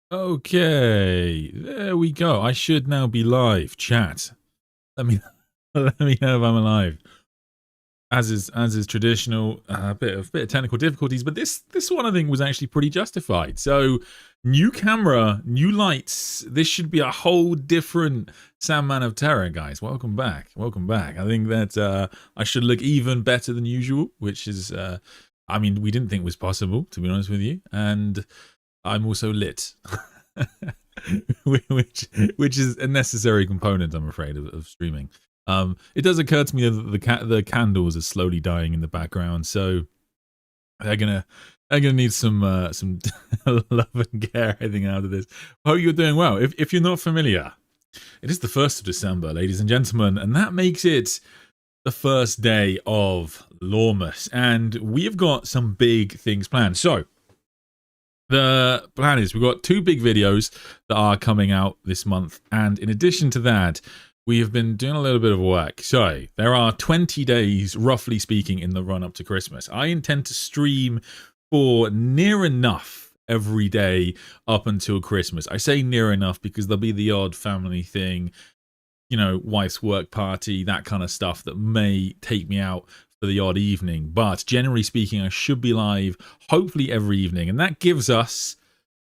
Okay, there we go. I should now be live. Chat. Let me let me know if I'm alive. As is traditional, a bit of technical difficulties, but this one I think was actually pretty justified. So, new camera, new lights. This should be a whole different Sandman of Terra, guys. Welcome back. Welcome back. I think that I should look even better than usual, which is, I mean, we didn't think was possible, to be honest with you, and I'm also lit. which is a necessary component, I'm afraid, of streaming. It does occur to me that the candles are slowly dying in the background, so they're gonna need some love and care, I think, out of this. Hope you're doing well. If you're not familiar, it is the 1st of December, ladies and gentlemen, and that makes it the first day of Loremas, and we have got some big things planned. So the plan is we've got 2 big videos that are coming out this month, and in addition to that, we have been doing a little bit of work. So there are 20 days, roughly speaking, in the run up to Christmas. I intend to stream for near enough every day up until Christmas. I say near enough because there'll be the odd family thing, you know, wife's work party, that kind of stuff that may take me out for the odd evening. But generally speaking, I should be live hopefully every evening. And that gives us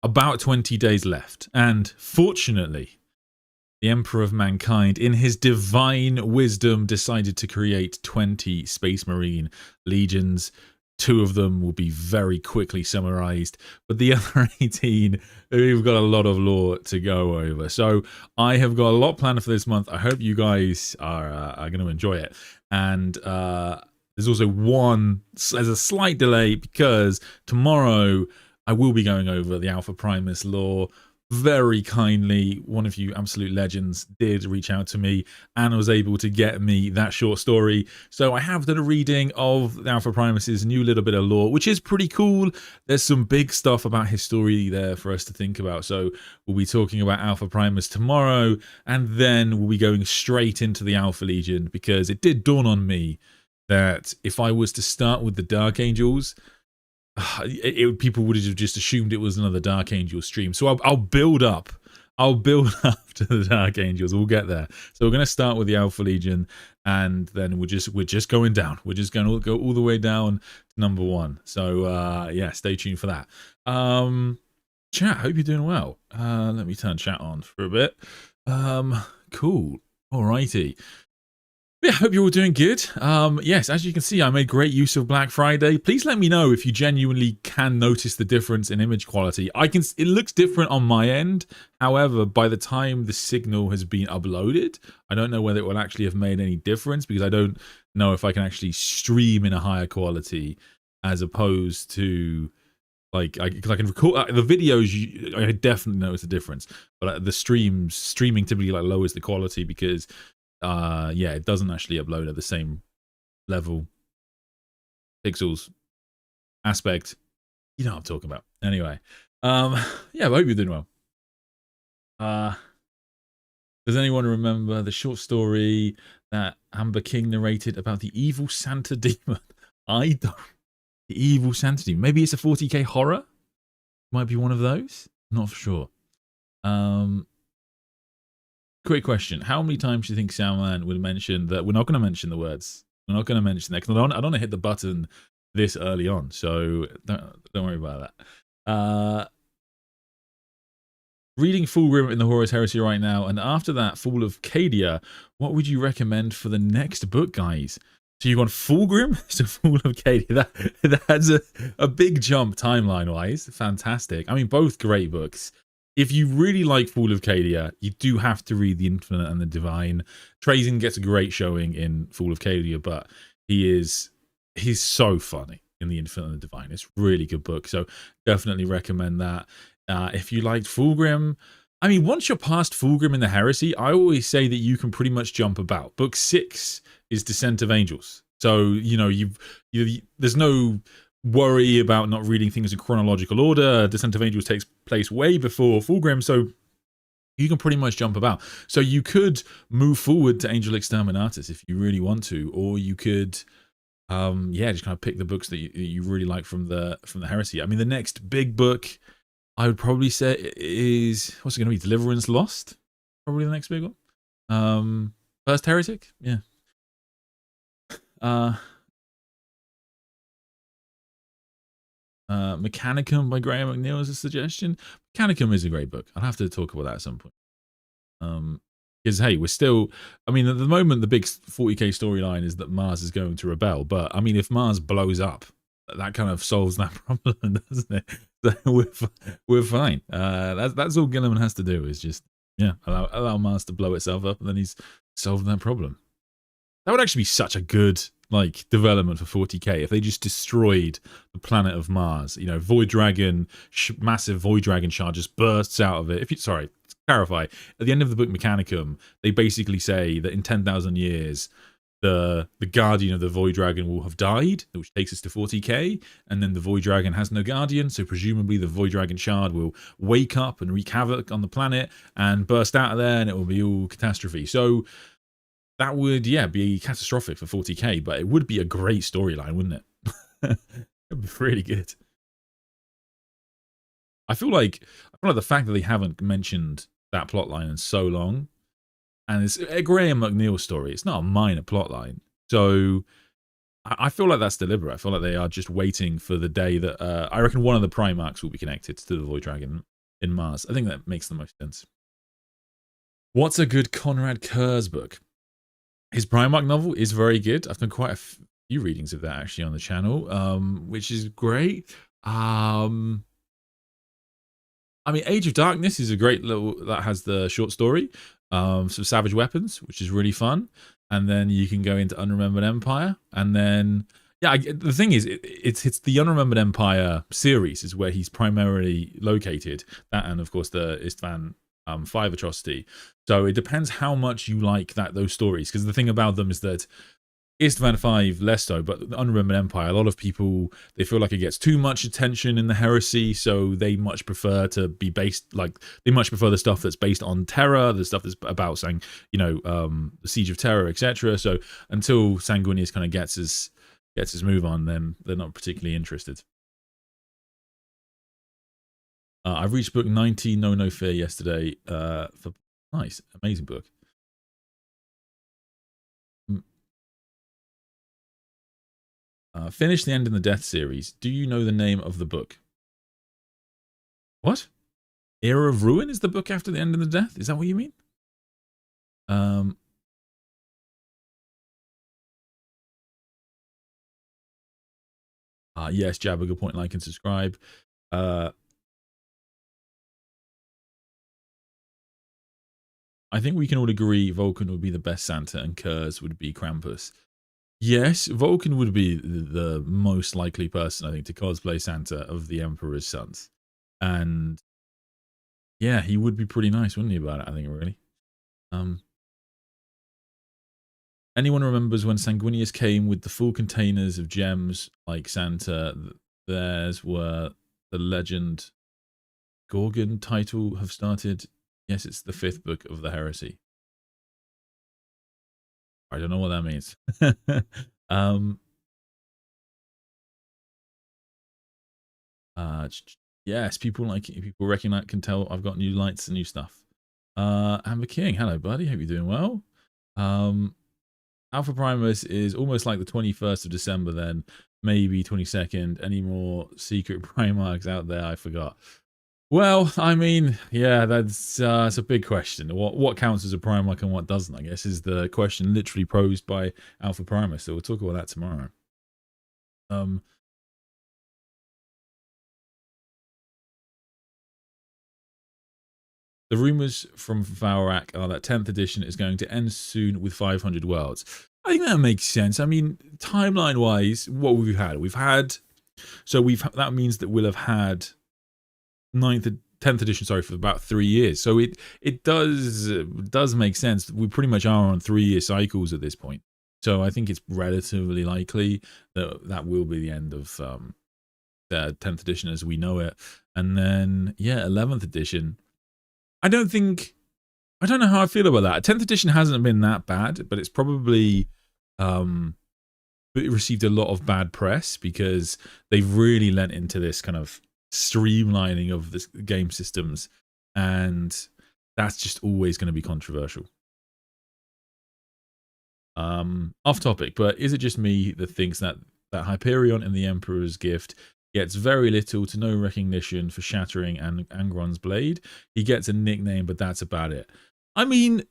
about 20 days left. And fortunately, the Emperor of Mankind, in his divine wisdom, decided to create 20 Space Marine legions. 2 of them will be very quickly summarized, but the other 18, we've got a lot of lore to go over. So I have got a lot planned for this month. I hope you guys are going to enjoy it. And there's also there's a slight delay because tomorrow I will be going over the Alpha Primus lore. Very kindly, one of you absolute legends did reach out to me and was able to get me that short story. So I have done a reading of the Alpha Primus's new little bit of lore, which is pretty cool. There's some big stuff about his story there for us to think about. So we'll be talking about Alpha Primus tomorrow, and then we'll be going straight into the Alpha Legion, because it did dawn on me that if I was to start with the Dark Angels, people would have just assumed it was another Dark Angel stream. So I'll build up. I'll build up to the Dark Angels. We'll get there. So we're going to start with the Alpha Legion, and then we're just going down. We're just going to go all the way down to number 1. So yeah, stay tuned for that. Chat, hope you're doing well. Let me turn chat on for a bit. Cool. Alrighty. Yeah, I hope you're all doing good. Yes, as you can see, I made great use of Black Friday. Please let me know if you genuinely can notice the difference in image quality. It looks different on my end. However, by the time the signal has been uploaded, I don't know whether it will actually have made any difference, because I don't know if I can actually stream in a higher quality as opposed to, like, I can record the videos. I definitely notice the difference, but the streaming typically like lowers the quality because yeah, it doesn't actually upload at the same level, pixels, aspect. You know what I'm talking about. Anyway, yeah, I hope you're doing well. Does anyone remember the short story that Amber King narrated about the evil Santa demon? I don't. The evil Santa demon. Maybe it's a 40k horror. Might be one of those. Not for sure. Quick question. How many times do you think Sandman would mention that? We're not going to mention the words. We're not going to mention that, because I don't want to hit the button this early on. So don't worry about that. Reading Fulgrim in the Horus Heresy right now, and after that, Fall of Cadia. What would you recommend for the next book, guys? So you've gone Fulgrim to Fall of Cadia. That's a big jump timeline-wise. Fantastic. I mean, both great books. If you really like Fall of Cadia, you do have to read The Infinite and the Divine. Trazyn gets a great showing in Fall of Cadia, but he's so funny in The Infinite and the Divine. It's a really good book, so definitely recommend that. If you liked Fulgrim, I mean, once you're past Fulgrim in the Heresy, I always say that you can pretty much jump about. Book 6 is Descent of Angels. So, you know, there's no worry about not reading things in chronological order. Descent of Angels takes place way before Fulgrim, so you can pretty much jump about. So you could move forward to Angel Exterminatus if you really want to, or you could yeah, just kind of pick the books that you really like from the Heresy. I mean, the next big book I would probably say is, what's it going to be? Deliverance Lost? Probably the next big one. First Heretic? Yeah. Mechanicum by Graham McNeil is a suggestion. Mechanicum is a great book. I'll have to talk about that at some point. Because hey, we're still, I mean, at the moment the big 40k storyline is that Mars is going to rebel, but I mean, if Mars blows up, that kind of solves that problem, doesn't it? So we're fine. That's all Gilliman has to do, is just, yeah, allow Mars to blow itself up, and then he's solved that problem. That would actually be such a good like development for 40k if they just destroyed the planet of Mars. You know, Void Dragon, massive Void Dragon shard just bursts out of it. If you, sorry, to clarify, at the end of the book Mechanicum, they basically say that in 10,000 years, the guardian of the Void Dragon will have died, which takes us to 40k, and then the Void Dragon has no guardian, so presumably the Void Dragon shard will wake up and wreak havoc on the planet and burst out of there, and it will be all catastrophe. So that would, yeah, be catastrophic for 40k, but it would be a great storyline, wouldn't it? It'd be really good. I feel like the fact that they haven't mentioned that plotline in so long, and it's a Graham McNeil story, it's not a minor plotline, so I feel like that's deliberate. I feel like they are just waiting for the day that I reckon one of the Primarchs will be connected to the Void Dragon in Mars. I think that makes the most sense. What's a good Conrad Kurz book? His Primarch novel is very good. I've done quite a few readings of that actually on the channel, which is great. I mean, Age of Darkness is a great little, that has the short story, some Savage Weapons, which is really fun. And then you can go into Unremembered Empire. And then, yeah, the thing is, it's the Unremembered Empire series is where he's primarily located. That, and of course the Istvan 5 atrocity. So it depends how much you like those stories, because the thing about them is that Istvan 5 less so, but the Unremembered Empire, a lot of people, they feel like it gets too much attention in the heresy, so they much prefer to be based, like, they much prefer the stuff that's based on Terra, the stuff that's about saying, you know, the Siege of Terra, etc. So until Sanguinius kind of gets his move on, then they're not particularly interested. I've reached book 90, No Fear, yesterday. For nice, amazing book. Finished the End in the Death series. Do you know the name of the book? What? Era of Ruin is the book after the End in the Death? Is that what you mean? Yes, Jabba, good point, like and subscribe. I think we can all agree Vulcan would be the best Santa and Kurz would be Krampus. Yes, Vulcan would be the most likely person, I think, to cosplay Santa of the Emperor's Sons. And yeah, he would be pretty nice, wouldn't he, about it, I think, really. Anyone remembers when Sanguinius came with the full containers of gems like Santa? Theirs were the Legend Gorgon title have started. Yes, it's the 5th book of the Heresy. I don't know what that means. Yes, people recognize, can tell I've got new lights and new stuff. Amber King, hello buddy, hope you're doing well. Alpha Primus is almost like the 21st of December then, maybe 22nd. Any more secret Primarchs out there? I forgot. Well, I mean, yeah, that's it's a big question. What counts as a Primarch and what doesn't, I guess, is the question literally posed by Alpha Primus. So we'll talk about that tomorrow. The rumors from Valrak are that 10th edition is going to end soon with 500 worlds. I think that makes sense. I mean, timeline-wise, what we've had, so that means that we'll have had 10th edition, sorry, for about 3 years. So it does make sense. We pretty much are on 3-year cycles at this point. So I think it's relatively likely that will be the end of the 10th edition as we know it. And then, yeah, 11th edition. I don't know how I feel about that. 10th edition hasn't been that bad, but it's probably it received a lot of bad press because they've really lent into this kind of streamlining of the game systems, and that's just always going to be controversial. Off topic, but is it just me that thinks that Hyperion in the Emperor's Gift gets very little to no recognition for shattering Angron's blade? He gets a nickname, but that's about it. I mean,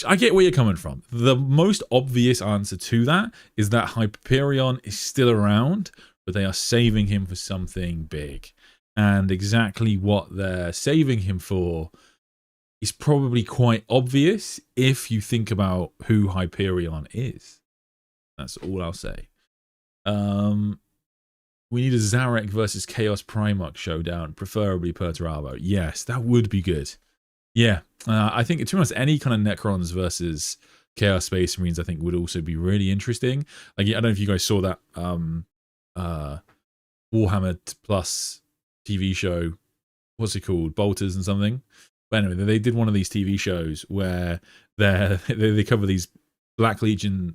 I get where you're coming from. The most obvious answer to that is that Hyperion is still around, but they are saving him for something big. And exactly what they're saving him for is probably quite obvious if you think about who Hyperion is. That's all I'll say. We need a Zarek versus Chaos Primarch showdown, preferably Perturabo. Yes, that would be good. Yeah, I think, to be honest, any kind of Necrons versus Chaos Space Marines, I think, would also be really interesting. Like, I don't know if you guys saw that Warhammer Plus TV show. What's it called? Bolters and something. But anyway, they did one of these TV shows where they cover these Black Legion,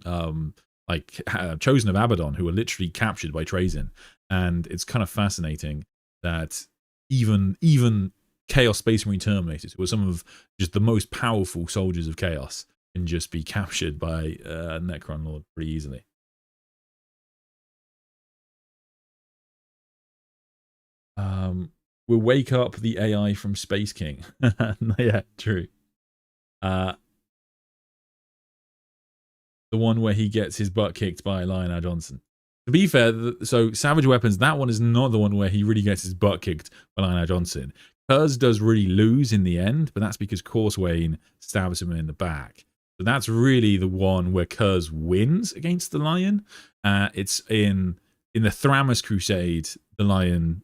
Chosen of Abaddon, who were literally captured by Trazyn. And it's kind of fascinating that even Chaos Space Marine Terminators, who are some of just the most powerful soldiers of Chaos, can just be captured by Necron Lord pretty easily. We'll wake up the AI from Space King. Yeah, true. The one where he gets his butt kicked by Lionel Johnson. To be fair, so Savage Weapons, that one is not the one where he really gets his butt kicked by Lionel Johnson. Kurz does really lose in the end, but that's because Corswain stabs him in the back. So that's really the one where Kurz wins against the Lion. It's in the Thramas Crusade, the Lion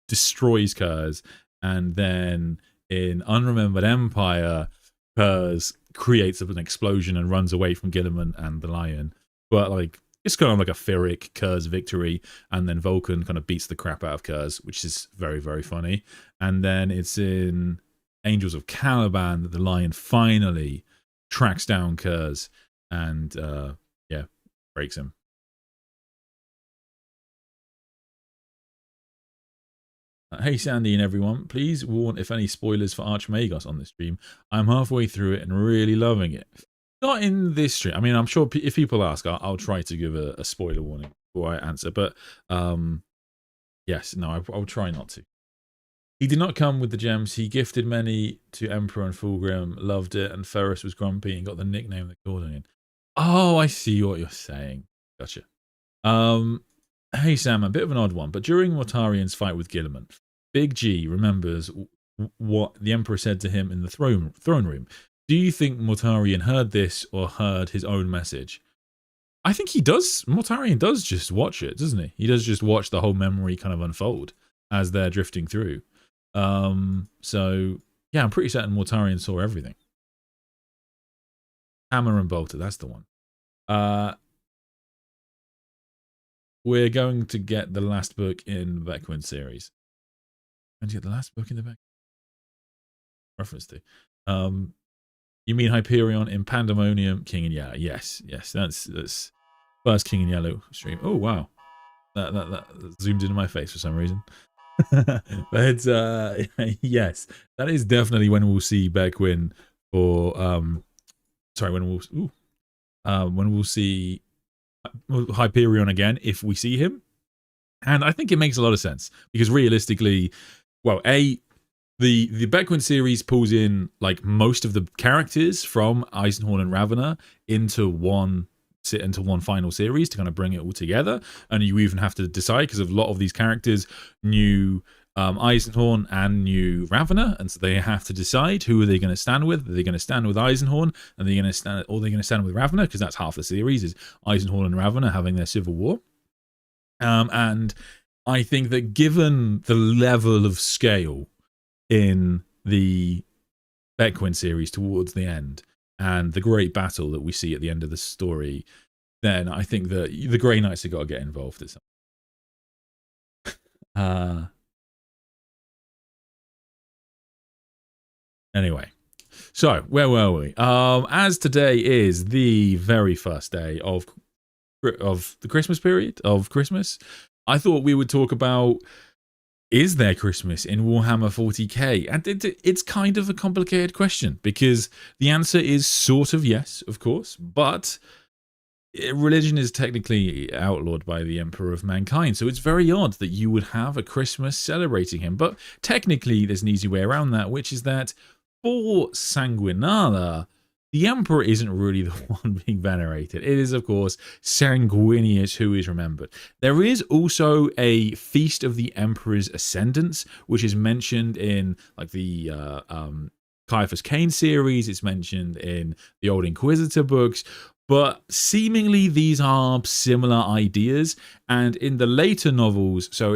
destroys Kurz, and then in Unremembered Empire, Kurz creates an explosion and runs away from Guilliman and the Lion. But like, it's kind of like a Pyrrhic Kurz victory, and then Vulcan kind of beats the crap out of Kurz, which is very, very funny. And then it's in Angels of Caliban that the Lion finally tracks down Kurz and breaks him. Hey Sandy and everyone, please warn if any spoilers for Archmagos on this stream. I'm halfway through it and really loving it. Not in this stream. I mean, I'm sure if people ask, I'll try to give a spoiler warning before I answer. But yes, no, I'll try not to. He did not come with the gems. He gifted many to Emperor and Fulgrim, loved it, and Ferrus was grumpy and got the nickname they called him. Oh, I see what you're saying. Gotcha. Hey Sam, a bit of an odd one, but during Mortarian's fight with Guilliman, Big G remembers what the Emperor said to him in the throne room. Do you think Mortarion heard this or heard his own message? I think he does. Mortarion does just watch it, doesn't he? He does just watch the whole memory kind of unfold as they're drifting through. So yeah, I'm pretty certain Mortarion saw everything. Hammer and Bolter, that's the one. We're going to get the last book in the Beckwind series. Going to get the last book in the Beck reference to. You mean Hyperion in Pandemonium, King in Yellow? Yes, that's first King in Yellow stream. Oh wow, that zoomed into my face for some reason. But yes, that is definitely when we'll see Beckwind for when we'll see Hyperion again, if we see him. And I think it makes a lot of sense because realistically, well, the Beckwind series pulls in like most of the characters from Eisenhorn and Ravener into one final series to kind of bring it all together. And you even have to decide, because a lot of these characters knew Eisenhorn and knew Ravener, and so they have to decide who are they going to stand with. Are they going to stand with Eisenhorn, and they're going to stand, or they're going to stand with Ravener? Because that's half the series, is Eisenhorn and Ravener having their civil war. And I think that given the level of scale in the Beckwind series towards the end, and the great battle that we see at the end of the story, then I think that the Grey Knights have got to get involved at some point. Anyway, so where were we? As today is the very first day of the Christmas period of Christmas, I thought we would talk about is there Christmas in Warhammer 40k? And it's kind of a complicated question, because the answer is sort of yes, of course, but religion is technically outlawed by the Emperor of Mankind, so it's very odd that you would have a Christmas celebrating him. But technically, there's an easy way around that, which is that for Sanguinala, the Emperor isn't really the one being venerated. It is, of course, Sanguinius who is remembered. There is also a Feast of the Emperor's Ascendance, which is mentioned in like the Caiaphas Cain series. It's mentioned in the Old Inquisitor books. But seemingly these are similar ideas, and in the later novels, so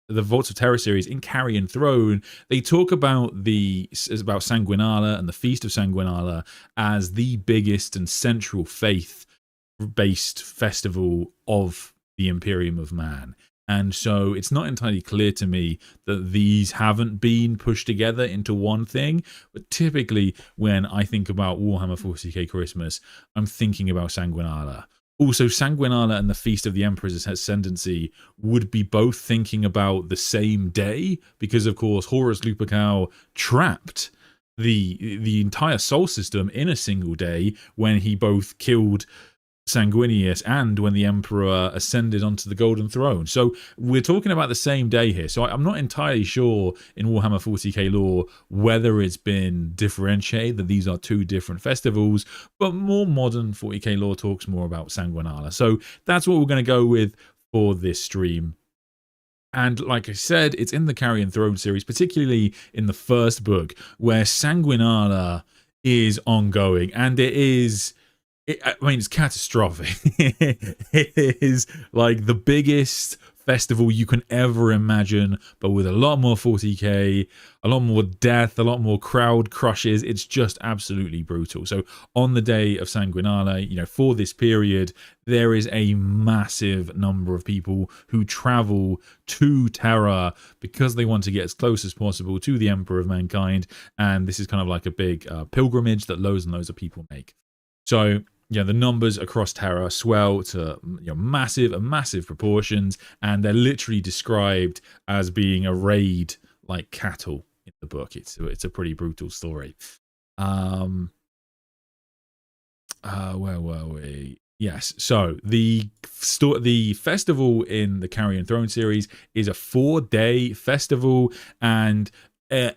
the Vaults of Terror series in Carrion Throne, they talk about Sanguinala and the Feast of Sanguinala as the biggest and central faith-based festival of the Imperium of Man. And so it's not entirely clear to me that these haven't been pushed together into one thing. But typically, when I think about Warhammer 40k Christmas, I'm thinking about Sanguinala. Also, Sanguinala and the Feast of the Emperor's Ascendancy would be both thinking about the same day, because, of course, Horus Lupercal trapped the entire Sol system in a single day when he both killed Sanguinius and when the Emperor ascended onto the Golden Throne. So we're talking about the same day here. So I'm not entirely sure in Warhammer 40k lore whether it's been differentiated, that these are two different festivals, but more modern 40k lore talks more about Sanguinala. So that's what we're going to go with for this stream. And like I said, it's in the Carrion Throne series, particularly in the first book, where Sanguinala is ongoing, and it's catastrophic. It is like the biggest festival you can ever imagine, but with a lot more 40k, a lot more death, a lot more crowd crushes. It's just absolutely brutal. So on the day of Sanguinala, for this period, there is a massive number of people who travel to Terra because they want to get as close as possible to the Emperor of Mankind, and this is kind of like a big pilgrimage that loads and loads of people make. So the numbers across Terra swell to massive proportions, and they're literally described as being arrayed like cattle in the book. It's a pretty brutal story. Where were we? Yes. So the festival in the Carrion Throne series is a 4-day festival, and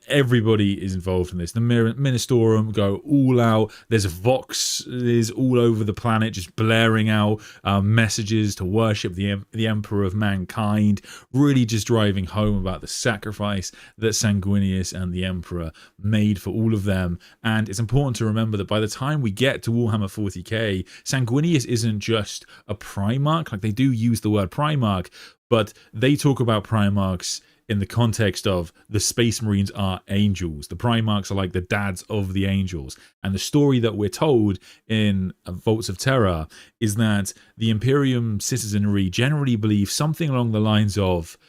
everybody is involved in this. The Ministorum go all out. There's voxes all over the planet just blaring out messages to worship the Emperor of Mankind, really just driving home about the sacrifice that Sanguinius and the Emperor made for all of them. And it's important to remember that by the time we get to Warhammer 40k, Sanguinius isn't just a Primarch. Like, they do use the word Primarch, but they talk about Primarchs in the context of the Space Marines are angels. The Primarchs are like the dads of the angels. And the story that we're told in Vaults of Terra is that the Imperium citizenry generally believe something along the lines of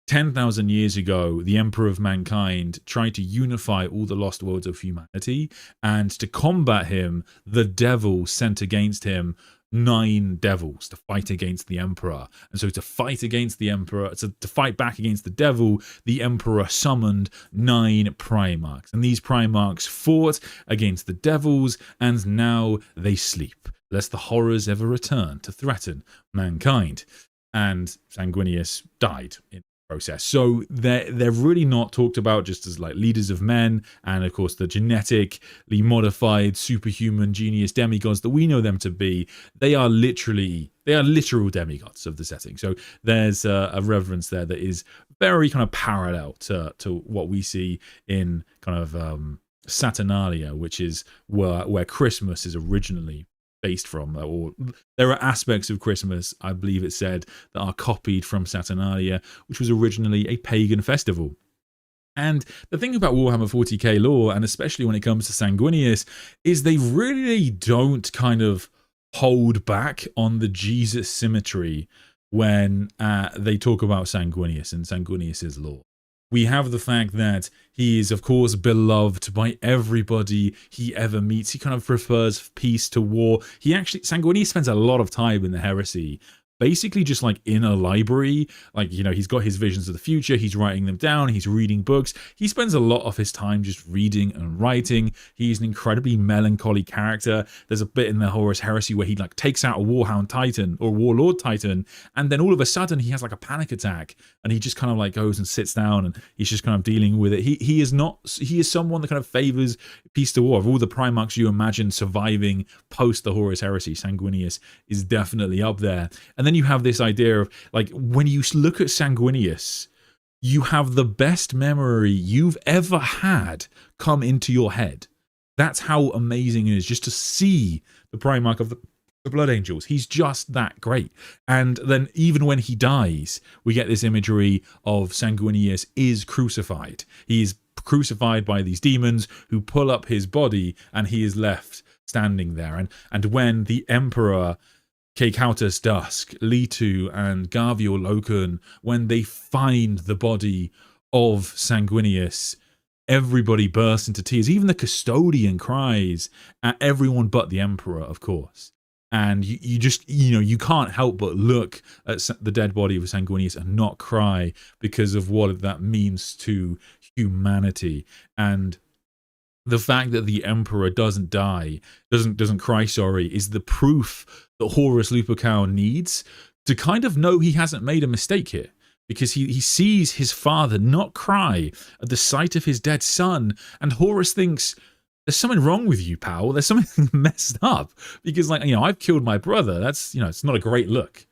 10,000 years ago, the Emperor of Mankind tried to unify all the lost worlds of humanity, and to combat him, the devil sent against him 9 devils to fight against the Emperor. And so to fight against the Emperor, to fight back against the devil, the Emperor summoned 9 Primarchs. And these Primarchs fought against the devils, and now they sleep, lest the horrors ever return to threaten mankind. And Sanguinius died in the process. So they're really not talked about just as like leaders of men, and of course the genetically modified superhuman genius demigods that we know them to be. They are literal demigods of the setting. So there's a reverence there that is very kind of parallel to what we see in kind of Saturnalia, which is where Christmas is originally based from, or there are aspects of Christmas, I believe it said, that are copied from Saturnalia, which was originally a pagan festival. And the thing about Warhammer 40k lore, and especially when it comes to Sanguinius, is they really don't kind of hold back on the Jesus symmetry when they talk about Sanguinius and Sanguinius's lore. We have the fact that he is, of course, beloved by everybody he ever meets. He kind of prefers peace to war. Sanguinius spends a lot of time in the heresy, basically just like in a library. Like, you know, he's got his visions of the future, he's writing them down, he's reading books. He spends a lot of his time just reading and writing. He's an incredibly melancholy character. There's a bit in the Horus Heresy where he like takes out a Warhound Titan or Warlord Titan, and then all of a sudden he has like a panic attack, and he just kind of like goes and sits down, and he's just kind of dealing with it. He is someone that kind of favors peace to war. Of all the Primarchs you imagine surviving post the Horus Heresy, Sanguinius is definitely up there. And then you have this idea of like, when you look at Sanguinius, you have the best memory you've ever had come into your head. That's how amazing it is just to see the Primarch of the Blood Angels. He's just that great. And then even when he dies, we get this imagery of Sanguinius is crucified. He is crucified by these demons who pull up his body, and he is left standing there. And when the Emperor Caecautus Dusk, Litu, and Gavior Locun, when they find the body of Sanguinius, everybody bursts into tears. Even the custodian cries at everyone but the Emperor, of course. And you just, you know, you can't help but look at the dead body of Sanguinius and not cry because of what that means to humanity. And the fact that the Emperor doesn't die, doesn't cry, sorry, is the proof that Horus Lupercal needs to kind of know he hasn't made a mistake here. Because he sees his father not cry at the sight of his dead son, and Horus thinks, there's something wrong with you, pal. There's something messed up. Because, like, you know, I've killed my brother. That's, you know, it's not a great look.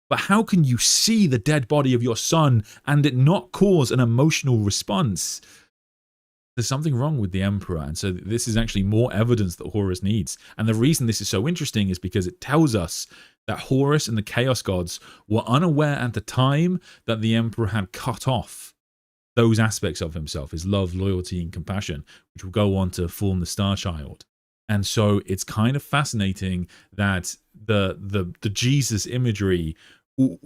But how can you see the dead body of your son and it not cause an emotional response? There's something wrong with the Emperor. And so this is actually more evidence that Horus needs. And the reason this is so interesting is because it tells us that Horus and the Chaos Gods were unaware at the time that the Emperor had cut off those aspects of himself, his love, loyalty, and compassion, which will go on to form the Star Child. And so it's kind of fascinating that the Jesus imagery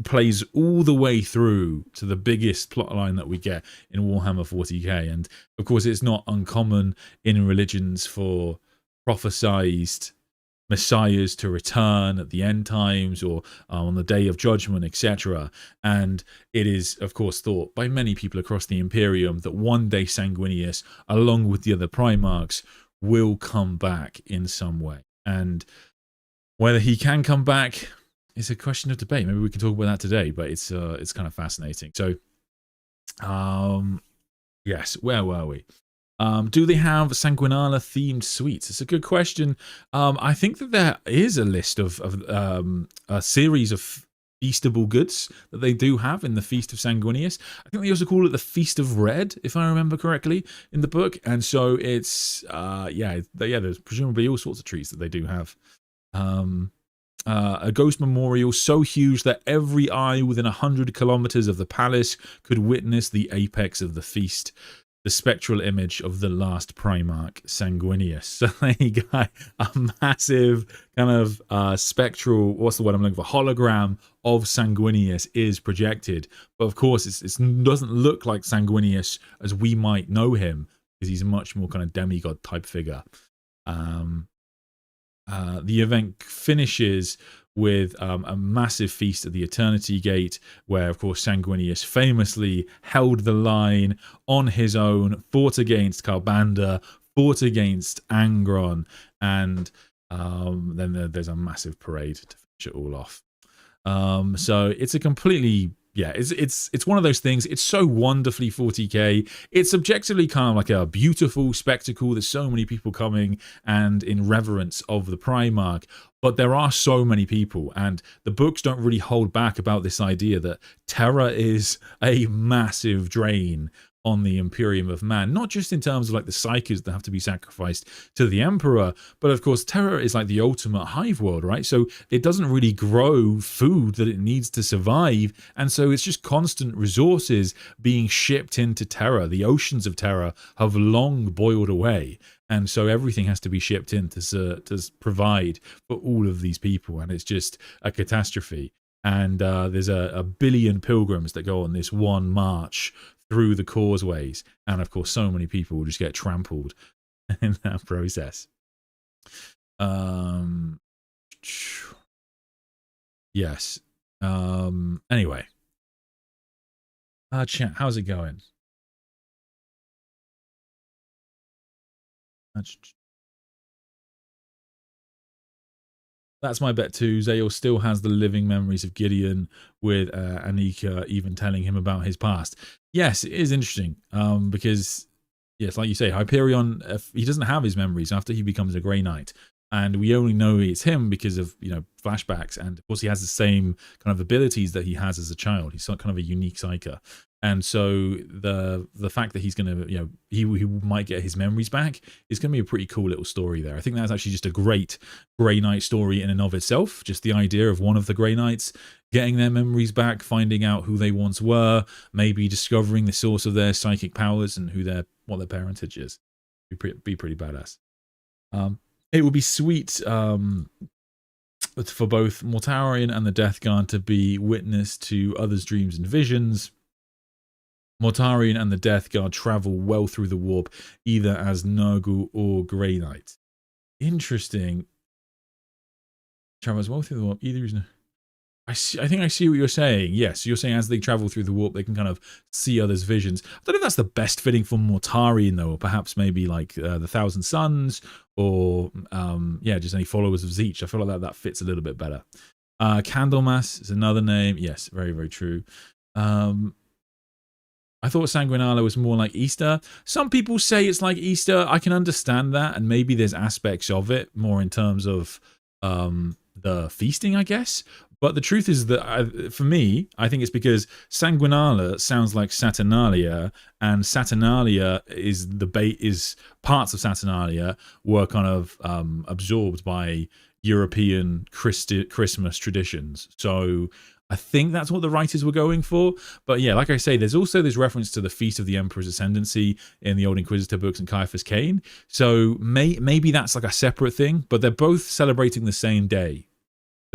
plays all the way through to the biggest plotline that we get in Warhammer 40k. And of course, it's not uncommon in religions for prophesized messiahs to return at the end times or on the day of judgment, etc. And it is, of course, thought by many people across the Imperium that one day Sanguinius, along with the other Primarchs, will come back in some way. And whether he can come back is a question of debate. Maybe we can talk about that today, but it's kind of fascinating. So, yes, where were we? Do they have Sanguinala themed suites? It's a good question. I think that there is a list of a series of feastable goods that they do have in the Feast of Sanguinius. I think they also call it the Feast of Red, if I remember correctly, in the book. And so it's there's presumably all sorts of treats that they do have. A ghost memorial so huge that every eye within 100 kilometers of the palace could witness the apex of the feast. The spectral image of the last Primarch, Sanguinius. So there you go, a massive kind of spectral, what's the word I'm looking for, hologram of Sanguinius is projected. But of course, it doesn't look like Sanguinius as we might know him, because he's a much more kind of demigod type figure. The event finishes with a massive feast at the Eternity Gate, where, of course, Sanguinius famously held the line on his own, fought against Karbanda, fought against Angron, and then there's a massive parade to finish it all off. So it's a completely... Yeah, it's one of those things. It's so wonderfully 40k. It's objectively kind of like a beautiful spectacle. There's so many people coming and in reverence of the Primarch. But there are so many people, and the books don't really hold back about this idea that Terra is a massive drain on the Imperium of Man, not just in terms of like the psyches that have to be sacrificed to the Emperor, but of course Terra is like the ultimate hive world, right? So it doesn't really grow food that it needs to survive, and so it's just constant resources being shipped into Terra. The oceans of Terra have long boiled away, and so everything has to be shipped in to provide for all of these people, and it's just a catastrophe. And there's a billion pilgrims that go on this one march through the causeways, and of course so many people will just get trampled in that process. Yes, Anyway, chat, how's it going? That's my bet too. Zael still has the living memories of Gideon, with Anika even telling him about his past. Yes, it is interesting, because, yes, like you say, Hyperion, he doesn't have his memories after he becomes a Grey Knight. And we only know it's him because of, flashbacks. And of course, he has the same kind of abilities that he has as a child. He's kind of a unique psyker. And so the fact that he's going to, he might get his memories back is going to be a pretty cool little story there. I think that's actually just a great Grey Knight story in and of itself. Just the idea of one of the Grey Knights getting their memories back, finding out who they once were, maybe discovering the source of their psychic powers and what their parentage is. Be pretty badass. It would be sweet for both Mortarion and the Death Guard to be witness to others' dreams and visions. Mortarion and the Death Guard travel well through the warp, either as Nurgle or Grey Knight. Interesting. Travels well through the warp, either is. I think I see what you're saying. Yes, you're saying as they travel through the warp, they can kind of see others' visions. I don't know if that's the best fitting for Mortarion, though, or perhaps maybe like the Thousand Suns, or just any followers of Zeech. I feel like that fits a little bit better. Candlemas is another name. Yes, very, very true. I thought Sanguinala was more like Easter. Some people say it's like Easter. I can understand that, and maybe there's aspects of it more in terms of the feasting, I guess. But the truth is that, for me, I think it's because Sanguinala sounds like Saturnalia, and Saturnalia is parts of Saturnalia were kind of absorbed by European Christmas traditions. So I think that's what the writers were going for. But yeah, like I say, there's also this reference to the Feast of the Emperor's Ascendancy in the Old Inquisitor books and Caiaphas Cain. So maybe that's like a separate thing, but they're both celebrating the same day.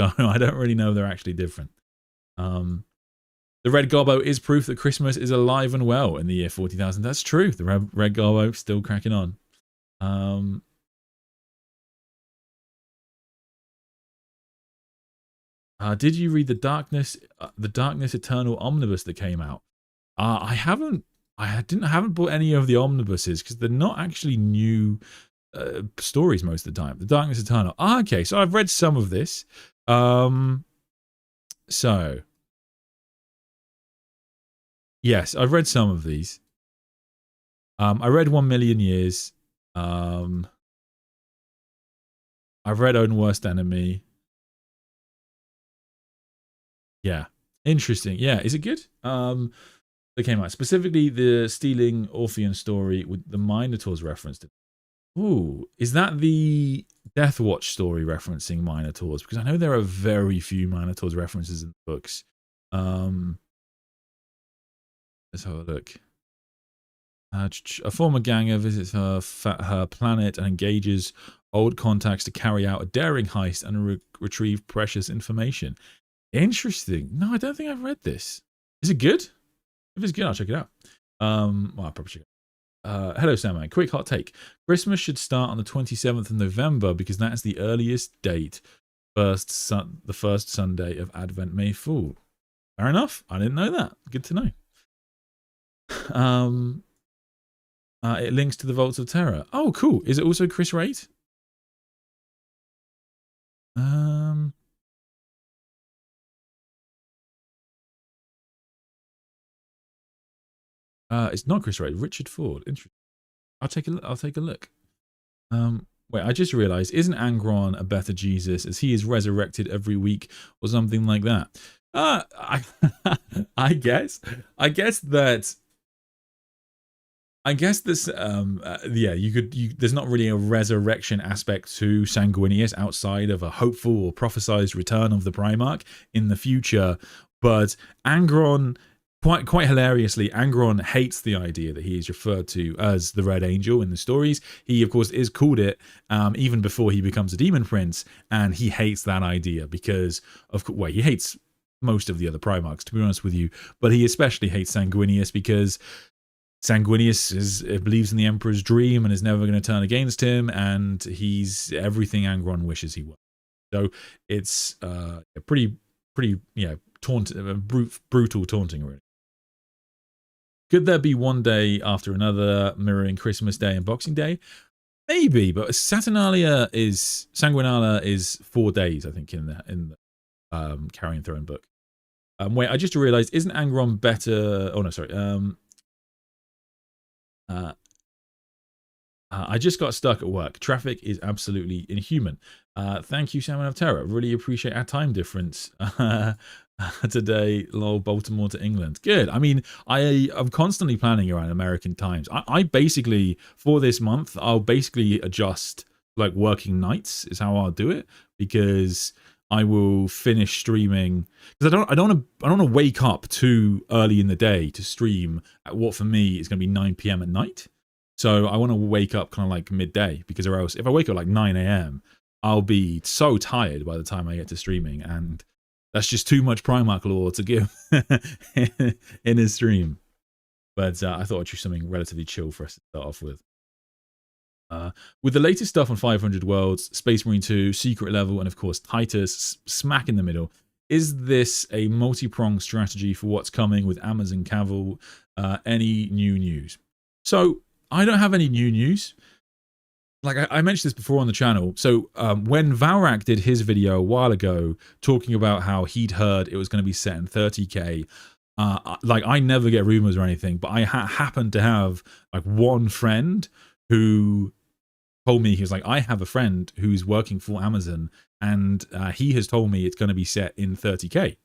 So I don't really know if they're actually different. The Red Gobbo is proof that Christmas is alive and well in the year 40,000. That's true. The Red Gobbo still cracking on. Did you read the Darkness Eternal omnibus that came out? I haven't. I haven't bought any of the omnibuses because they're not actually new stories most of the time. The Darkness Eternal. Okay, so I've read some of this. So yes, I've read some of these. I read 1 Million Years. I've read Own Worst Enemy. Yeah, interesting. Yeah, is it good? They came out specifically the Stealing Orpheon story with the Minotaurs referenced. Ooh, is that the Death Watch story referencing Minotaurs? Because I know there are very few Minotaurs references in the books. Let's have a look. A former ganger visits her planet and engages old contacts to carry out a daring heist and retrieve precious information. Interesting. No, I don't think I've read this. Is it good? If it's good, I'll check it out. Well, I'll probably check it out. Hello, Sandman. Quick hot take. Christmas should start on the 27th of November because that is the earliest date. The first Sunday of Advent may fall. Fair enough. I didn't know that. Good to know. It links to the Vaults of Terror. Oh, cool. Is it also Chris Wright? It's not Chris Wright. Richard Ford. Interesting. I'll take a look. Wait, I just realized, isn't Angron a better Jesus as he is resurrected every week or something like that? I guess this there's not really a resurrection aspect to Sanguinius outside of a hopeful or prophesized return of the Primarch in the future, but Angron, quite hilariously, Angron hates the idea that he is referred to as the Red Angel in the stories. He, of course, is called it even before he becomes a Demon Prince, and he hates that idea because he hates most of the other Primarchs, to be honest with you, but he especially hates Sanguinius because Sanguinius believes in the Emperor's dream and is never going to turn against him, and he's everything Angron wishes he was. So it's pretty brutal taunting, really. Could there be one day after another mirroring Christmas Day and Boxing Day? Maybe, but Sanguinalia is 4 days, I think, in the Carrion Throne book. Wait, I just realized, isn't Angron better? Oh no, sorry. I just got stuck at work. Traffic is absolutely inhuman. Thank you, Sandman of Terra. Really appreciate our time difference today. Lol, Baltimore to England. Good. I mean, I'm constantly planning around American times. I basically, for this month, I'll basically adjust like working nights is how I'll do it, because I will finish streaming because I don't want to wake up too early in the day to stream at what for me is going to be 9 p.m. at night. So I want to wake up kind of like midday, because or else if I wake up like 9 a.m., I'll be so tired by the time I get to streaming, and that's just too much Primarch lore to give in a stream. But I thought I'd choose something relatively chill for us to start off with. With the latest stuff on 500 Worlds, Space Marine 2, Secret Level, and of course Titus smack in the middle, is this a multi-pronged strategy for what's coming with Amazon Cavill? Any new news? So I don't have any new news. Like I mentioned this before on the channel. So when Valrak did his video a while ago talking about how he'd heard it was going to be set in 30k, like I never get rumors or anything, but I happened to have like one friend who told me, he was like, I have a friend who's working for Amazon, and he has told me it's going to be set in 30k.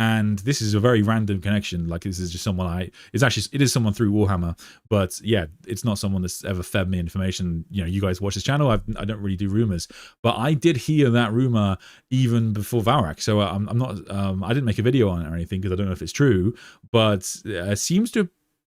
And this is a very random connection. Like this is just someone it is someone through Warhammer, but yeah, it's not someone that's ever fed me information. You know, you guys watch this channel. I don't really do rumors, but I did hear that rumor even before Valrak. So I'm not, I didn't make a video on it or anything because I don't know if it's true, but it seems to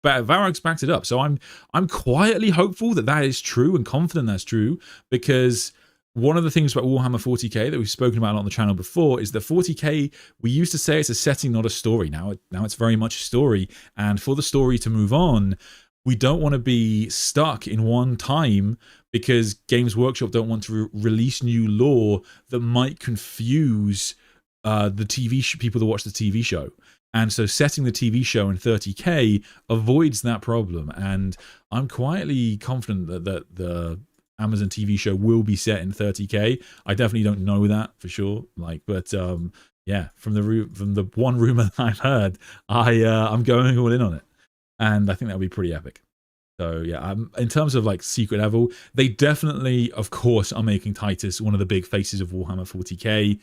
Valrak's backed it up. So I'm quietly hopeful that that is true and confident that's true, because one of the things about Warhammer 40k that we've spoken about on the channel before is that 40k, we used to say it's a setting, not a story. Now it's very much a story. And for the story to move on, we don't want to be stuck in one time, because Games Workshop don't want to release new lore that might confuse the people that watch the TV show. And so setting the TV show in 30k avoids that problem. And I'm quietly confident that the Amazon TV show will be set in 30k. I definitely don't know that for sure, but yeah, from the one rumor that I've heard, I'm going all in on it, and I think that would be pretty epic. So yeah, in terms of like Secret Level, they definitely, of course, are making Titus one of the big faces of Warhammer 40k.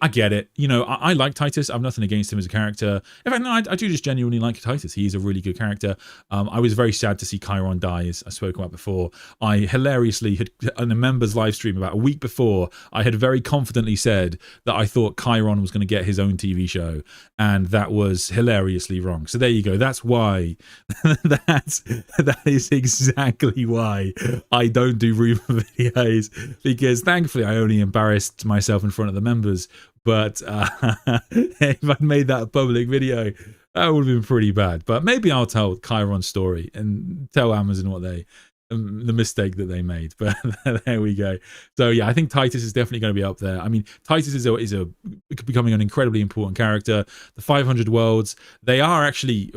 I get it. You know, I like Titus. I have nothing against him as a character. In fact, no, I do just genuinely like Titus. He's a really good character. I was very sad to see Chiron die, as I spoke about before. I hilariously had, in a members live stream about a week before, I had very confidently said that I thought Chiron was going to get his own TV show, and that was hilariously wrong. So there you go. That's why. that is exactly why I don't do rumor videos, because thankfully I only embarrassed myself in front of the members. But if I'd made that a public video, that would have been pretty bad. But maybe I'll tell Chiron's story and tell Amazon what the mistake that they made. But there we go. So yeah, I think Titus is definitely going to be up there. I mean, Titus is becoming an incredibly important character. The 500 Worlds, they are actually,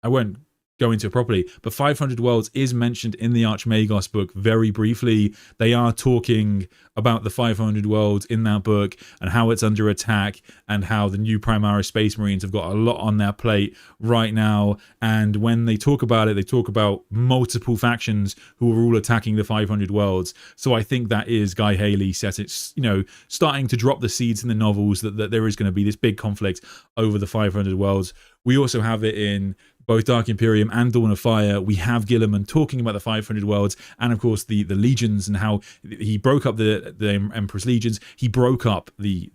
I won't go into it properly, but 500 Worlds is mentioned in the Archmagos book very briefly. They are talking about the 500 Worlds in that book and how it's under attack, and how the new Primaris Space Marines have got a lot on their plate right now. And when they talk about it, they talk about multiple factions who are all attacking the 500 Worlds. So I think that is Guy Haley starting to drop the seeds in the novels that there is going to be this big conflict over the 500 Worlds. We also have it in both Dark Imperium and Dawn of Fire. We have Gilliman talking about the 500 Worlds, and of course the legions, and how he broke up the Emperor's legions. He broke up the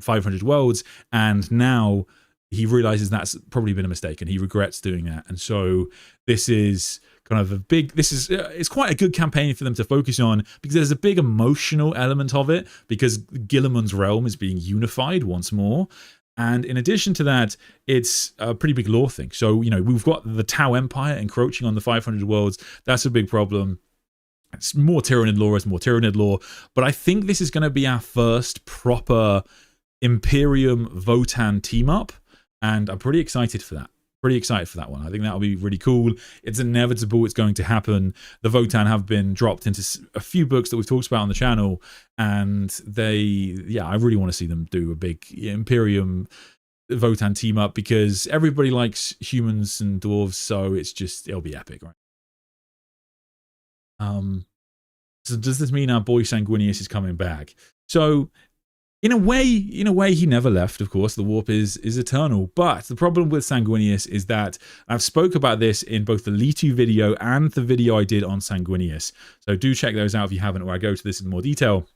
500 Worlds, and now he realizes that's probably been a mistake, and he regrets doing that. And so this is kind of it's quite a good campaign for them to focus on, because there's a big emotional element of it, because Gilliman's realm is being unified once more. And in addition to that, it's a pretty big lore thing. So, you know, we've got the Tau Empire encroaching on the 500 Worlds. That's a big problem. It's more Tyranid lore, But I think this is going to be our first proper Imperium Votan team up, and I'm pretty excited for that. Pretty excited for that one. I think that'll be really cool. It's inevitable. It's going to happen. The Votan have been dropped into a few books that we've talked about on the channel, and I really want to see them do a big Imperium Votan team up, because everybody likes humans and dwarves, so it'll be epic, right? So does this mean our boy Sanguinius is coming back? So in a way, he never left, of course. The warp is eternal. But the problem with Sanguinius is that I've spoke about this in both the Litu video and the video I did on Sanguinius. So do check those out if you haven't, where I go to this in more detail.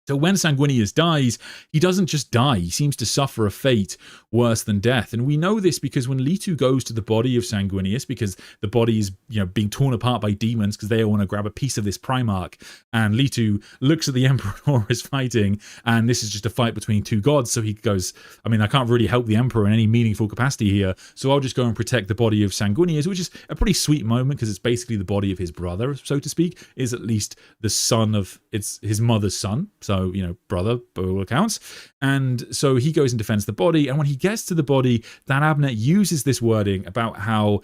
So when Sanguinius dies, he doesn't just die. He seems to suffer a fate worse than death. And we know this because when Litu goes to the body of Sanguinius, because the body is being torn apart by demons because they all want to grab a piece of this Primarch, and Litu looks at the Emperor and Horus fighting, and this is just a fight between two gods. So he goes, I mean, I can't really help the Emperor in any meaningful capacity here, so I'll just go and protect the body of Sanguinius, which is a pretty sweet moment because it's basically the body of his brother, so to speak, is at least the son of his mother's son. So, brother, by all accounts. And so he goes and defends the body. And when he gets to the body, Dan Abnett uses this wording about how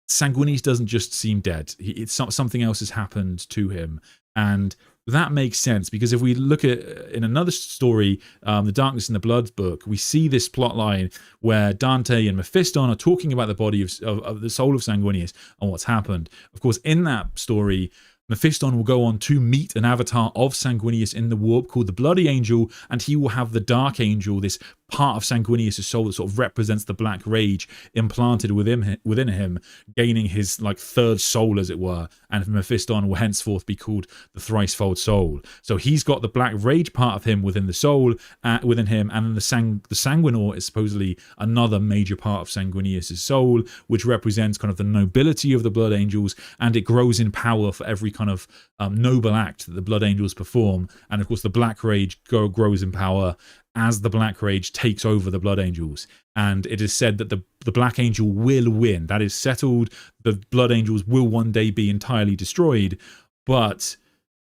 Sanguinius doesn't just seem dead. It's something else has happened to him. And that makes sense, because if we look at in another story, the Darkness in the Blood book, we see this plot line where Dante and Mephiston are talking about the body of the soul of Sanguinius and what's happened. Of course, in that story, Mephiston will go on to meet an avatar of Sanguinius in the warp called the Bloody Angel, and he will have the Dark Angel, this part of Sanguinius' soul that sort of represents the Black Rage, implanted within him, gaining his third soul, as it were, and Mephiston will henceforth be called the Thricefold Soul. So he's got the Black Rage part of him within the soul, within him, and then the Sanguinor is supposedly another major part of Sanguinius' soul, which represents kind of the nobility of the Blood Angels, and it grows in power for every kind of noble act that the Blood Angels perform. And of course the Black Rage grows in power as the Black Rage takes over the Blood Angels. And it is said that the Black Angel will win. That is settled. The Blood Angels will one day be entirely destroyed, but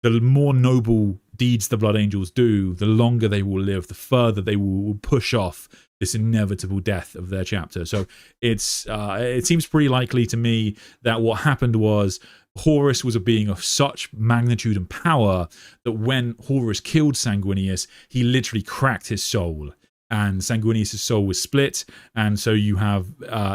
the more noble deeds the Blood Angels do, the longer they will live, the further they will push off this inevitable death of their chapter. So it seems pretty likely to me that what happened was Horus was a being of such magnitude and power that when Horus killed Sanguinius, he literally cracked his soul, and Sanguinius' soul was split. And so you have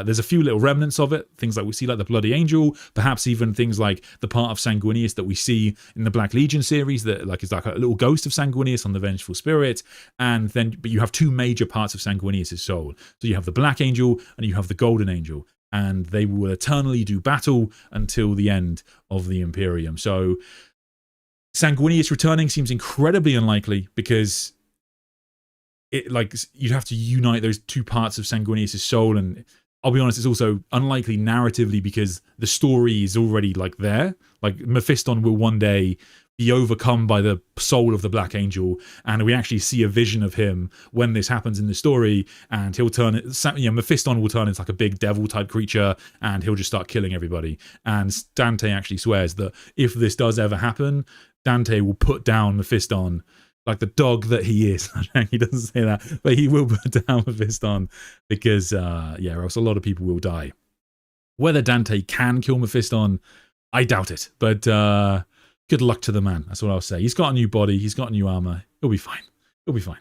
there's a few little remnants of it, things like we see like the Bloody Angel, perhaps even things like the part of Sanguinius that we see in the Black Legion series that is like a little ghost of Sanguinius on the Vengeful Spirit. And then but you have two major parts of Sanguinius' soul. So you have the Black Angel and you have the Golden Angel, and they will eternally do battle until the end of the Imperium. So Sanguinius returning seems incredibly unlikely, because you'd have to unite those two parts of Sanguinius' soul, and I'll be honest, it's also unlikely narratively because the story is already there. Mephiston will one day be overcome by the soul of the Black Angel, and we actually see a vision of him when this happens in the story, and he'll Mephiston will turn into a big devil type creature, and he'll just start killing everybody. And Dante actually swears that if this does ever happen, Dante will put down Mephiston like the dog that he is. He doesn't say that, but he will put down Mephiston, because or else a lot of people will die. Whether Dante can kill Mephiston, I doubt it, but good luck to the man. That's what I'll say. He's got a new body. He's got new armor. He'll be fine. He'll be fine.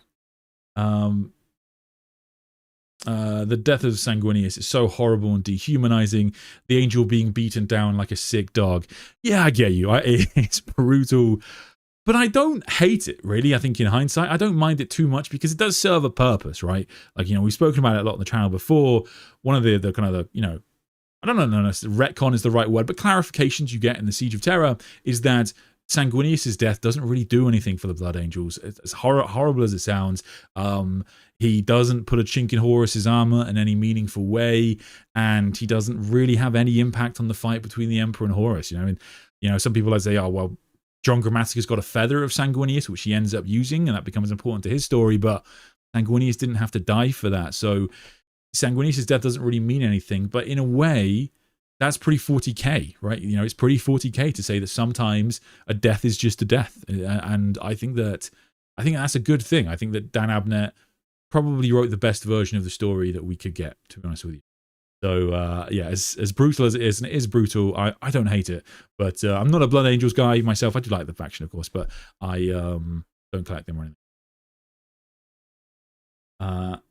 The death of Sanguinius is so horrible and dehumanizing. The angel being beaten down like a sick dog. Yeah, I get you. It's brutal, but I don't hate it, really. I think in hindsight, I don't mind it too much, because it does serve a purpose, right? We've spoken about it a lot on the channel before. One of the kind of I don't know, retcon is the right word, but clarifications you get in the Siege of Terra is that Sanguinius' death doesn't really do anything for the Blood Angels. As horrible as it sounds, he doesn't put a chink in Horus's armor in any meaningful way, and he doesn't really have any impact on the fight between the Emperor and Horus. Some people say, oh, well, John Grammaticus got a feather of Sanguinius, which he ends up using, and that becomes important to his story, but Sanguinius didn't have to die for that. So Sanguinius' death doesn't really mean anything, but in a way, that's pretty 40k, right? It's pretty 40k to say that sometimes a death is just a death, and I think that's a good thing. I think that Dan Abnett probably wrote the best version of the story that we could get, to be honest with you. So yeah, as brutal as it is, and it is brutal, I don't hate it. But I'm not a Blood Angels guy myself. I do like the faction, of course, but I don't collect them or anything.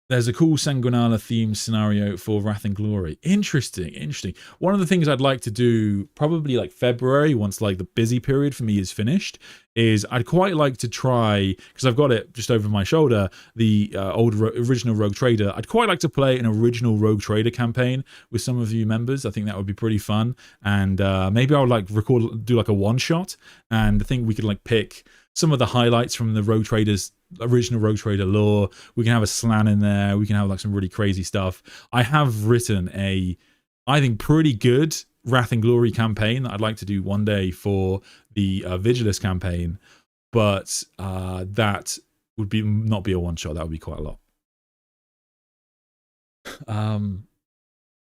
There's a cool Sanguinala themed scenario for Wrath and Glory. Interesting, interesting. One of the things I'd like to do, probably like February, once like the busy period for me is finished, is I'd quite like to try, because I've got it just over my shoulder, the original Rogue Trader. I'd quite like to play an original Rogue Trader campaign with some of you members. I think that would be pretty fun. And maybe I would like do like a one-shot, and I think we could like pick some of the highlights from the Rogue Traders, original Rogue Trader lore. We can have a slan in there. We can have like some really crazy stuff. I have written a, I think, pretty good Wrath and Glory campaign that I'd like to do one day for the Vigilus campaign, but that would be not be a one shot. That would be quite a lot.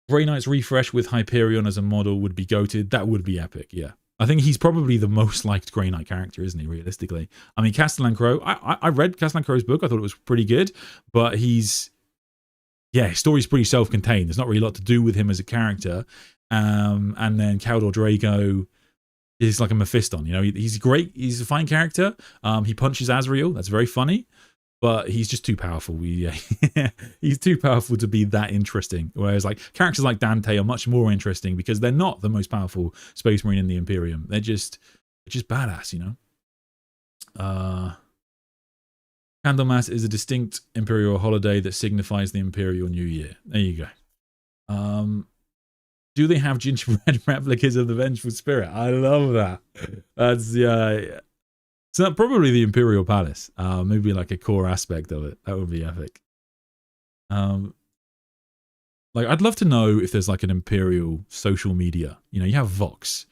Grey Knight's refresh with Hyperion as a model would be goated. That would be epic. Yeah. I think he's probably the most liked Grey Knight character, isn't he, realistically? I mean, Castellan Crowe, I read Castellan Crowe's book. I thought it was pretty good, but his story's pretty self-contained. There's not really a lot to do with him as a character. And then Caldor Drago is like a Mephiston, you know? He's great. He's a fine character. He punches Azrael. That's very funny. But he's just too powerful. He's too powerful to be that interesting. Whereas like characters like Dante are much more interesting because they're not the most powerful Space Marine in the Imperium. They're just badass, you know. Candlemas is a distinct Imperial holiday that signifies the Imperial New Year. There you go. Do they have gingerbread replicas of the Vengeful Spirit? I love that. That's so probably the Imperial Palace, maybe like a core aspect of it. That would be epic. Like I'd love to know if there's like an Imperial social media. You know, you have Vox,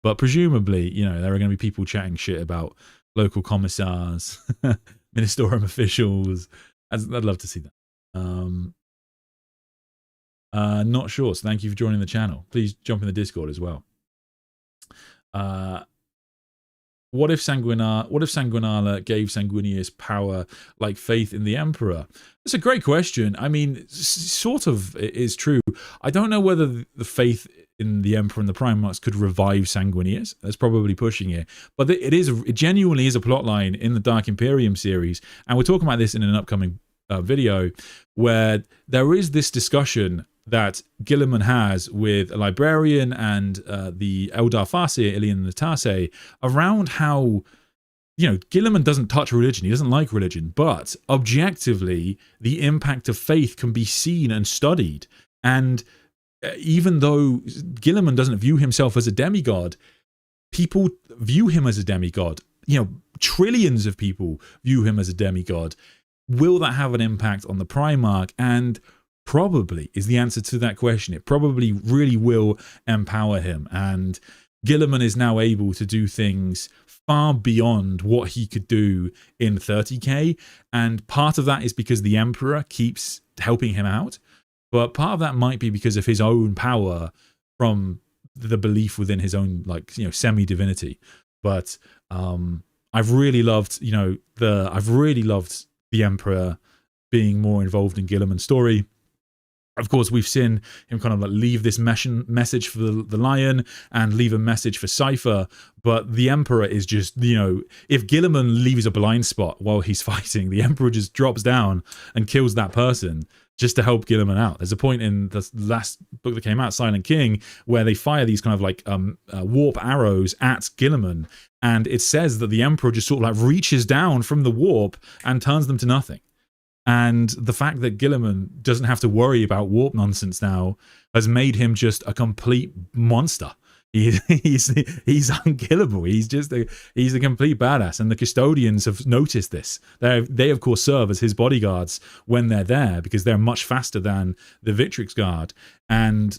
but presumably, you know, there are going to be people chatting shit about local commissars, Ministerium officials. I'd love to see that. Not sure. So thank you for joining the channel. Please jump in the Discord as well. What if Sanguinala gave Sanguinius power like faith in the Emperor? That's a great question. I mean, sort of it is true. I don't know whether the faith in the Emperor and the Primarchs could revive Sanguinius. That's probably pushing it. But it genuinely is a plotline in the Dark Imperium series. And we're talking about this in an upcoming video where there is this discussion that Guilliman has with a librarian and the Eldar Farseer, Ilian Natase, around how, you know, Guilliman doesn't touch religion. He doesn't like religion. But objectively, the impact of faith can be seen and studied. And even though Guilliman doesn't view himself as a demigod, people view him as a demigod. You know, trillions of people view him as a demigod. Will that have an impact on the Primarch? And probably is the answer to that question. It probably really will empower him. And Guilliman is now able to do things far beyond what he could do in 30k. And part of that is because the Emperor keeps helping him out. But part of that might be because of his own power from the belief within his own, like, you know, semi-divinity. But I've really loved, you know, the Emperor being more involved in Guilliman's story. Of course, we've seen him kind of like leave this message for the Lion and leave a message for Cypher. But the Emperor is just, you know, if Guilliman leaves a blind spot while he's fighting, the Emperor just drops down and kills that person just to help Guilliman out. There's a point in the last book that came out, Silent King, where they fire these kind of like warp arrows at Guilliman. And it says that the Emperor just sort of like reaches down from the warp and turns them to nothing. And the fact that Guilliman doesn't have to worry about warp nonsense now has made him just a complete monster. He's unkillable. He's a complete badass. And the custodians have noticed this. They of course serve as his bodyguards when they're there because they're much faster than the Victrix Guard. And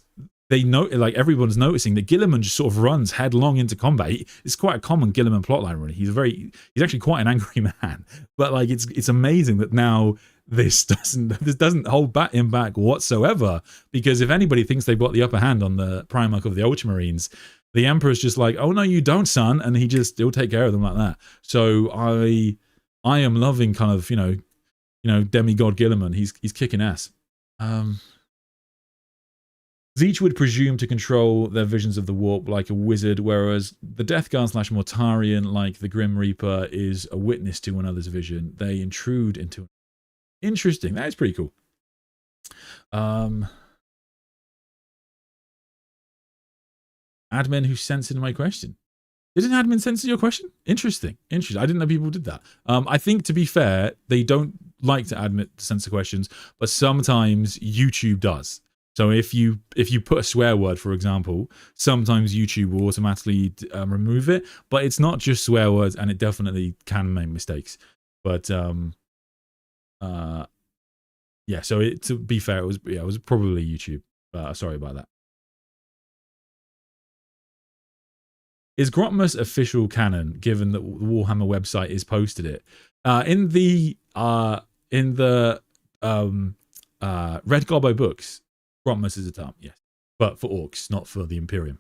they know, like, everyone's noticing that Guilliman just sort of runs headlong into combat. It's quite a common Guilliman plotline, really. He's actually quite an angry man. But like, it's amazing that now this doesn't hold him back whatsoever, because if anybody thinks they've got the upper hand on the Primarch of the Ultramarines, the Emperor's just like, oh no, you don't, son, and he'll take care of them like that. So I am loving kind of, demigod Gilliman. He's kicking ass. Zeech would presume to control their visions of the warp like a wizard, whereas the Death Guard / Mortarian, like the Grim Reaper, is a witness to another's vision. They intrude into. Interesting. That is pretty cool. Admin who censored my question. Did an admin censor your question? Interesting. I didn't know people did that. I think, to be fair, they don't like to admit to censor questions, but sometimes YouTube does. So if you put a swear word, for example, sometimes YouTube will automatically remove it. But it's not just swear words, and it definitely can make mistakes. But yeah. So to be fair, it was probably YouTube. Sorry about that. Is Grotmus official canon, given that the Warhammer website is posted it? In the Red Gobbo books, Grotmus is a term, yes. But for orcs, not for the Imperium.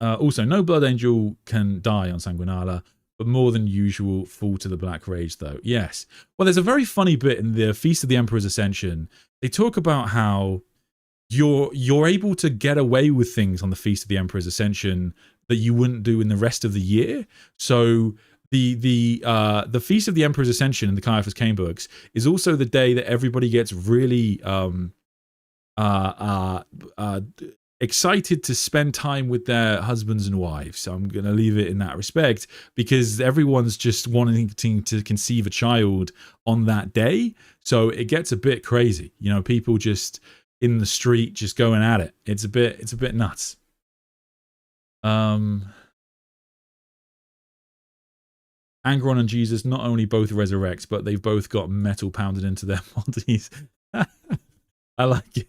Also, no Blood Angel can die on Sanguinala, but more than usual fall to the Black Rage, though. Yes. Well, there's a very funny bit in the Feast of the Emperor's Ascension. They talk about how you're able to get away with things on the Feast of the Emperor's Ascension that you wouldn't do in the rest of the year. So the Feast of the Emperor's Ascension in the Caiaphas Cain books is also the day that everybody gets really excited to spend time with their husbands and wives. So I'm going to leave it in that respect, because everyone's just wanting to conceive a child on that day. So it gets a bit crazy. People just in the street just going at it. It's a bit nuts. Angron and Jesus not only both resurrect, but they've both got metal pounded into their bodies. I like it.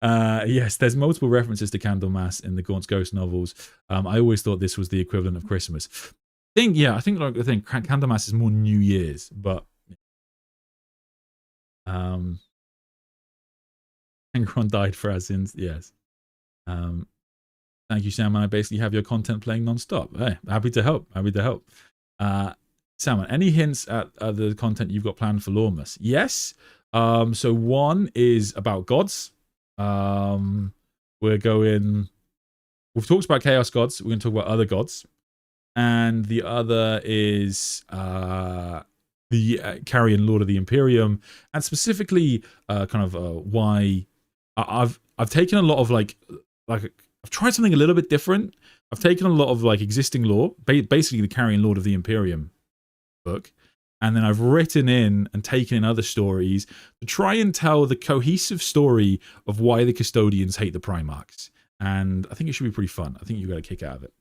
Yes, there's multiple references to Candlemas in the Gaunt's Ghost novels. I always thought this was the equivalent of Christmas. I think Candlemas is more New Year's, but Angron died for our sins. Yes. Thank you, Salmon. I basically have your content playing non-stop. Hey, happy to help. Salmon, any hints at the content you've got planned for Loremas? Yes. So one is about gods. We've talked about chaos gods. We're going to talk about other gods. And the other is the Carrion Lord of the Imperium, and specifically why I've taken a lot of like I've tried something a little bit different. I've taken a lot of like existing lore, basically the Carrion Lord of the Imperium book, and then I've written in and taken in other stories to try and tell the cohesive story of why the Custodians hate the Primarchs. And I think it should be pretty fun. I think you got a kick out of it.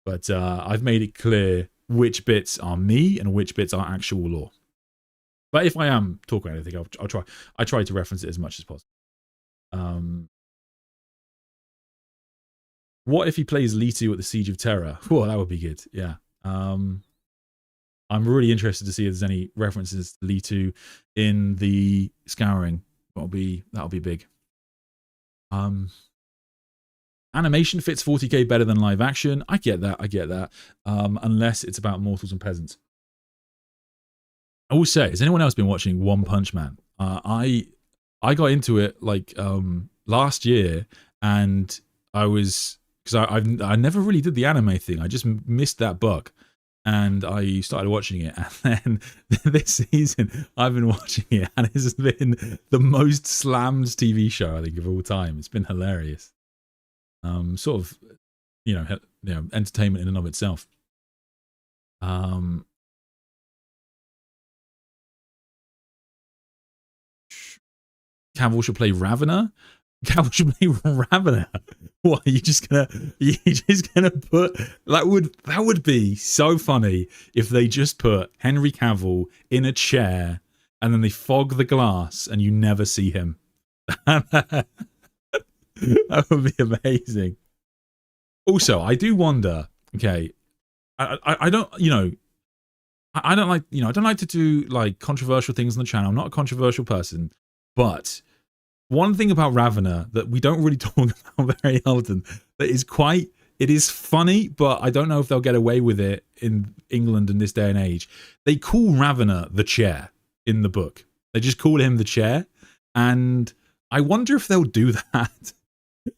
But I've made it clear which bits are me and which bits are actual lore. But if I am talking about anything, I'll try. I try to reference it as much as possible. What if he plays Litu at the Siege of Terra? Whoa, that would be good. Yeah. I'm really interested to see if there's any references to Litu in the Scouring. That'll be big. Animation fits 40k better than live action. I get that. Unless it's about mortals and peasants. I will say, has anyone else been watching One Punch Man? I got into it like last year, and I was, because I never really did the anime thing. I just missed that bug, and I started watching it. And then this season, I've been watching it, and it's been the most slammed TV show I think of all time. It's been hilarious. Sort of, entertainment in and of itself. Cavill should play Ravener. Cavill should play Ravener. What, are you just gonna put that would be so funny if they just put Henry Cavill in a chair and then they fog the glass and you never see him. That would be amazing. Also, I do wonder, okay, I don't, I don't like, I don't like to do like controversial things on the channel. I'm not a controversial person, but one thing about Ravener that we don't really talk about very often, that is quite it is funny, but I don't know if they'll get away with it in England in this day and age. They call Ravener the Chair in the book. They just call him the Chair, and I wonder if they'll do that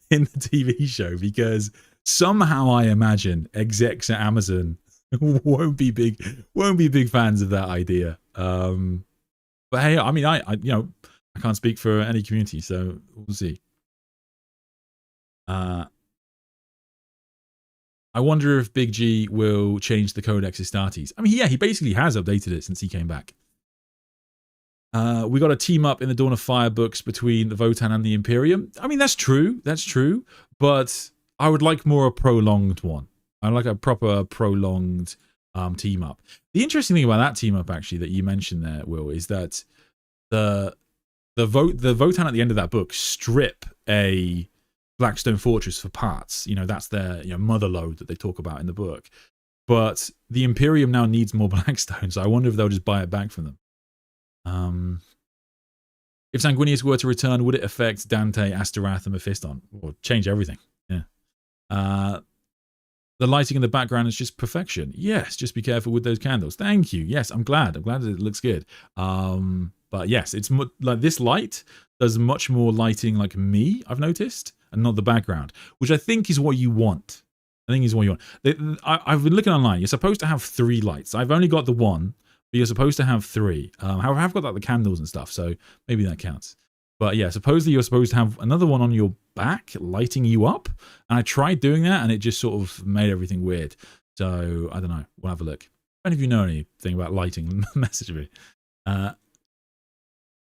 in the TV show, because somehow I imagine execs at Amazon won't be big fans of that idea. But hey, I mean, I can't speak for any community, so we'll see. I wonder if Big G will change the Codex Astartes. I mean, yeah, he basically has updated it since he came back. We got a team up in the Dawn of Fire books between the Votan and the Imperium. I mean, that's true, but I would like more a prolonged one. I like a proper prolonged team up. The interesting thing about that team up, actually, that you mentioned there, Will, is that the Votan at the end of that book strip a Blackstone Fortress for parts. That's their mother lode that they talk about in the book. But the Imperium now needs more Blackstone, so I wonder if they'll just buy it back from them. If Sanguinius were to return, would it affect Dante, Asterath, and Mephiston? Or change everything? Yeah. The lighting in the background is just perfection. Yes, just be careful with those candles. Thank you. Yes, I'm glad it looks good. But yes, it's like this light does much more lighting like me, I've noticed, and not the background, which I think is what you want. I've been looking online. You're supposed to have 3 lights. I've only got the 1, but you're supposed to have 3. However, I've got like the candles and stuff, so maybe that counts. But yeah, supposedly you're supposed to have another one on your back lighting you up. And I tried doing that, and it just sort of made everything weird. So I don't know. We'll have a look. If any of you know anything about lighting, message me.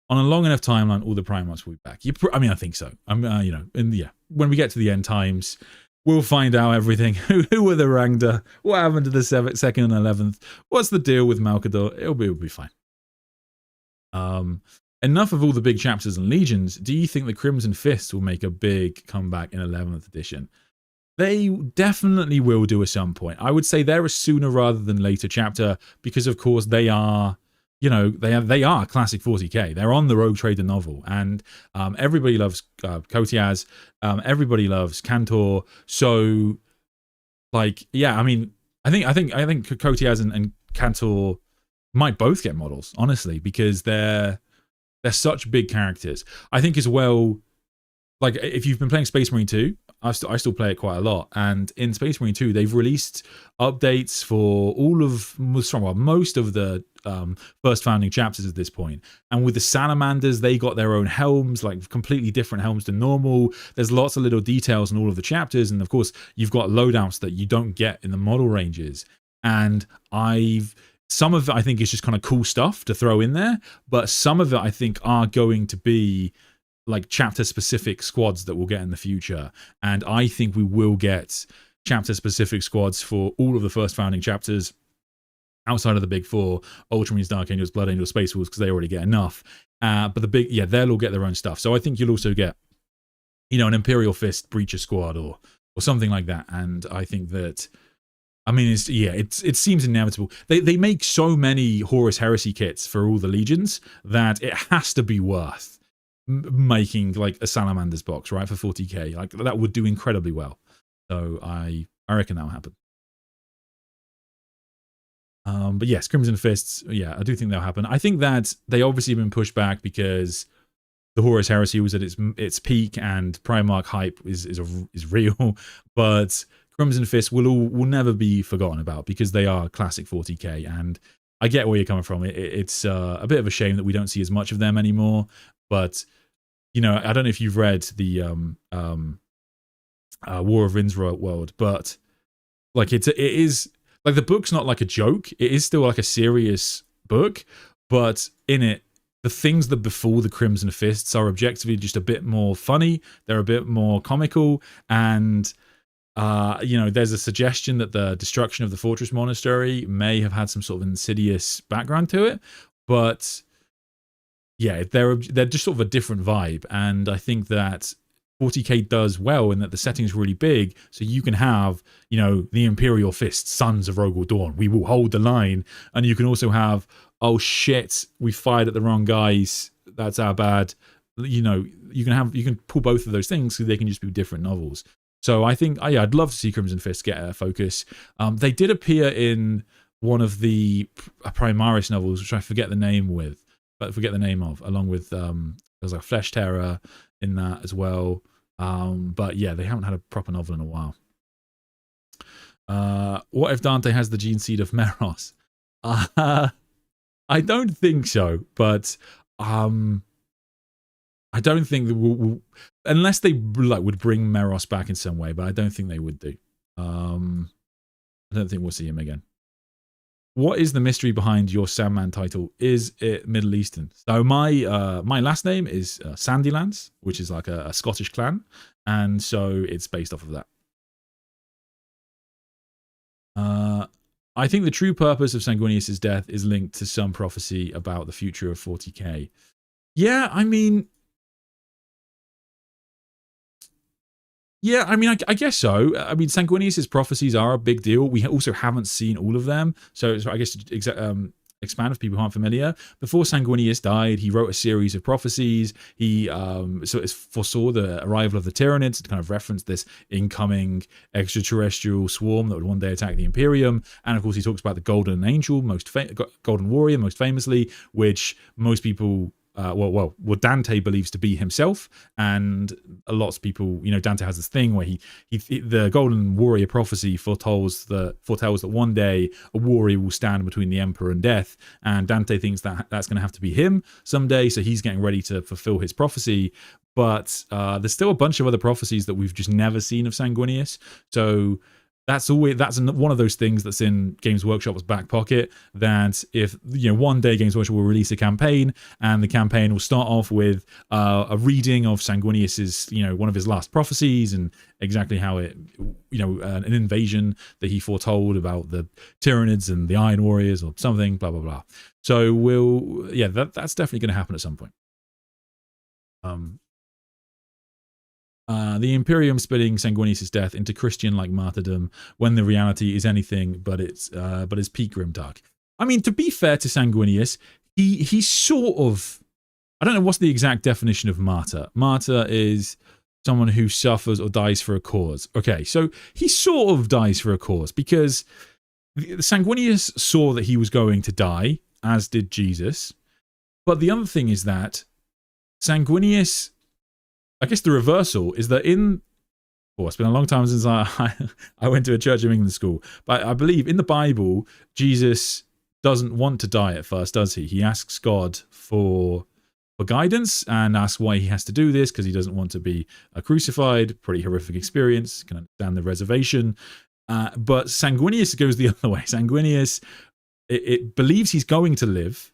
On a long enough timeline, all the Primarchs will be back. I mean, I think so. When we get to the end times, we'll find out everything. Who were the Rangda? What happened to the 2nd and 11th? What's the deal with Malcador? It'll be fine. Enough of all the big chapters and legions. Do you think the Crimson Fists will make a big comeback in 11th edition? They definitely will do at some point. I would say they're a sooner rather than later chapter, because of course they are, they are classic 40k. They're on the Rogue Trader novel, and everybody loves Kotiaz. Everybody loves Cantor. So, like, yeah, I mean, I think Kotiaz and Cantor might both get models, honestly, because they're such big characters. I think as well, like, if you've been playing Space Marine 2, I still play it quite a lot. And in Space Marine 2, they've released updates for most of the first founding chapters at this point. And with the Salamanders, they got their own helms, like completely different helms to normal. There's lots of little details in all of the chapters. And of course, you've got loadouts that you don't get in the model ranges. And some of it, I think, is just kind of cool stuff to throw in there, but some of it, I think, are going to be like chapter-specific squads that we'll get in the future. And I think we will get chapter-specific squads for all of the first founding chapters outside of the big 4, Ultramarines, Dark Angels, Blood Angels, Space Wolves, because they already get enough. But they'll all get their own stuff. So I think you'll also get, an Imperial Fist Breacher squad or something like that. And I think that, I mean, it seems inevitable. They make so many Horus Heresy kits for all the legions that it has to be worth making like a Salamander's box, right, for 40k. Like, that would do incredibly well. So I reckon that'll happen. But yes, Crimson Fists, yeah, I do think that'll happen. I think that they obviously have been pushed back because the Horus Heresy was at its peak, and Primarch hype is real, but Crimson Fist will never be forgotten about because they are classic 40k, and I get where you're coming from. It's a bit of a shame that we don't see as much of them anymore, but I don't know if you've read the War of Rinzra world, but like it is like the book's not like a joke. It is still like a serious book, but in it, the things that befall the Crimson Fists are objectively just a bit more funny. They're a bit more comical, and there's a suggestion that the destruction of the Fortress Monastery may have had some sort of insidious background to it, but yeah, they're just sort of a different vibe, and I think that 40k does well in that the setting is really big, so you can have, the Imperial Fist, Sons of Rogel Dawn, we will hold the line, and you can also have, oh shit, we fired at the wrong guys, that's our bad. You can pull both of those things, so they can just be different novels. So I think, yeah, I'd love to see Crimson Fist get a focus. They did appear in one of the Primaris novels, which I forget the name of, along with there's like Flesh Terror in that as well. But yeah, they haven't had a proper novel in a while. What if Dante has the gene seed of Meros? I don't think so, but I don't think that we'll, unless they like would bring Meros back in some way, but I don't think they would do. I don't think we'll see him again. What is the mystery behind your Sandman title? Is it Middle Eastern? So my my last name is Sandylands, which is like a Scottish clan, and so it's based off of that. I think the true purpose of Sanguinius' death is linked to some prophecy about the future of 40k. Yeah, I mean, I guess so. I mean, Sanguinius' prophecies are a big deal. We also haven't seen all of them, so I guess expand if people aren't familiar. Before Sanguinius died, he wrote a series of prophecies. He foresaw the arrival of the Tyranids to kind of reference this incoming extraterrestrial swarm that would one day attack the Imperium. And of course, he talks about the Golden Angel, Golden Warrior, most famously, which most people. What Dante believes to be himself, and a lot of people, Dante has this thing where he the Golden Warrior prophecy foretells that one day a warrior will stand between the Emperor and death, and Dante thinks that that's going to have to be him someday, so he's getting ready to fulfill his prophecy. But there's still a bunch of other prophecies that we've just never seen of Sanguinius, so that's one of those things that's in Games Workshop's back pocket, that if one day Games Workshop will release a campaign, and the campaign will start off with a reading of Sanguinius's one of his last prophecies, and exactly how it an invasion that he foretold about the Tyranids and the Iron Warriors or something, blah blah blah. So that's definitely going to happen at some point. The Imperium spitting Sanguinius' death into Christian-like martyrdom when the reality is anything but its peak grimdark. I mean, to be fair to Sanguinius, he's sort of, I don't know what's the exact definition of martyr. Martyr is someone who suffers or dies for a cause. Okay, so he sort of dies for a cause, because Sanguinius saw that he was going to die, as did Jesus. But the other thing is that Sanguinius, I guess the reversal is that it's been a long time since I went to a Church of England school, but I believe in the Bible, Jesus doesn't want to die at first, does he? He asks God for guidance and asks why he has to do this, because he doesn't want to be crucified. Pretty horrific experience. Can understand the reservation. But Sanguinius goes the other way. Sanguinius, it believes he's going to live,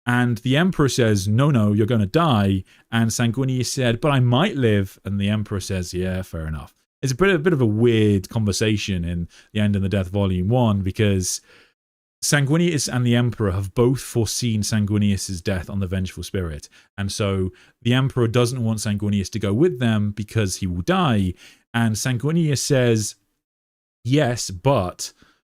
and the Emperor says, no, you're going to die. And Sanguinius said, but I might live. And the Emperor says, yeah, fair enough. It's a bit of a weird conversation in The End and the Death Volume 1, because Sanguinius and the Emperor have both foreseen Sanguinius' death on the Vengeful Spirit. And so the Emperor doesn't want Sanguinius to go with them because he will die. And Sanguinius says, yes, but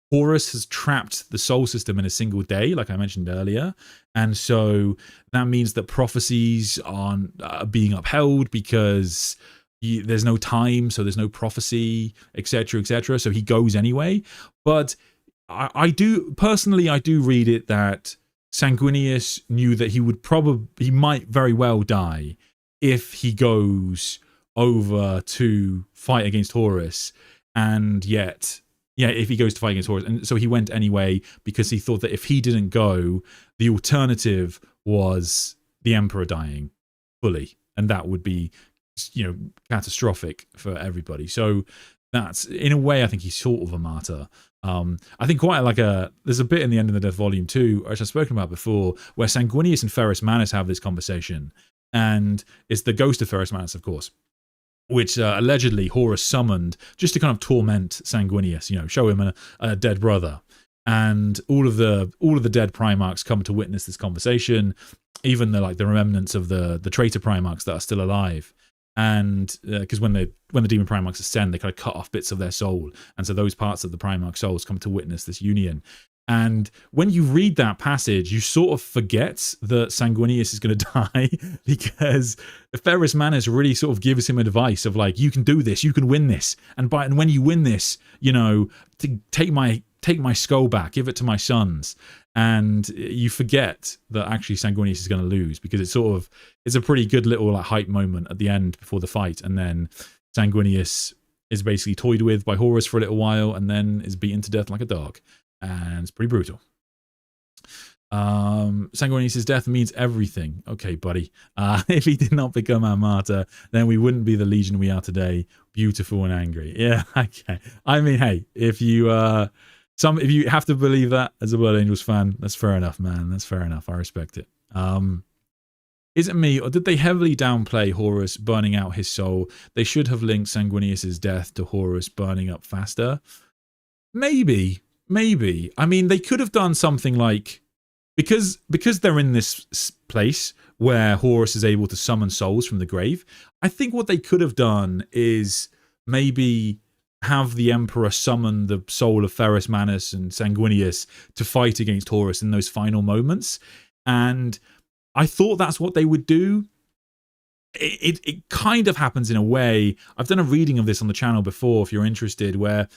Horus has trapped the soul system in a single day, like I mentioned earlier. And so that means that prophecies aren't being upheld because there's no time, so there's no prophecy, etc., etc. So he goes anyway. But I do read it that Sanguinius knew that he might very well die if he goes over to fight against Horus, and yet, yeah, if he goes to fight against Horus. And so he went anyway because he thought that if he didn't go, the alternative was the Emperor dying fully, and that would be, catastrophic for everybody. So that's, in a way, I think he's sort of a martyr. I think quite there's a bit in The End of the Death Volume 2, which I've spoken about before, where Sanguinius and Ferrus Manus have this conversation, and it's the ghost of Ferrus Manus, of course, which allegedly Horus summoned just to kind of torment Sanguinius, show him a dead brother. And all of the dead Primarchs come to witness this conversation, even the remnants of the traitor Primarchs that are still alive. And because when the demon Primarchs ascend, they kind of cut off bits of their soul, and so those parts of the Primarch souls come to witness this union. And when you read that passage, you sort of forget that Sanguinius is going to die, because Ferrus Manus really sort of gives him advice of like, you can do this, you can win this, and when you win this, you know, to take my skull back, give it to my sons. And you forget that actually Sanguinius is going to lose, because it's a pretty good little like hype moment at the end before the fight, and then Sanguinius is basically toyed with by Horus for a little while, and then is beaten to death like a dog. And it's pretty brutal. Sanguinius' death means everything. Okay, buddy. If he did not become our martyr, then we wouldn't be the legion we are today, beautiful and angry. Yeah, okay. I mean, hey, if you have to believe that as a Blood Angels fan, that's fair enough, man. That's fair enough. I respect it. Is it me, or did they heavily downplay Horus burning out his soul? They should have linked Sanguinius' death to Horus burning up faster. Maybe. I mean, they could have done something like, because they're in this place where Horus is able to summon souls from the grave, I think what they could have done is maybe have the Emperor summon the soul of Ferrus Manus and Sanguinius to fight against Horus in those final moments. And I thought that's what they would do. It kind of happens in a way. I've done a reading of this on the channel before, if you're interested, where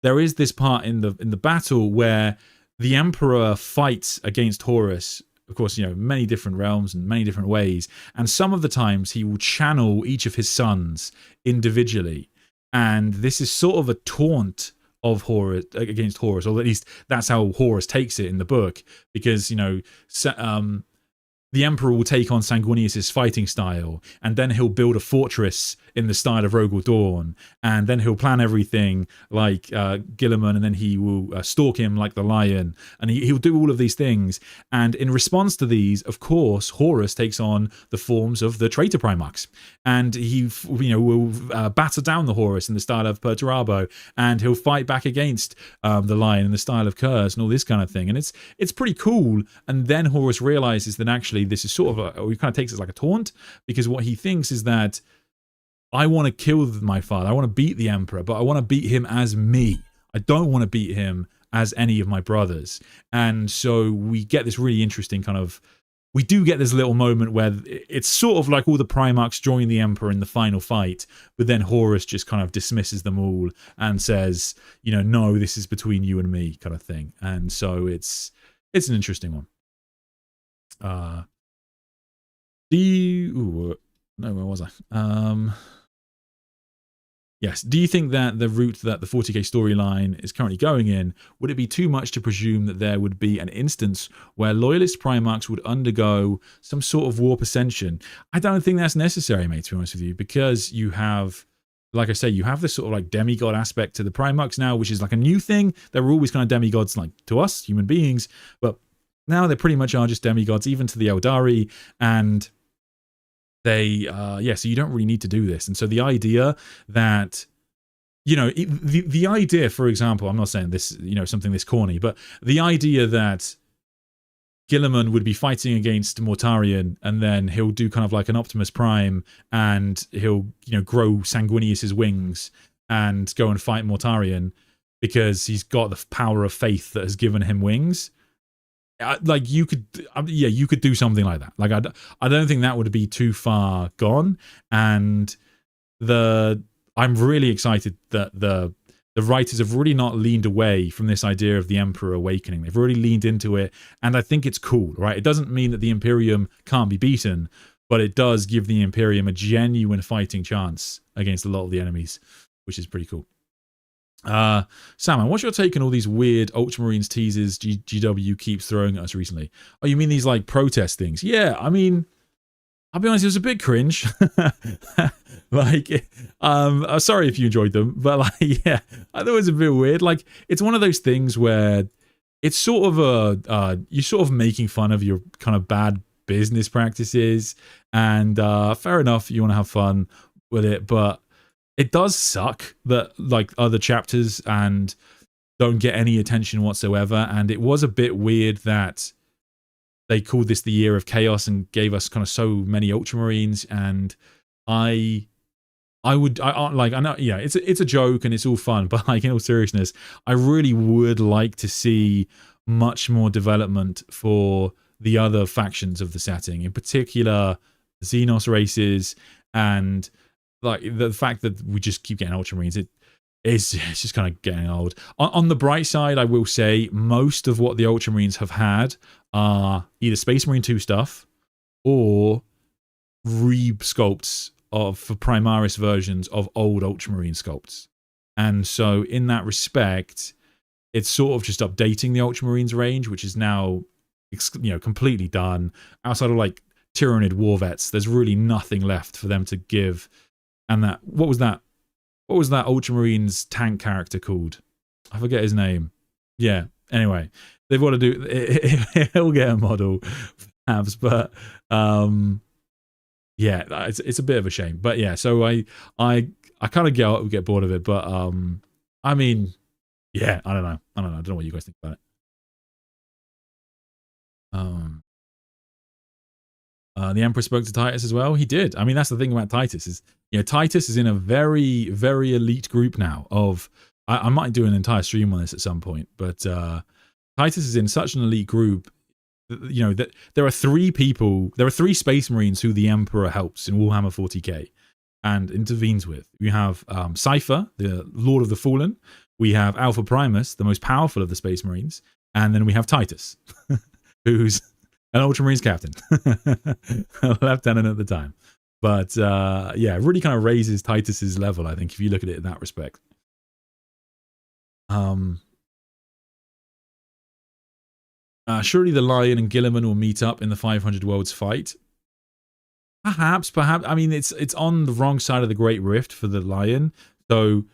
there is this part in the battle where the Emperor fights against Horus, of course, you know, many different realms and many different ways. And some of the times he will channel each of his sons individually. And this is sort of a taunt of Horus against Horus, or at least that's how Horus takes it in the book, because, you know, the Emperor will take on Sanguinius' fighting style, and then he'll build a fortress in the style of Rogel Dawn, and then he'll plan everything like Guilliman, and then he will stalk him like the lion, and he'll do all of these things. And in response to these, of course, Horus takes on the forms of the traitor Primarchs, and he, you know, will batter down the Horus in the style of Perturabo, and he'll fight back against the lion in the style of Curse, and all this kind of thing. And it's pretty cool. And then Horus realizes that actually this is sort of he kind of takes it as like a taunt, because what he thinks is that I want to kill my father, I want to beat the Emperor, but I want to beat him as me. I don't want to beat him as any of my brothers. And so we get this really interesting kind of, we do get this little moment where it's sort of like all the Primarchs join the Emperor in the final fight, but then Horus just kind of dismisses them all and says, you know, no, this is between you and me, kind of thing. And so it's an interesting one. Where was I? Yes. Do you think that the route that the 40k storyline is currently going in, would it be too much to presume that there would be an instance where loyalist Primarchs would undergo some sort of warp ascension? I don't think that's necessary, mate, to be honest with you, because you have, like I say, you have this sort of like demigod aspect to the Primarchs now, which is like a new thing. There were always kind of demigods like to us, human beings, but now they pretty much are just demigods, even to the Eldari, and they, so you don't really need to do this. And so the idea that, you know, the idea, for example, I'm not saying this, you know, something this corny, but the idea that Guilliman would be fighting against Mortarion, and then he'll do kind of like an Optimus Prime, and he'll, you know, grow Sanguinius' wings and go and fight Mortarion because he's got the power of faith that has given him wings. Like you could do something like that. Like I don't think that would be too far gone. And I'm really excited that the writers have really not leaned away from this idea of the Emperor awakening. They've really leaned into it, and I think it's cool, right? It doesn't mean that the Imperium can't be beaten, but it does give the Imperium a genuine fighting chance against a lot of the enemies, which is pretty cool. Salmon, what's your take on all these weird Ultramarines teasers GW keeps throwing at us recently? Oh, you mean these like protest things? Yeah, I mean, I'll be honest, it was a bit cringe. Like, sorry if you enjoyed them, but like, yeah, I thought it was a bit weird. Like, it's one of those things where it's sort of you're sort of making fun of your kind of bad business practices, and fair enough, you want to have fun with it, but it does suck that like other chapters and don't get any attention whatsoever. And it was a bit weird that they called this the Year of Chaos and gave us kind of so many Ultramarines. And I know, yeah, it's a joke and it's all fun, but like in all seriousness, I really would like to see much more development for the other factions of the setting, in particular Xenos races, and like the fact that we just keep getting Ultramarines. It's just kind of getting old. On the bright side, I will say most of what the Ultramarines have had are either Space Marine 2 stuff or re-sculpts for Primaris versions of old Ultramarine sculpts. And so in that respect, it's sort of just updating the Ultramarines range, which is now, completely done. Outside of like Tyranid War Vets, there's really nothing left for them to give. And what was that Ultramarines tank character called? I forget his name. Yeah. Anyway, they've got to do. He'll get a model, perhaps, but yeah, it's a bit of a shame. But yeah, so I kind of get bored of it. But I mean, yeah, I don't know. I don't know what you guys think about it. The Emperor spoke to Titus as well. He did. I mean, that's the thing about Titus is, Titus is in a very, very elite group now of, I might do an entire stream on this at some point, but Titus is in such an elite group, that there are three Space Marines who the Emperor helps in Warhammer 40k and intervenes with. We have Cypher, the Lord of the Fallen. We have Alpha Primus, the most powerful of the Space Marines. And then we have Titus, who's an Ultramarines captain, a lieutenant at the time. But yeah, it really kind of raises Titus's level, I think, if you look at it in that respect. Surely the Lion and Gilliman will meet up in the 500 Worlds fight. Perhaps. I mean, it's on the wrong side of the Great Rift for the Lion, so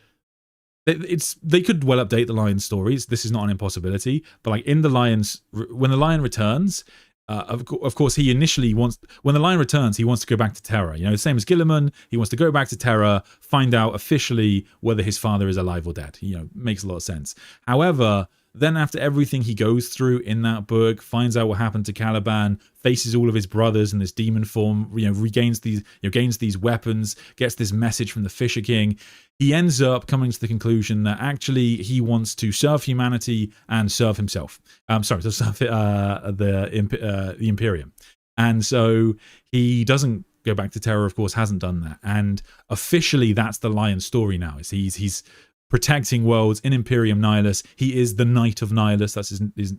they could well update the Lion stories. This is not an impossibility, but like in the Lion's, when the Lion returns, of course, he initially when the Lion returns, he wants to go back to Terra. The same as Gilliman, he wants to go back to Terra, find out officially whether his father is alive or dead. Makes a lot of sense. However, then after everything he goes through in that book, finds out what happened to Caliban, faces all of his brothers in this demon form, regains these, gains these weapons, gets this message from the Fisher King. He ends up coming to the conclusion that actually he wants to serve humanity and serve himself. To serve the Imperium. And so he doesn't go back to Terra, of course, hasn't done that. And officially that's the Lion story now. He's protecting worlds in Imperium Nihilus. He is the Knight of Nihilus. That's his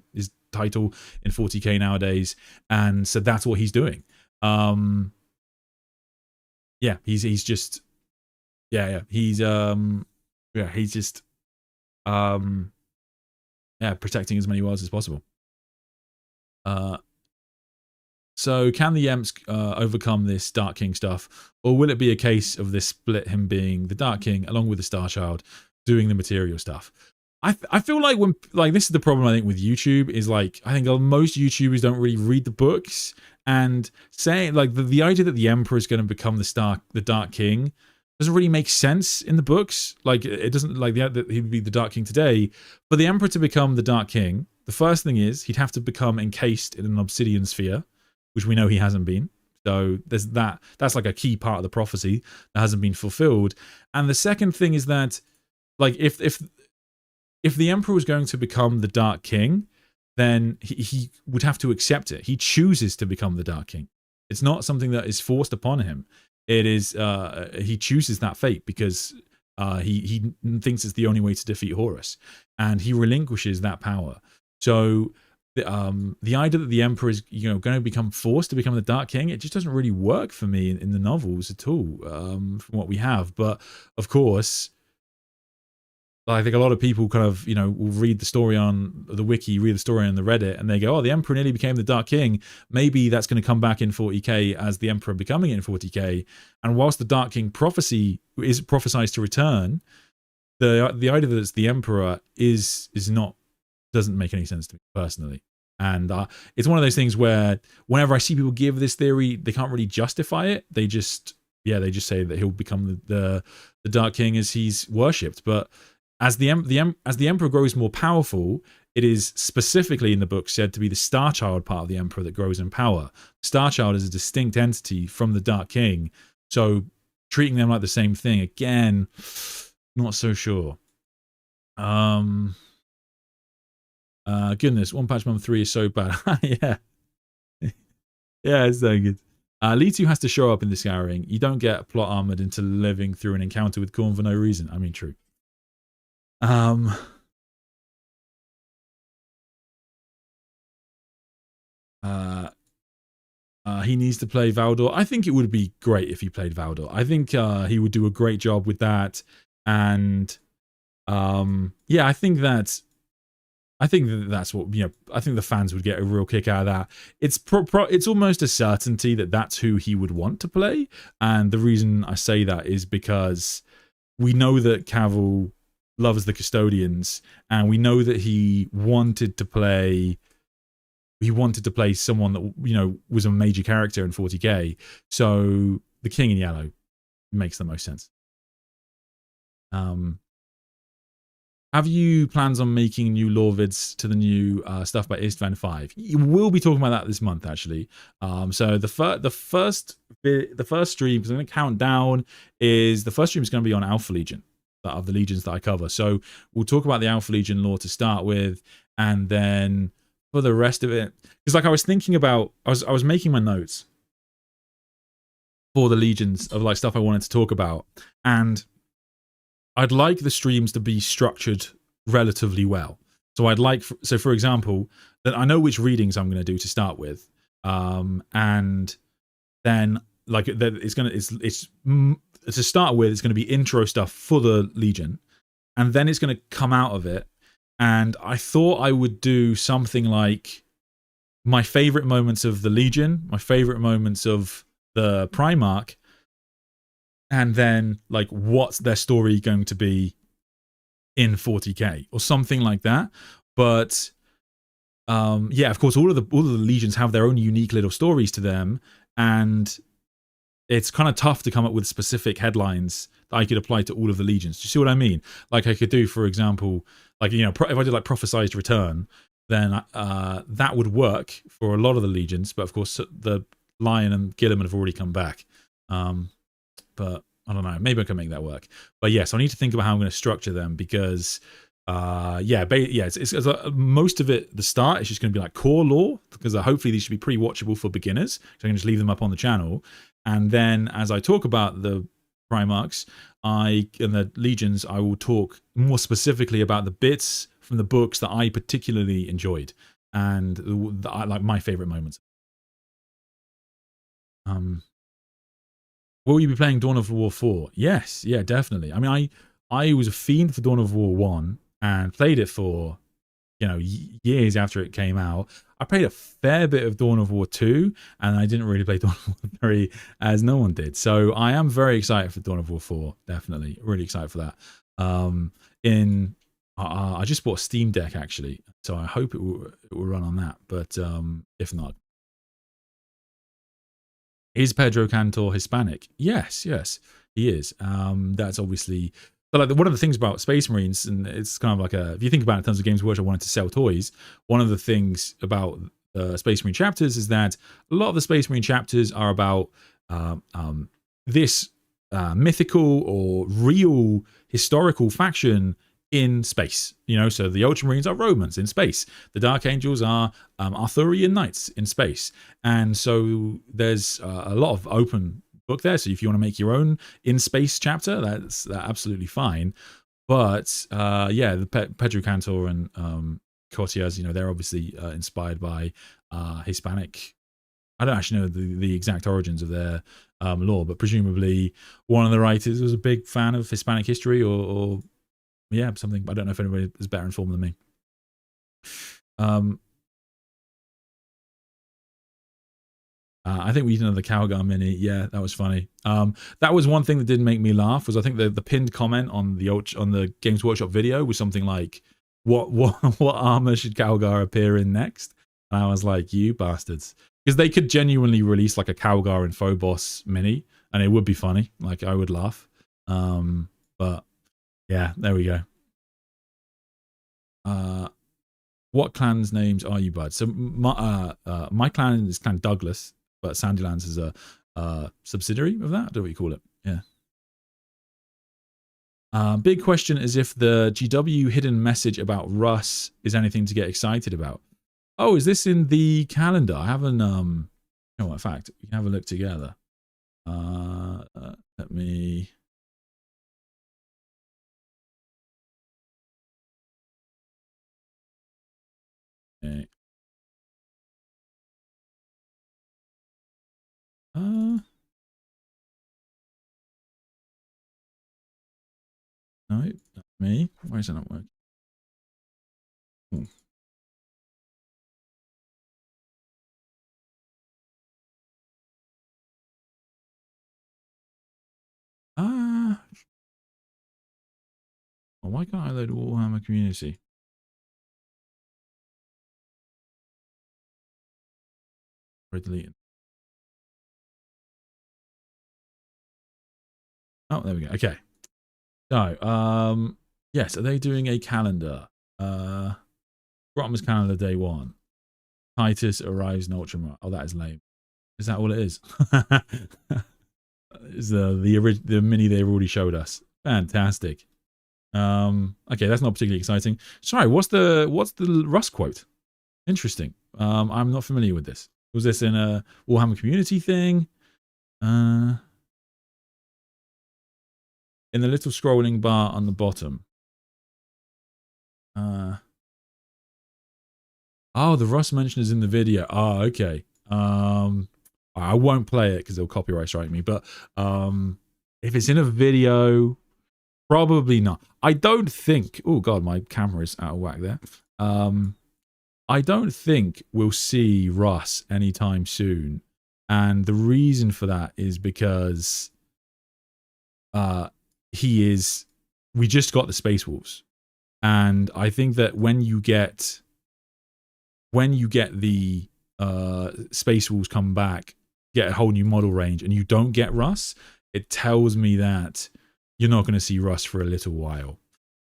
title in 40k nowadays. And so that's what he's doing. Yeah, he's just he's just protecting as many worlds as possible. So can the Emps overcome this Dark King stuff, or will it be a case of this split, him being the Dark King along with the Star Child doing the material stuff? I feel like this is the problem I think with YouTube is I think most YouTubers don't really read the books, and saying the idea that the Emperor is going to become the Dark King doesn't really make sense in the books. It doesn't that he would be the Dark King today. For the Emperor to become the Dark King, the first thing is he'd have to become encased in an obsidian sphere, which we know he hasn't been. So there's that's a key part of the prophecy that hasn't been fulfilled. And the second thing is that if the Emperor was going to become the Dark King, then he would have to accept it. He chooses to become the Dark King. It's not something that is forced upon him. It is he chooses that fate because he thinks it's the only way to defeat Horus, and he relinquishes that power. So the idea that the Emperor is going to become forced to become the Dark King, it just doesn't really work for me in the novels at all, from what we have. But of course, I think a lot of people kind of, will read the story on the wiki, read the story on the Reddit, and they go, oh, the Emperor nearly became the Dark King. Maybe that's going to come back in 40k as the Emperor becoming it in 40k. And whilst the Dark King prophecy is prophesied to return, the idea that it's the Emperor doesn't make any sense to me personally. And it's one of those things where whenever I see people give this theory, they can't really justify it. They just say that he'll become the Dark King as he's worshipped. But as the Emperor grows more powerful, it is specifically in the book said to be the Star Child part of the Emperor that grows in power. Star Child is a distinct entity from the Dark King, so treating them like the same thing, again, not so sure. Goodness, One Punch Man 3 is so bad. Yeah. Yeah, it's so good. Lee 2 has to show up in the scouring. You don't get plot armored into living through an encounter with Khorne for no reason. I mean, true. He needs to play Valdor. I think it would be great if he played Valdor. I think he would do a great job with that. And yeah, I think that's what, you know, I think the fans would get a real kick out of that. It's almost a certainty that that's who he would want to play. And the reason I say that is because we know that Cavill loves the Custodians, and we know that he wanted to play someone that, you know, was a major character in 40k. So the King in Yellow makes the most sense. Have you plans on making new lore vids to the new stuff by Istvan 5? You will be talking about that this month, actually. So the first stream, because I'm going to count down, is the first stream is going to be on Alpha Legion, of the legions that I cover. So we'll talk about the Alpha Legion lore to start with, and then for the rest of it, because like I was thinking about, I was making my notes for the legions of like stuff I wanted to talk about, and I'd like the streams to be structured relatively well. So I'd like, so for example, that I know which readings I'm going to do to start with, and then like it's to start with, it's going to be intro stuff for the Legion, and then it's going to come out of it. And I thought I would do something like my favorite moments of the Legion, my favorite moments of the Primarch, and then like what's their story going to be in 40k or something like that. But yeah, of course, all of the legions have their own unique little stories to them, and it's kind of tough to come up with specific headlines that I could apply to all of the legions. Do you see what I mean? Like I could do, for example, like, you know, if I did like Prophesized Return, then that would work for a lot of the legions. But of course, the Lion and Gilliman have already come back. But I don't know, maybe I can make that work. But yes, I need to think about how I'm going to structure them, because it's most of it, the start is just going to be like core lore, because hopefully these should be pretty watchable for beginners, so I can just leave them up on the channel. And then as I talk about the Primarchs and the legions, I will talk more specifically about the bits from the books that I particularly enjoyed, and like my favorite moments. Will you be playing Dawn of War 4? Yes, yeah, definitely. I mean, I was a fiend for Dawn of War 1 and played it for, you know, years after it came out. I played a fair bit of Dawn of War 2, and I didn't really play Dawn of War 3, as no one did. So I am very excited for Dawn of War 4, definitely. Really excited for that. I just bought a Steam Deck, actually, so I hope it will run on that. But if not, is Pedro Cantor Hispanic? Yes, he is. That's obviously, but like one of the things about Space Marines, and it's kind of like if you think about it in terms of Games Workshop wanted to sell toys, one of the things about Space Marine chapters is that a lot of the Space Marine chapters are about this mythical or real historical faction in space, you know. So the Ultramarines are Romans in space, the Dark Angels are Arthurian knights in space, and so there's a lot of open book there. So if you want to make your own in space chapter, that's absolutely fine. But yeah, the Pedro Cantor and Cortias, you know, they're obviously inspired by Hispanic. I don't actually know the exact origins of their lore, but presumably one of the writers was a big fan of Hispanic history, or yeah, something. I don't know if anybody is better informed than me. I think we did another Calgar mini. Yeah, that was funny. That was one thing that did make me laugh. Was I think the pinned comment on the Games Workshop video was something like, "What armor should Calgar appear in next?" And I was like, "You bastards!" Because they could genuinely release like a Calgar and Phobos mini, and it would be funny. Like I would laugh. But yeah, there we go. What clan's names are you, bud? So my clan is Clan Douglas, but Sandylands is a subsidiary of that. I don't know what you call it. Yeah. Big question is if the GW hidden message about Russ is anything to get excited about. Oh, is this in the calendar? I haven't. No, in fact, we can have a look together. Let me. Okay. No, not me. Why is it not working? Ooh. Well, why can't I load Warhammer community? Or delete it. Oh, there we go. Okay. So, yes, are they doing a calendar? Rottman's calendar day 1. Titus arrives in Ultramar. Oh, that is lame. Is that all it is? Is the mini they've already showed us. Fantastic. Okay, that's not particularly exciting. Sorry, what's the Russ quote? Interesting. I'm not familiar with this. Was this in a Warhammer community thing? In the little scrolling bar on the bottom. Oh, the Russ mention is in the video. Oh, okay. I won't play it because they'll copyright strike me. But if it's in a video, probably not. I don't think. Oh God, my camera is out of whack there. I don't think we'll see Russ anytime soon, and the reason for that is because he is. We just got the Space Wolves, and I think that when you get the Space Wolves come back, get a whole new model range, and you don't get Russ, it tells me that you're not going to see Russ for a little while.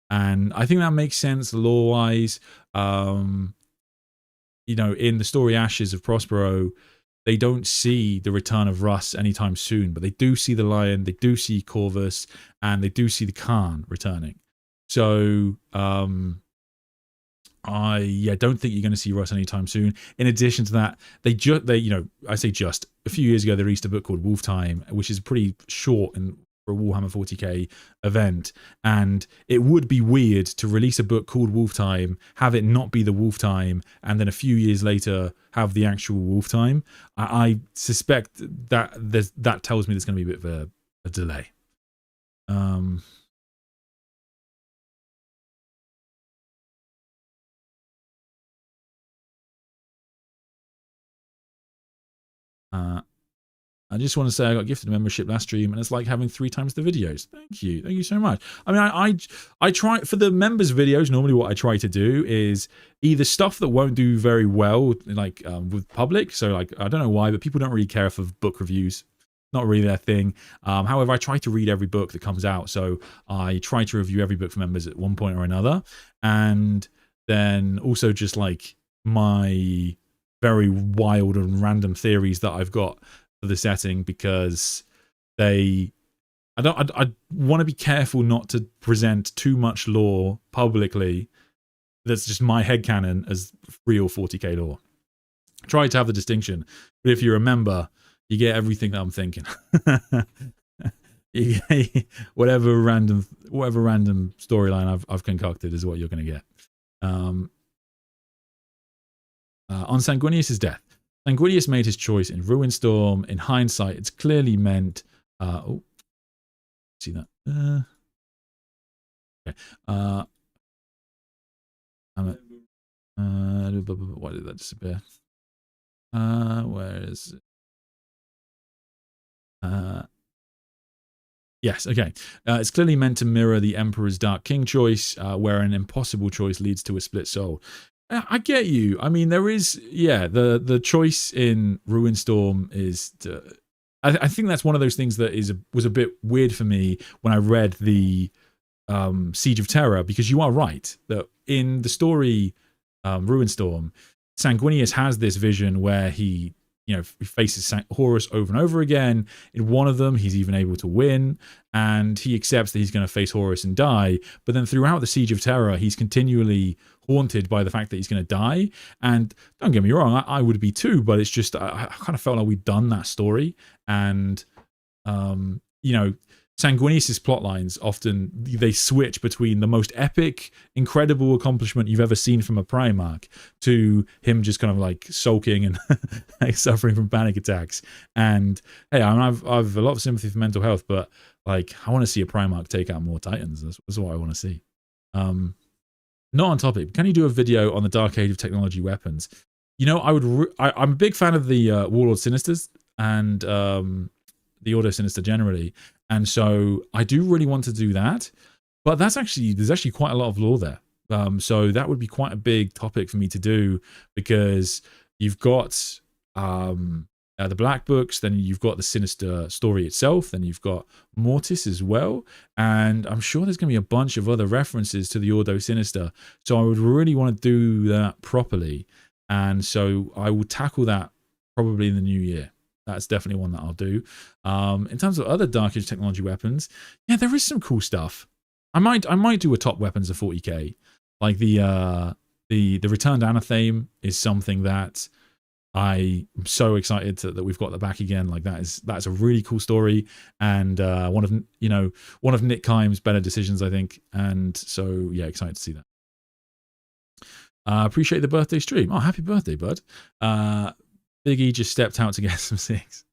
And I think that makes sense lore-wise. You know, in the story Ashes of Prospero, they don't see the return of Russ anytime soon, but they do see the Lion, they do see Corvus, and they do see the Khan returning. So, I don't think you're going to see Russ anytime soon. In addition to that, they I say just a few years ago they released a book called Wolf Time, which is pretty short and for a Warhammer 40k event, and it would be weird to release a book called Wolf Time, have it not be the Wolf Time, and then a few years later have the actual Wolf Time. I suspect that that tells me there's going to be a bit of a delay. I just want to say I got gifted a membership last stream, and it's like having 3 times the videos. Thank you so much. I mean, I try for the members videos. Normally, what I try to do is either stuff that won't do very well, like with public. So, like, I don't know why, but people don't really care for book reviews. Not really their thing. However, I try to read every book that comes out, so I try to review every book for members at one point or another, and then also just like my very wild and random theories that I've got for the setting, because I want to be careful not to present too much lore publicly that's just my headcanon as real 40k lore. Try to have the distinction, but if you remember, you get everything that I'm thinking. whatever random storyline I've concocted is what you're going to get. On Sanguinius' death, Sanguinius made his choice in Ruinstorm. In hindsight, it's clearly meant. Oh, see that? Okay. Why did that disappear? Where is it? Yes, okay. It's clearly meant to mirror the Emperor's Dark King choice, where an impossible choice leads to a split soul. I get you. I mean, there is, the choice in Ruinstorm is I think that's one of those things that was a bit weird for me when I read the Siege of Terror, because you are right that in the story Ruinstorm, Sanguinius has this vision where he he faces Horus over and over again. In one of them, he's even able to win, and he accepts that he's going to face Horus and die. But then throughout the Siege of Terra, he's continually haunted by the fact that he's going to die. And don't get me wrong, I would be too, but it's just, I kind of felt like we'd done that story. And, Sanguinius' plot lines often, they switch between the most epic, incredible accomplishment you've ever seen from a Primarch to him just kind of like sulking and suffering from panic attacks. And hey, I've a lot of sympathy for mental health, but like I want to see a Primarch take out more Titans. That's what I want to see. Not on topic. Can you do a video on the Dark Age of technology weapons? I'm a big fan of the Warlord Sinisters and the Ordo Sinister generally. And so I do really want to do that, but there's actually quite a lot of lore there. So that would be quite a big topic for me to do, because you've got the Black Books, then you've got the Sinister story itself, then you've got Mortis as well. And I'm sure there's going to be a bunch of other references to the Ordo Sinister. So I would really want to do that properly. And so I will tackle that probably in the new year. That's definitely one that I'll do. In terms of other Dark Age technology weapons, yeah, there is some cool stuff. I might do a top weapons of 40k. Like the returned Anathame is something that I'm so excited that we've got that back again. Like that's a really cool story, and one of Nick Kime's better decisions, I think. And so yeah, excited to see that. Appreciate the birthday stream. Oh, happy birthday, bud. Big E just stepped out to get some six.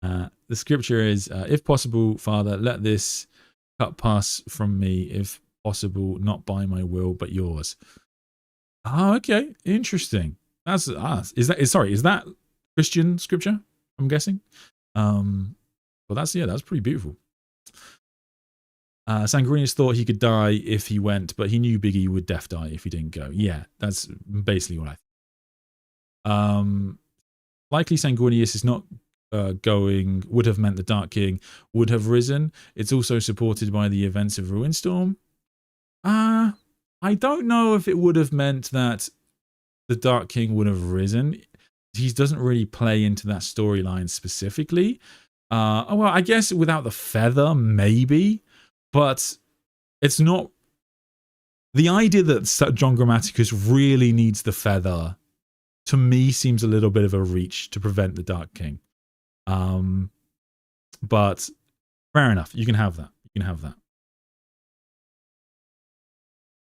The scripture is, if possible, Father, let this cup pass from me, if possible, not by my will, but yours. Oh, okay. Interesting. Is that Christian scripture, I'm guessing? Well, that's pretty beautiful. Sanguinius thought he could die if he went, but he knew Big E would death die if he didn't go. Yeah, that's basically what I think. Likely Sanguinius is not going, would have meant the Dark King would have risen. It's also supported by the events of Ruinstorm. I don't know if it would have meant that the Dark King would have risen. He doesn't really play into that storyline specifically. Well, I guess without the feather, maybe. But it's not... The idea that John Grammaticus really needs the feather, to me, seems a little bit of a reach to prevent the Dark King. But fair enough. You can have that. You can have that.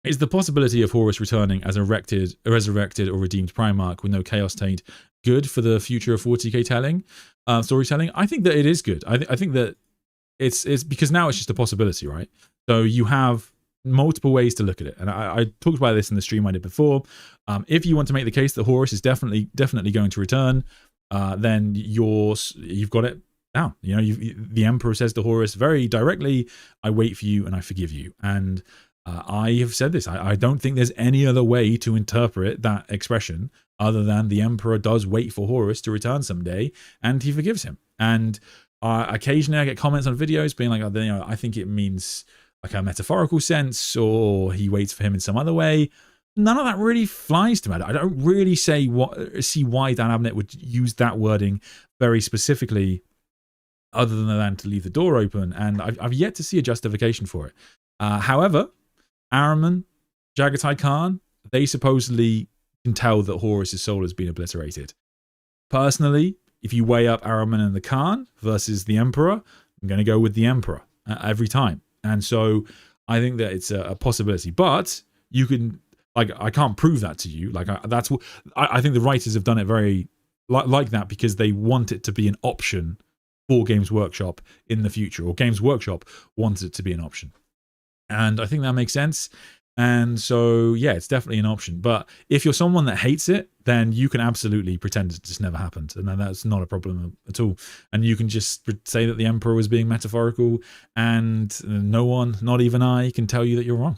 Is the possibility of Horus returning as a resurrected or redeemed Primarch with no Chaos Taint good for the future of 40k storytelling? I think that it is good. I think that it's because now it's just a possibility, right? So you have multiple ways to look at it, and I talked about this in the stream I did before. If you want to make the case that Horus is definitely going to return, then you've got it down. The Emperor says to Horus very directly, "I wait for you and I forgive you." And I have said this. I don't think there's any other way to interpret that expression other than the Emperor does wait for Horus to return someday, and he forgives him. And occasionally I get comments on videos being like, I think it means like a metaphorical sense, or he waits for him in some other way. None of that really flies to me. I don't really see why Dan Abnett would use that wording very specifically, other than to leave the door open. And I've yet to see a justification for it. However, Ahriman, Jagatai Khan, they supposedly can tell that Horus's soul has been obliterated. Personally, if you weigh up Ahriman and the Khan versus the Emperor, I'm going to go with the Emperor every time. And so I think that it's a possibility. But you can, I can't prove that to you. I think the writers have done it very like that because they want it to be an option for Games Workshop in the future, or Games Workshop wants it to be an option. And I think that makes sense. And so, yeah, it's definitely an option. But if you're someone that hates it, then you can absolutely pretend it just never happened. And then that's not a problem at all. And you can just say that the Emperor was being metaphorical, and no one, not even I, can tell you that you're wrong.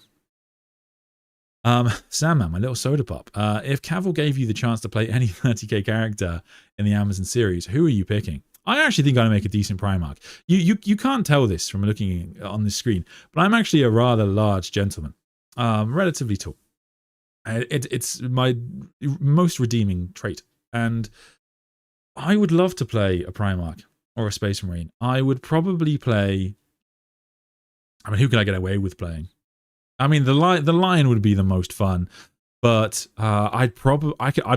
Sandman, my little soda pop. If Cavill gave you the chance to play any 30k character in the Amazon series, who are you picking? I actually think I'd make a decent Primarch. You can't tell this from looking on the screen, but I'm actually a rather large gentleman, relatively tall. It's my most redeeming trait, and I would love to play a Primarch or a Space Marine. I would probably play. I mean, who can I get away with playing? I mean, the lion would be the most fun, but I'd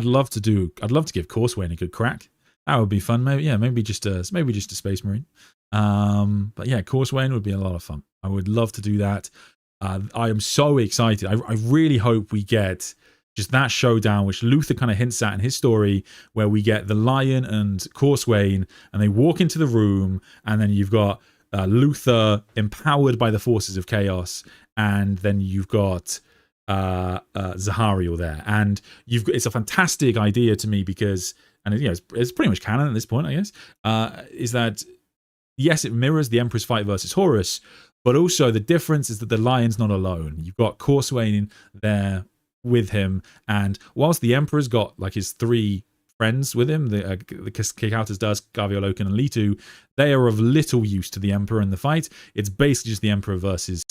love to give Courseway a good crack. That would be fun. Maybe, yeah, maybe just a Space Marine. But yeah, Courseway would be a lot of fun. I would love to do that. I am so excited. I really hope we get just that showdown, which Luther kind of hints at in his story, where we get the lion and Courseway, and they walk into the room, and then you've got Luther empowered by the forces of chaos, and then you've got Zahariel there, and it's a fantastic idea to me because, and it's pretty much canon at this point, I guess, is that yes, it mirrors the Emperor's fight versus Horus, but also the difference is that the lion's not alone. You've got Courseway there with him, and whilst the Emperor's got like his 3 friends with him, the Kikautas, Dusk, Garviolokan, and Litu, they are of little use to the Emperor in the fight. It's basically just the Emperor versus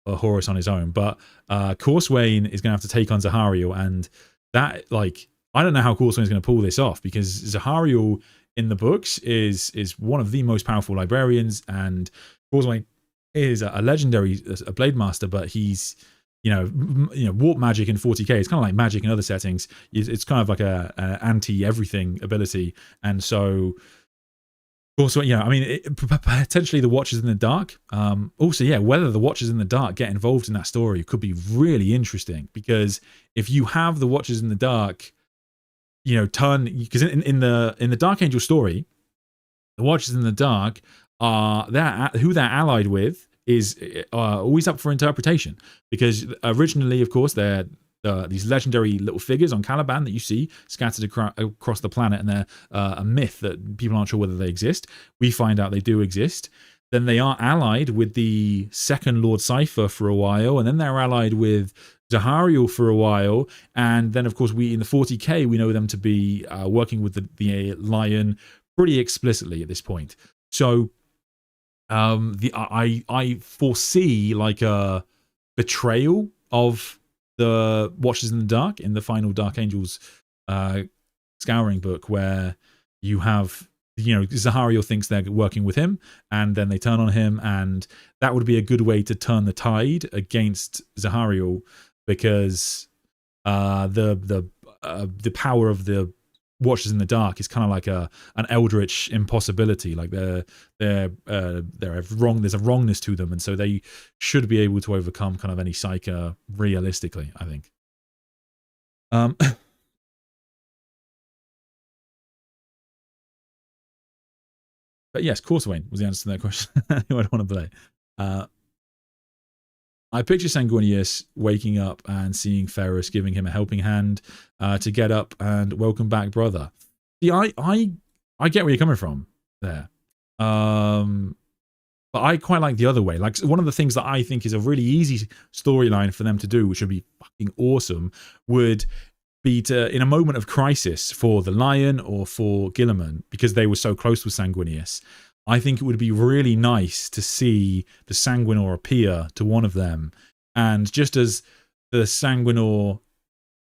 Horus on his own. But Courseway is going to have to take on Zahariel, and that, like, I don't know how Courseway is going to pull this off, because Zahariel in the books is one of the most powerful librarians, and Courseway is a legendary blade master, but he's warp magic in 40k. It's kind of like magic in other settings. It's kind of like a anti everything ability, and so also, I mean, potentially the Watchers in the Dark. Also, yeah, whether the Watchers in the Dark get involved in that story could be really interesting, because if you have the Watchers in the Dark, because in the Dark Angel story, the Watchers in the Dark are who they're allied with is always up for interpretation, because originally, of course, they're these legendary little figures on Caliban that you see scattered across the planet, and they're a myth that people aren't sure whether they exist. We find out they do exist. Then they are allied with the second Lord Cypher for a while, and then they're allied with Zahariel for a while, and then of course in the 40k we know them to be working with the Lion pretty explicitly at this point. So I foresee like a betrayal of the Watchers in the Dark in the final Dark Angels scouring book, where you have Zahariel thinks they're working with him, and then they turn on him, and that would be a good way to turn the tide against Zahariel, because the power of the Watchers in the Dark is kind of like an eldritch impossibility. Like they're wrong. There's a wrongness to them, and so they should be able to overcome kind of any psyche realistically, I think. But yes, Courseway was the answer to that question. Who I'd want to play. I picture Sanguinius waking up and seeing Ferrus giving him a helping hand to get up and welcome back, brother. See, I get where you're coming from there. But I quite like the other way. Like, one of the things that I think is a really easy storyline for them to do, which would be fucking awesome, would be to, in a moment of crisis for the Lion or for Guilliman, because they were so close with Sanguinius, I think it would be really nice to see the Sanguinor appear to one of them. And just as the Sanguinor,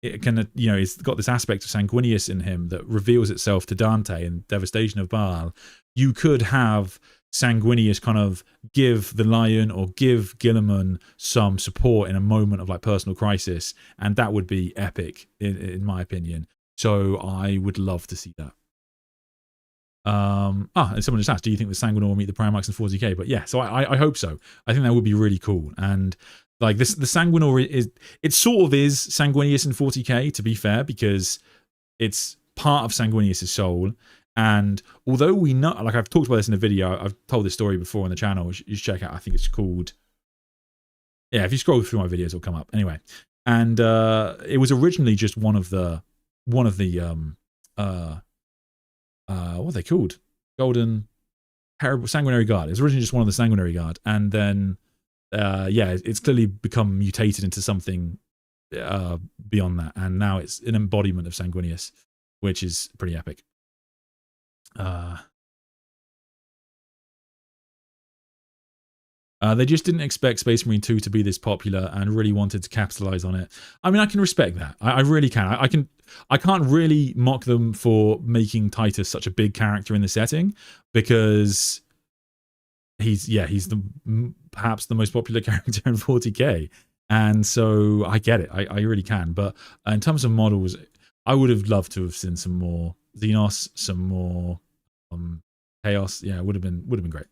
it can, it's got this aspect of Sanguinius in him that reveals itself to Dante in Devastation of Baal, you could have Sanguinius kind of give the Lion or give Guilliman some support in a moment of like personal crisis, and that would be epic in my opinion. So I would love to see that. And someone just asked, do you think the Sanguinor will meet the Primarchs in 40k? But yeah, so I hope so. I think that would be really cool. And like the Sanguinor it sort of is Sanguinius in 40k, to be fair, because it's part of Sanguinius' soul. And although we know, like I've talked about this in a video, I've told this story before on the channel, you should check out. I think it's called, yeah, if you scroll through my videos, it'll come up anyway. And it was originally just one of the what are they called? Golden Sanguinary Guard. It's originally just one of the Sanguinary Guard, and then yeah, it's clearly become mutated into something beyond that, and now it's an embodiment of Sanguinius, which is pretty epic. They just didn't expect Space Marine 2 to be this popular and really wanted to capitalize on it. I mean, I can respect that. I really can. I can't really mock them for making Titus such a big character in the setting, because he's perhaps the most popular character in 40k, and so I get it. I really can. But in terms of models, I would have loved to have seen some more Xenos, some more Chaos. Yeah, it would have been great.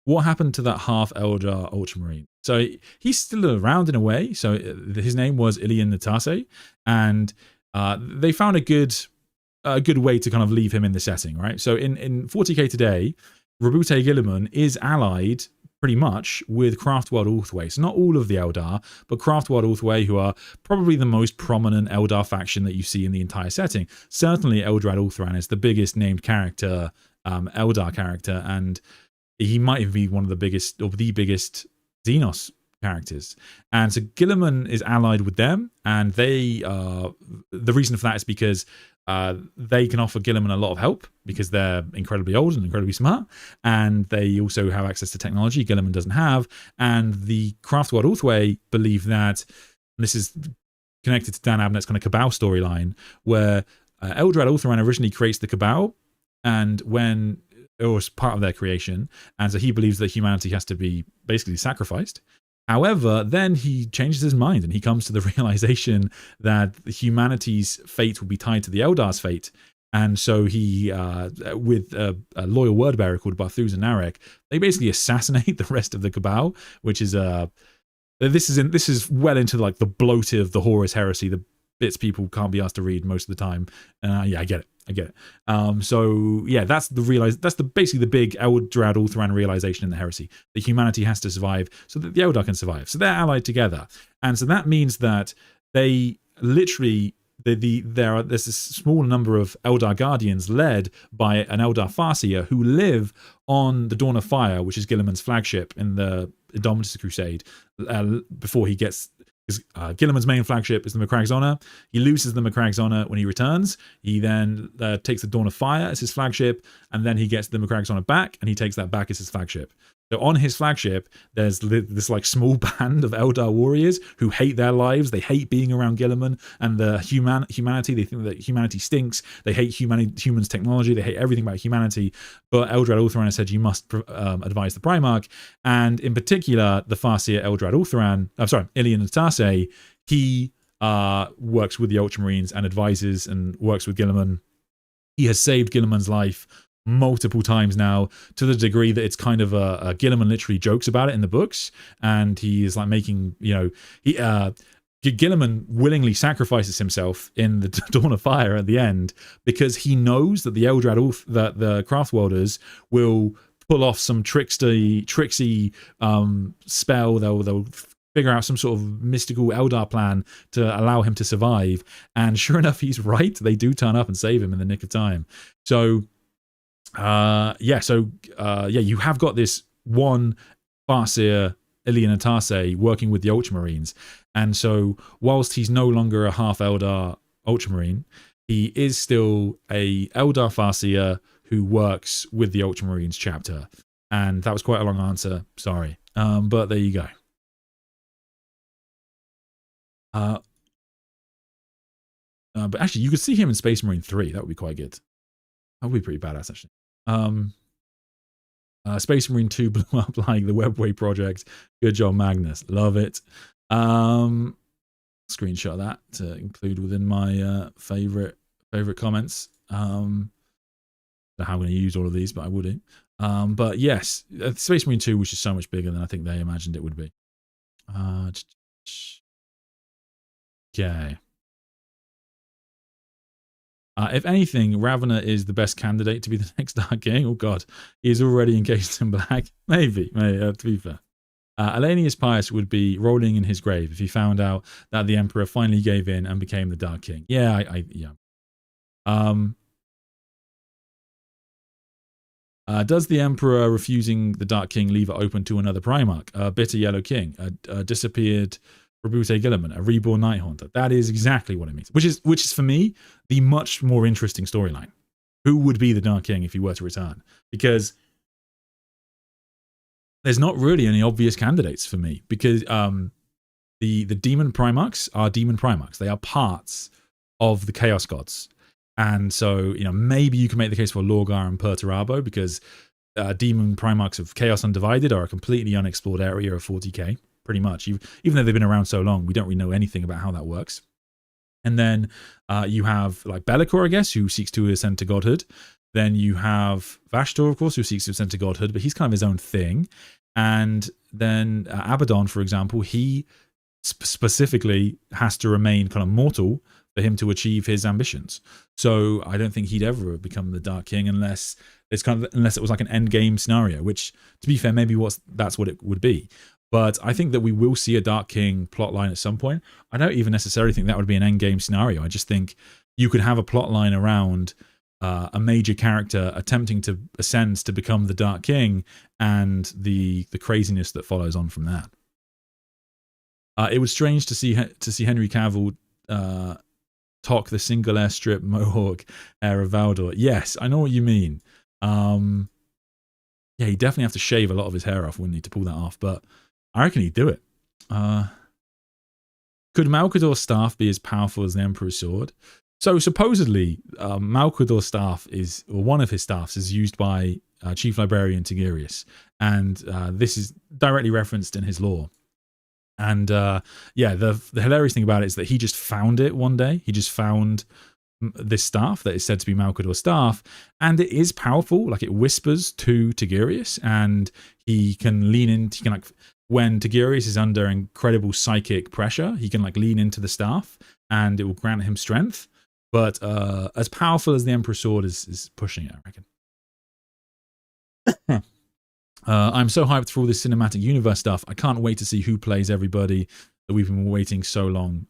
What happened to that half Eldar Ultramarine? So he's still around in a way. So his name was Ilian Natase, and they found a good way to kind of leave him in the setting, right? So in 40k today, Rabute Guilliman is allied pretty much with Craftworld Ulthwé. So not all of the Eldar, but Craftworld Ulthwé, who are probably the most prominent Eldar faction that you see in the entire setting. Certainly Eldrad Ulthran is the biggest named character, Eldar character, and he might even be one of the biggest, or the biggest Xenos characters. And so Guilliman is allied with them, and they the reason for that is because they can offer Guilliman a lot of help because they're incredibly old and incredibly smart, and they also have access to technology Guilliman doesn't have. And the Craftworld Ulthwé believe that, and this is connected to Dan Abnett's kind of Cabal storyline, where Eldrad Ulthuran originally creates the Cabal, and when it was part of their creation, and so he believes that humanity has to be basically sacrificed. However, then he changes his mind and he comes to the realization that humanity's fate will be tied to the Eldar's fate. And so he, with a loyal word bearer called Barthuz and Narek, they basically assassinate the rest of the Cabal, which is this is well into like the bloated of the Horus heresy, the bits people can't be asked to read most of the time. Yeah, I get it. So yeah, that's basically the big Eldrad Ulthuran realization in the heresy, that humanity has to survive so that the Eldar can survive. So they're allied together, and so that means that they literally there's a small number of Eldar Guardians led by an Eldar Farseer who live on the Dawn of Fire, which is Guilliman's flagship in the Indomitus Crusade, before he gets. Guilliman's main flagship is the Macragge's Honor. He loses the Macragge's Honor when he returns. He then takes the Dawn of Fire as his flagship, and then he gets the Macragge's Honor back, and he takes that back as his flagship. So on his flagship, there's this like small band of Eldar warriors who hate their lives. They hate being around Guilliman and the humanity. They think that humanity stinks. They hate humans' technology. They hate everything about humanity. But Eldrad Ulthuran said you must advise the Primarch, and in particular the Farseer Eldrad Ulthuran. I'm sorry, Ilian Natase. He works with the Ultramarines and advises and works with Guilliman. He has saved Guilliman's life multiple times now, to the degree that it's kind of a Guilliman literally jokes about it in the books, and he is like making, Guilliman willingly sacrifices himself in the Dawn of Fire at the end because he knows that the Eldrad that the Craftworlders will pull off some tricksy spell. They'll figure out some sort of mystical Eldar plan to allow him to survive, and sure enough, he's right. They do turn up and save him in the nick of time. So you have got this one Farseer, Ilian Natase, working with the Ultramarines, and so whilst he's no longer a half Eldar Ultramarine, he is still a Eldar Farseer who works with the Ultramarines chapter. And that was quite a long answer, sorry, but there you go. But actually, you could see him in Space Marine 3. That would be quite good. That would be pretty badass, actually. Space Marine 2 blew up like the Webway project. Good job, Magnus. Love it. Screenshot that to include within my favorite comments. I don't know how I'm going to use all of these, but I would do. But yes, Space Marine 2 was just so much bigger than I think they imagined it would be. Okay. If anything, Ravener is the best candidate to be the next Dark King. Oh god, he is already encased in black. Maybe, to be fair. Alanius Pius would be rolling in his grave if he found out that the Emperor finally gave in and became the Dark King. Yeah, does the Emperor refusing the Dark King leave it open to another Primarch? A bitter Yellow King, a disappeared Rabute Guilliman, a reborn Night Haunter. That is exactly what it means. Which is for me the much more interesting storyline. Who would be the Dark King if he were to return? Because there's not really any obvious candidates for me, because the demon Primarchs are demon Primarchs. They are parts of the Chaos Gods. And so, maybe you can make the case for Lorgar and Perturabo, because demon Primarchs of Chaos Undivided are a completely unexplored area of 40k, pretty much. Even though they've been around so long, we don't really know anything about how that works. And then you have like Be'lakor, I guess, who seeks to ascend to godhood. Then you have Vashtor, of course, who seeks to ascend to godhood, but he's kind of his own thing. And then Abaddon, for example, he specifically has to remain kind of mortal for him to achieve his ambitions. So I don't think he'd ever become the Dark King unless it was like an end game scenario, which, to be fair, maybe that's what it would be. But I think that we will see a Dark King plotline at some point. I don't even necessarily think that would be an end game scenario. I just think you could have a plotline around a major character attempting to ascend to become the Dark King, and the craziness that follows on from that. It was strange to see Henry Cavill talk the single airstrip Mohawk air of Valdor. Yes, I know what you mean. Yeah, he'd definitely have to shave a lot of his hair off, wouldn't he, to pull that off? But I reckon he'd do it. Could Malkador's staff be as powerful as the Emperor's sword? So supposedly, Malkador's staff one of his staffs is used by Chief Librarian Tigurius, and this is directly referenced in his lore. And yeah, the hilarious thing about it is that he just found it one day. He just found this staff that is said to be Malkador's staff, and it is powerful. Like, it whispers to Tigurius, and he can lean in. He can, like, when Tigurius is under incredible psychic pressure, he can like lean into the staff, and it will grant him strength. But as powerful as the Emperor's sword is pushing it, I reckon. I'm so hyped for all this cinematic universe stuff. I can't wait to see who plays everybody that we've been waiting so long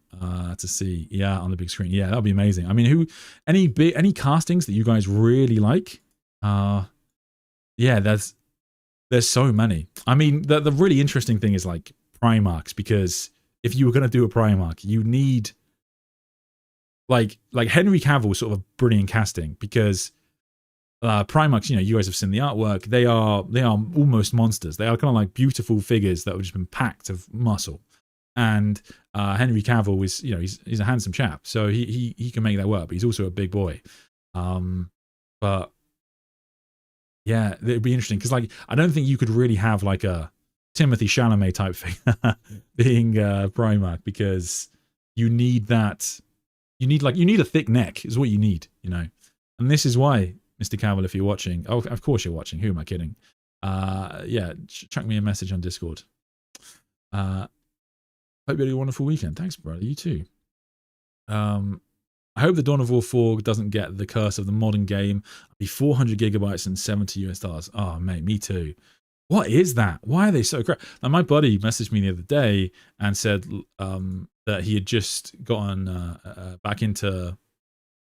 to see. Yeah, on the big screen. Yeah, that'll be amazing. I mean, any castings that you guys really like? Yeah, there's so many. I mean, the really interesting thing is like Primarchs, because if you were going to do a Primarch, you need like Henry Cavill, sort of a brilliant casting, because Primarchs, you guys have seen the artwork. They are almost monsters. They are kind of like beautiful figures that have just been packed of muscle. And Henry Cavill is, he's a handsome chap, so he can make that work. But he's also a big boy. But yeah, it'd be interesting, because like I don't think you could really have like a Timothy Chalamet type thing being Primarch, because you need that. You need a thick neck is what you need, And this is why, Mr. Cavill, if you're watching, oh, of course you're watching. Who am I kidding? Yeah, chuck me a message on Discord. Hope you had a wonderful weekend. Thanks, brother. You too. I hope the Dawn of War 4 doesn't get the curse of the modern game. It'll be 400 gigabytes and 70 US dollars. Oh, mate, me too. What is that? Why are they so crap? Now, my buddy messaged me the other day and said that he had just gotten back into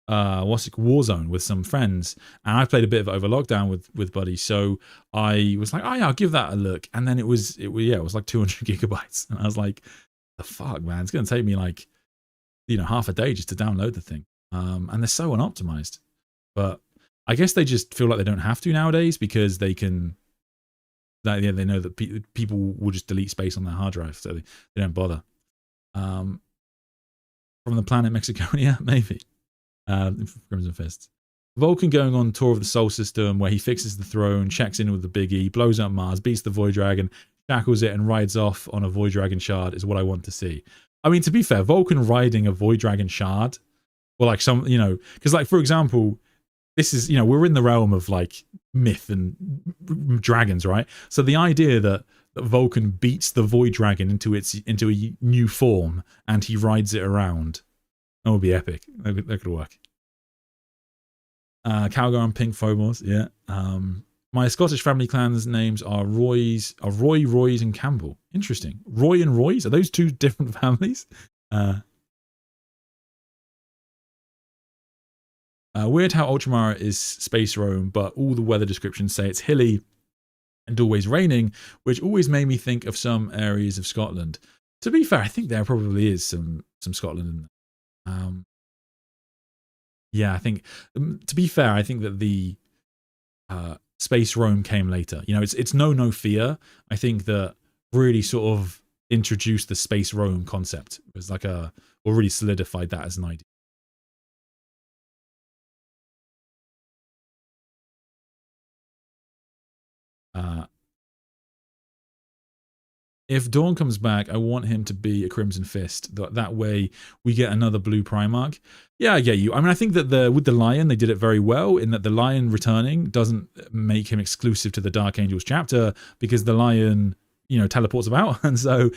Warzone with some friends, and I played a bit of it over lockdown with buddy. So I was like, oh yeah, I'll give that a look. And then it was like 200 gigabytes, and I was like, the fuck, man, it's gonna take me like half a day just to download the thing. And they're so unoptimized. But I guess they just feel like they don't have to nowadays, because they can. They know that people will just delete space on their hard drive, so they don't bother. From the planet Mexiconia, maybe. Crimson Fists. Vulcan going on tour of the Sol System, where he fixes the throne, checks in with the Big E, blows up Mars, beats the Void Dragon, shackles it, and rides off on a Void Dragon shard is what I want to see. I mean, to be fair, Vulcan riding a Void Dragon shard, or like some, because like, for example, this is, we're in the realm of like myth and dragons, right? So the idea that Vulcan beats the Void Dragon into a new form and he rides it around, that would be epic. That could work. Calgar and Pink Phobos, yeah. My Scottish family clan's names are Roy, Roys, and Campbell. Interesting. Roy and Roys? Are those two different families? Weird how Ultramar is space Rome, but all the weather descriptions say it's hilly and always raining, which always made me think of some areas of Scotland. To be fair, I think there probably is some Scotland in there. Yeah, I think, to be fair, I think that the Space Rome came later. You know, it's no fear. I think that really sort of introduced the Space Rome concept. It was like or really solidified that as an idea. Uh, if Dawn comes back, I want him to be a Crimson Fist. That way we get another blue Primarch. Yeah, I get you. I mean, I think that with the Lion, they did it very well in that the Lion returning doesn't make him exclusive to the Dark Angels chapter, because the Lion, you know, teleports about. And so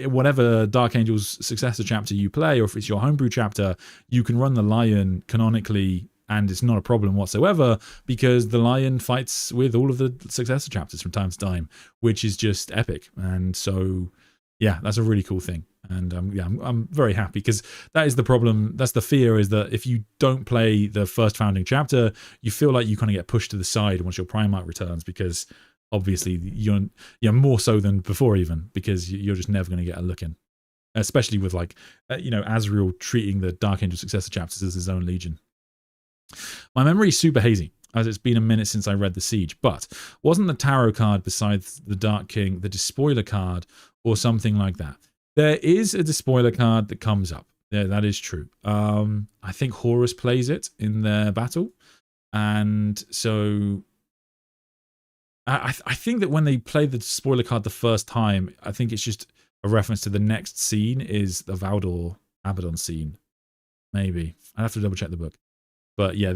whatever Dark Angels successor chapter you play, or if it's your homebrew chapter, you can run the Lion canonically, and it's not a problem whatsoever, because the Lion fights with all of the successor chapters from time to time, which is just epic. And so, yeah, that's a really cool thing. And yeah, I'm very happy, because that is the problem. That's the fear, is that if you don't play the first founding chapter, you feel like you kind of get pushed to the side once your Primarch returns, because obviously you're more so than before, even, because you're just never going to get a look in. Especially with, like, you know, Azrael treating the Dark Angel successor chapters as his own legion. My memory is super hazy, as it's been a minute since I read The Siege, but wasn't the tarot card besides the Dark King the Despoiler card or something like that? There is a Despoiler card that comes up. Yeah, that is true. I think Horus plays it in their battle. And so I think that when they play the Despoiler card the first time, I think it's just a reference to the next scene is the Valdor Abaddon scene. Maybe. I'd have to double check the book. But yeah,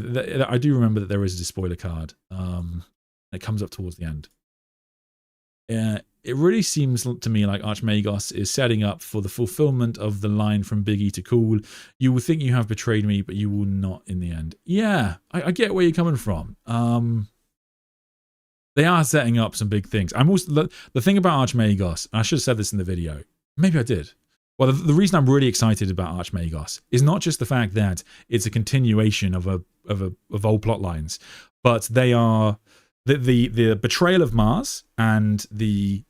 I do remember that there is a Despoiler card. It comes up towards the end. It really seems to me like Archmagos is setting up for the fulfillment of the line from Biggie to Cool. You will think you have betrayed me, but you will not in the end. Yeah, I get where you're coming from. They are setting up some big things. I'm also the thing about Archmagos, and I should have said this in the video. Maybe I did. Well, the reason I'm really excited about Archmagos is not just the fact that it's a continuation of old plot lines, but they are the betrayal of Mars and the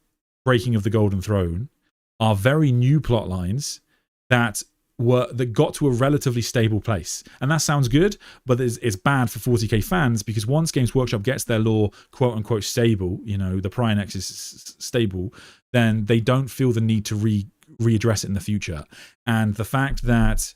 breaking of the Golden Throne are very new plot lines that got to a relatively stable place. And that sounds good, but it's bad for 40k fans, because once Games Workshop gets their lore quote unquote stable, you know, the Prior Nexus is stable, then they don't feel the need to readdress it in the future. And the fact that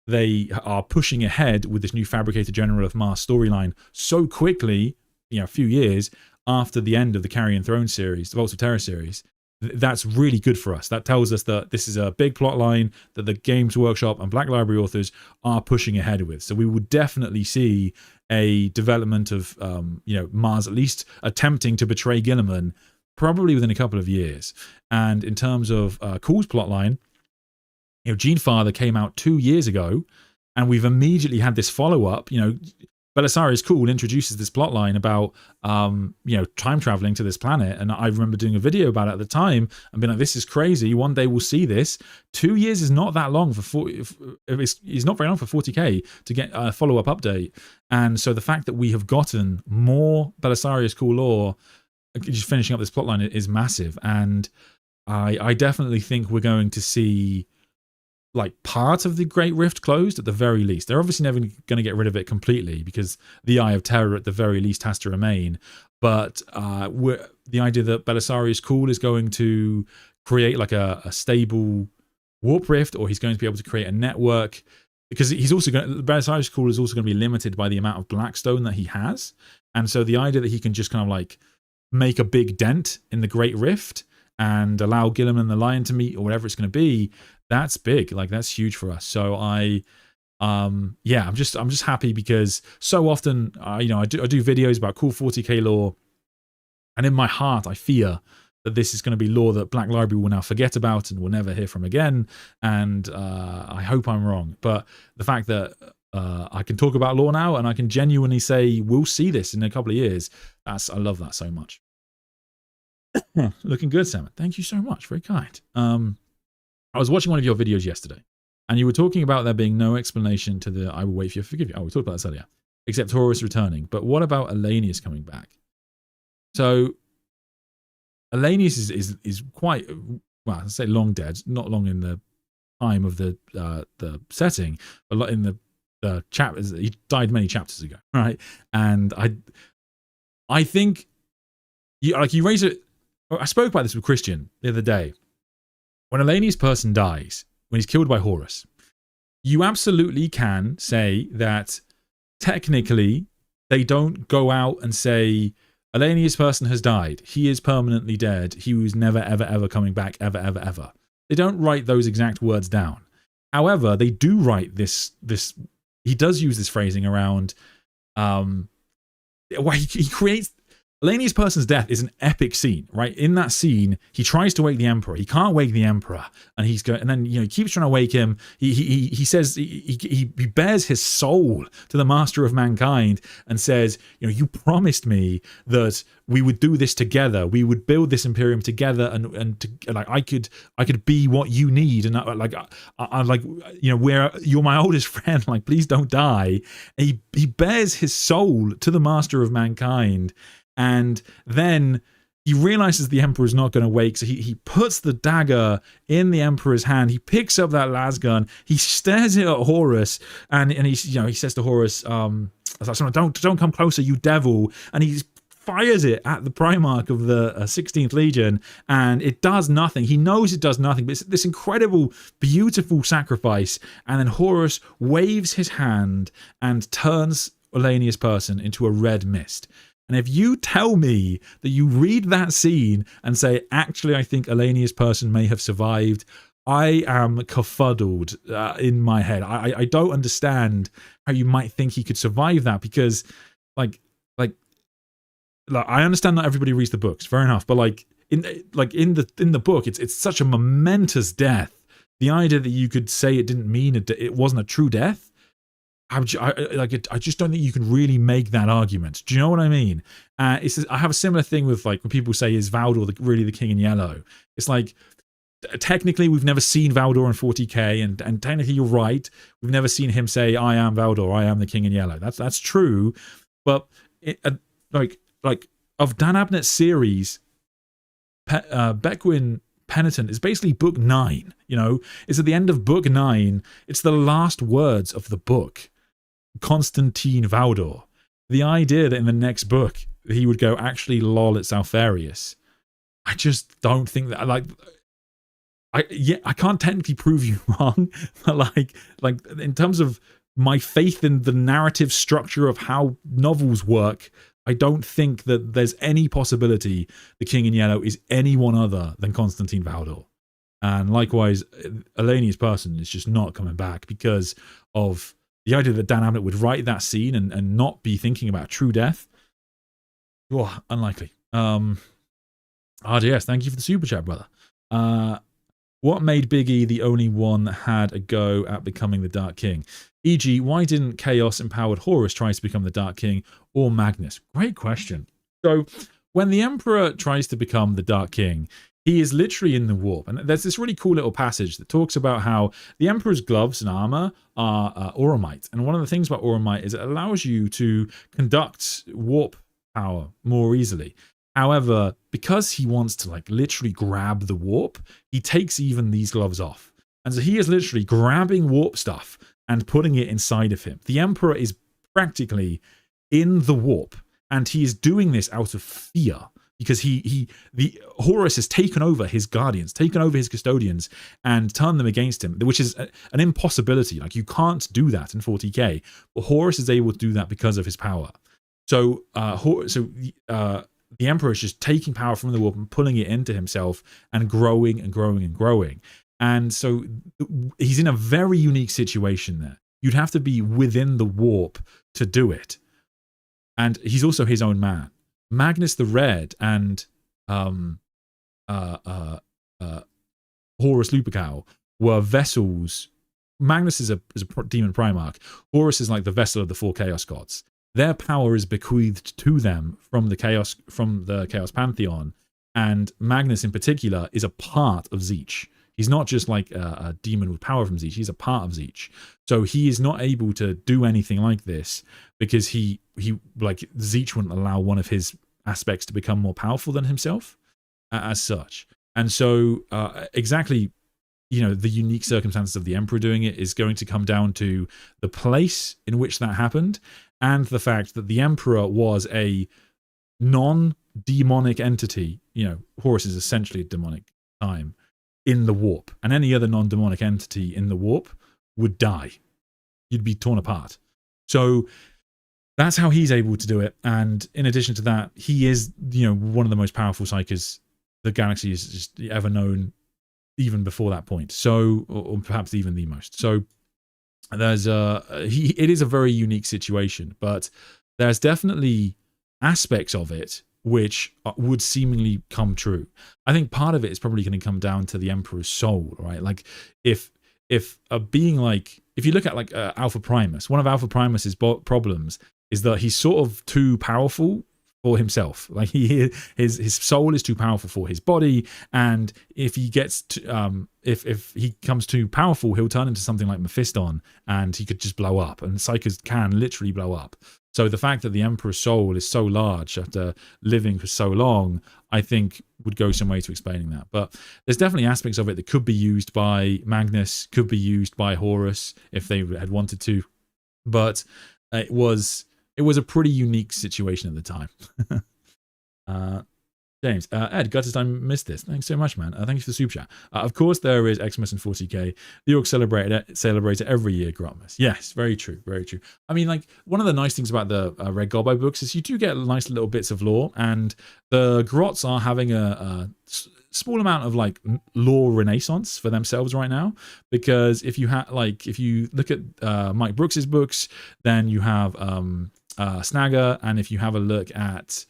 they are pushing ahead with this new Fabricator General of Mars storyline so quickly, you know, a few years after the end of the Carrion Throne series, the Vaults of Terror series, that's really good for us. That tells us that this is a big plot line that the Games Workshop and Black Library authors are pushing ahead with. So we will definitely see a development of, you know, Mars at least attempting to betray Gilliman, probably within a couple of years. And in terms of Cool's plotline, you know, Genefather came out 2 years ago, and we've immediately had this follow-up. You know, Belisarius Cool introduces this plotline about, you know, time traveling to this planet. And I remember doing a video about it at the time and being like, this is crazy. One day we'll see this. 2 years is not that long for it's not very long for 40k to get a follow-up update. And so the fact that we have gotten more Belisarius Cool lore, just finishing up this plotline, is massive. And I definitely think we're going to see, like, part of the Great Rift closed at the very least. They're obviously never going to get rid of it completely, because the Eye of Terror at the very least has to remain. But the idea that Belisarius Cool is going to create like a stable warp rift, or he's going to be able to create a network, because Belisarius Cool is also going to be limited by the amount of Blackstone that he has. And so the idea that he can just kind of like make a big dent in the Great Rift and allow Gilliman and the Lion to meet, or whatever it's going to be, that's big. Like, that's huge for us. So yeah, I'm just happy, because so often, you know, I do videos about cool 40k lore, and in my heart I fear that this is going to be lore that Black Library will now forget about and will never hear from again. And I hope I'm wrong. But the fact that I can talk about lore now, and I can genuinely say we'll see this in a couple of years, I love that so much. Looking good, Sam. Thank you so much. Very kind. I was watching one of your videos yesterday, and you were talking about there being no explanation to the I will wait for you to forgive you. Oh, we talked about this earlier. Except Horus returning. But what about Elanius coming back? So Elanius is quite, well, I'd say long dead, not long in the time of the setting, but in the chapters. He died many chapters ago, right? And I think you raise it. I spoke about this with Christian the other day. When a Lanius person dies, when he's killed by Horus, you absolutely can say that technically they don't go out and say, a Lanius person has died. He is permanently dead. He was never, ever, ever coming back, ever, ever, ever. They don't write those exact words down. However, they do write this. He does use this phrasing around. Where he creates. Lanius person's death is an epic scene, right? In that scene, he tries to wake the Emperor. He can't wake the Emperor, and and then he keeps trying to wake him. He says he bears his soul to the Master of Mankind and says, you promised me that we would do this together. We would build this Imperium together, and I could be what you need, and where you're my oldest friend. Like, please don't die. And he bears his soul to the Master of Mankind. And then he realizes the Emperor is not going to wake, so he puts the dagger in the Emperor's hand. He picks up that lasgun. He stares it at Horus, and he says to Horus, "Don't come closer, you devil!" And he fires it at the Primarch of the 16th Legion, and it does nothing. He knows it does nothing, but it's this incredible, beautiful sacrifice. And then Horus waves his hand and turns Lanius person into a red mist. And if you tell me that you read that scene and say, actually, I think Lanius person may have survived, I am kerfuddled in my head. I don't understand how you might think he could survive that, because like I understand not everybody reads the books, fair enough, but in the book, it's such a momentous death. The idea that you could say it didn't mean it wasn't a true death, I just don't think you can really make that argument. Do you know what I mean? I have a similar thing with when people say, is Valdor really the King in Yellow? It's like, technically we've never seen Valdor in 40k, and technically you're right. We've never seen him say, I am Valdor, I am the King in Yellow. That's true, but of Dan Abnett's series, Beckwin Penitent is basically book 9. It's at the end of book 9. It's the last words of the book. Constantine Valdor. The idea that in the next book he would go, actually, lol, it's Alfarius. I just don't think that. I can't technically prove you wrong, but in terms of my faith in the narrative structure of how novels work, I don't think that there's any possibility the King in Yellow is anyone other than Constantine Valdor. And likewise, Lanius person is just not coming back because of the idea that Dan Abnett would write that scene and not be thinking about true death. Oh, unlikely. RJS, thank you for the super chat, brother. What made Big E the only one that had a go at becoming the Dark King? E.g., why didn't Chaos Empowered Horus try to become the Dark King, or Magnus? Great question. So, when the Emperor tries to become the Dark King, he is literally in the warp. And there's this really cool little passage that talks about how the Emperor's gloves and armor are auramite. And one of the things about auramite is it allows you to conduct warp power more easily. However, because he wants to literally grab the warp, he takes even these gloves off. And so he is literally grabbing warp stuff and putting it inside of him. The Emperor is practically in the warp, and he is doing this out of fear. Because the Horus has taken over his guardians, taken over his custodians, and turned them against him, which is an impossibility. You can't do that in 40k, but Horus is able to do that because of his power. So, the Emperor is just taking power from the warp and pulling it into himself, and growing and growing and growing. And so, he's in a very unique situation there. You'd have to be within the warp to do it, and he's also his own man. Magnus the Red and Horus Lupercal were vessels. Magnus is a demon primarch. Horus is like the vessel of the 4 chaos gods. Their power is bequeathed to them from the chaos pantheon, and Magnus in particular is a part of Tzeentch. He's not just like a demon with power from Tzeentch. He's a part of Tzeentch. So he is not able to do anything like this because he Tzeentch wouldn't allow one of his aspects to become more powerful than himself as such. And so exactly the unique circumstances of the Emperor doing it is going to come down to the place in which that happened, and the fact that the Emperor was a non-demonic entity. Horus is essentially a demonic time in the warp, and any other non-demonic entity in the warp would die. You'd be torn apart. So that's how he's able to do it. And in addition to that, he is, one of the most powerful psykers the galaxy has just ever known, even before that point. So, or perhaps even the most. So there's it is a very unique situation, but there's definitely aspects of it which would seemingly come true. I think part of it is probably going to come down to the Emperor's soul, right? Like if a being like, if you look at like Alpha Primus, one of Alpha Primus's problems is that he's sort of too powerful for himself. Like his soul is too powerful for his body, and if he gets to, if he becomes too powerful, he'll turn into something like Mephiston, and he could just blow up. And psykers can literally blow up. So the fact that the Emperor's soul is so large after living for so long, I think would go some way to explaining that. But there's definitely aspects of it that could be used by Magnus, could be used by Horus if they had wanted to. But it was a pretty unique situation at the time. James, Ed, Gutters, I missed this. Thanks so much, man. Thank you for the super chat. Of course, there is Xmas and 40k. The Orcs celebrate it every year, Grotmas. Yes, very true, very true. I mean, like, one of the nice things about the Red Gobbo books is you do get nice little bits of lore, and the Grots are having a small amount of like lore renaissance for themselves right now, because if you look at Mike Brooks's books, then you have Snagger, and if you have a look at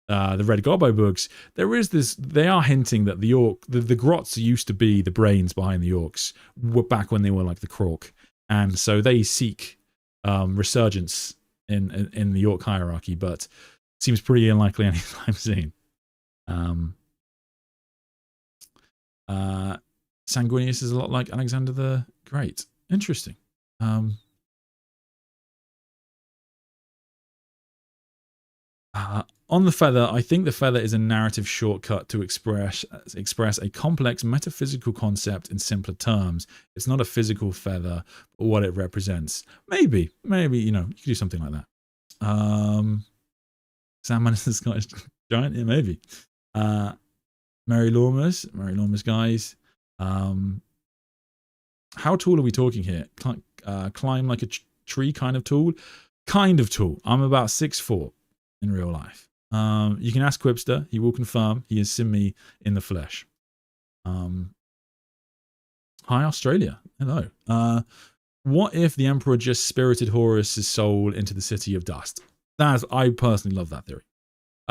the Red Gobbo books, there is this. They are hinting that the Grots used to be the brains behind the Orcs, back when they were like the Krork, and so they seek resurgence in the Orc hierarchy, but seems pretty unlikely anytime soon. Sanguinius is a lot like Alexander the Great. Interesting. On the feather, I think the feather is a narrative shortcut to express a complex metaphysical concept in simpler terms. It's not a physical feather, but what it represents. Maybe, you could do something like that. Sandman is the Scottish giant? Yeah, maybe. Mary Loremas, guys. How tall are we talking here? Climb like a tree kind of tall? Kind of tall. I'm about 6'4" in real life. You can ask Quipster. He will confirm. He has seen me in the flesh. Hi, Australia. Hello. What if the Emperor just spirited Horus's soul into the City of Dust? I personally love that theory.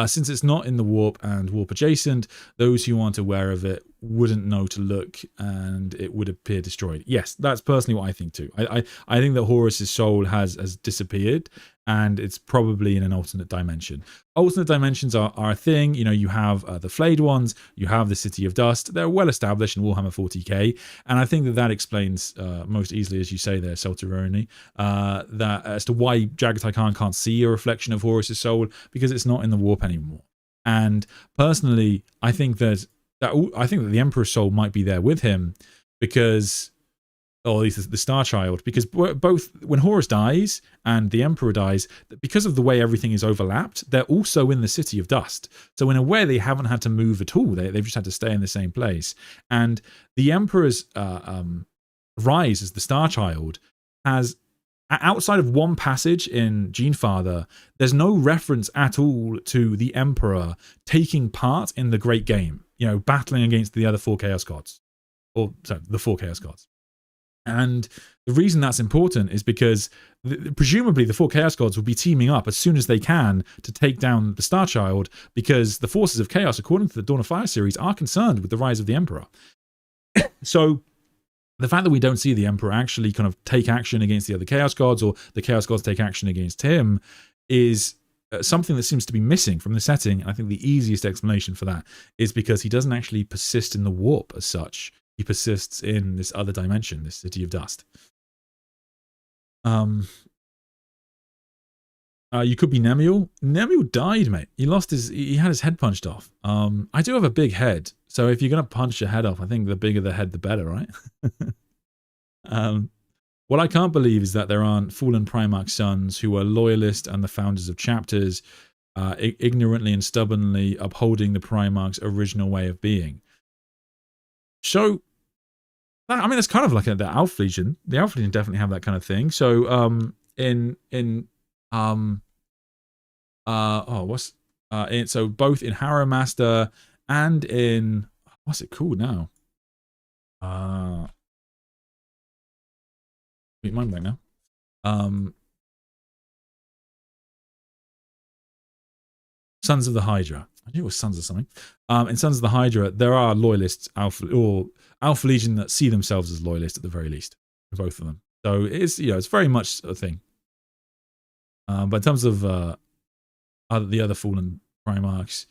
Since it's not in the warp and warp adjacent, those who aren't aware of it wouldn't know to look, and it would appear destroyed. Yes, that's personally what I think too. I think that Horus's soul has disappeared, and it's probably in an alternate dimension. Alternate dimensions are a thing. You have the Flayed Ones, you have the City of Dust. They're well established in Warhammer 40k, and I think that explains most easily, as you say there, Selteroni, that as to why Jagatai Khan can't see a reflection of Horus's soul, because it's not in the warp anymore. And personally, I think that the Emperor's soul might be there with him, because, or at least the Star Child, because both when Horus dies and the Emperor dies, because of the way everything is overlapped, they're also in the City of Dust. So in a way, they haven't had to move at all. They've just had to stay in the same place. And the Emperor's rise as the Star Child has, outside of one passage in Genefather, there's no reference at all to the Emperor taking part in the Great Game, battling against the other 4 Chaos Gods. The 4 Chaos Gods. And the reason that's important is because presumably the 4 Chaos Gods will be teaming up as soon as they can to take down the Star Child, because the forces of Chaos, according to the Dawn of Fire series, are concerned with the rise of the Emperor. So the fact that we don't see the Emperor actually kind of take action against the other Chaos Gods, or the Chaos Gods take action against him, is something that seems to be missing from the setting. And I think the easiest explanation for that is because he doesn't actually persist in the warp as such. He persists in this other dimension, this City of Dust. You could be Nemiel. Nemiel died, mate. He had his head punched off. I do have a big head, so if you're gonna punch your head off, I think the bigger the head, the better, right? What I can't believe is that there aren't fallen Primarch sons who are loyalist and the founders of chapters, ignorantly and stubbornly upholding the Primarch's original way of being. So, I mean, it's kind of like the Alpha Legion. The Alpha Legion definitely have that kind of thing. So, so both in Harrow Master and in, what's it called now? Mind right now. Sons of the Hydra. I knew it was Sons of something. In Sons of the Hydra, there are loyalists, Alpha Legion that see themselves as loyalists at the very least, both of them. So it's it's very much a thing. But in terms of the other fallen Primarchs,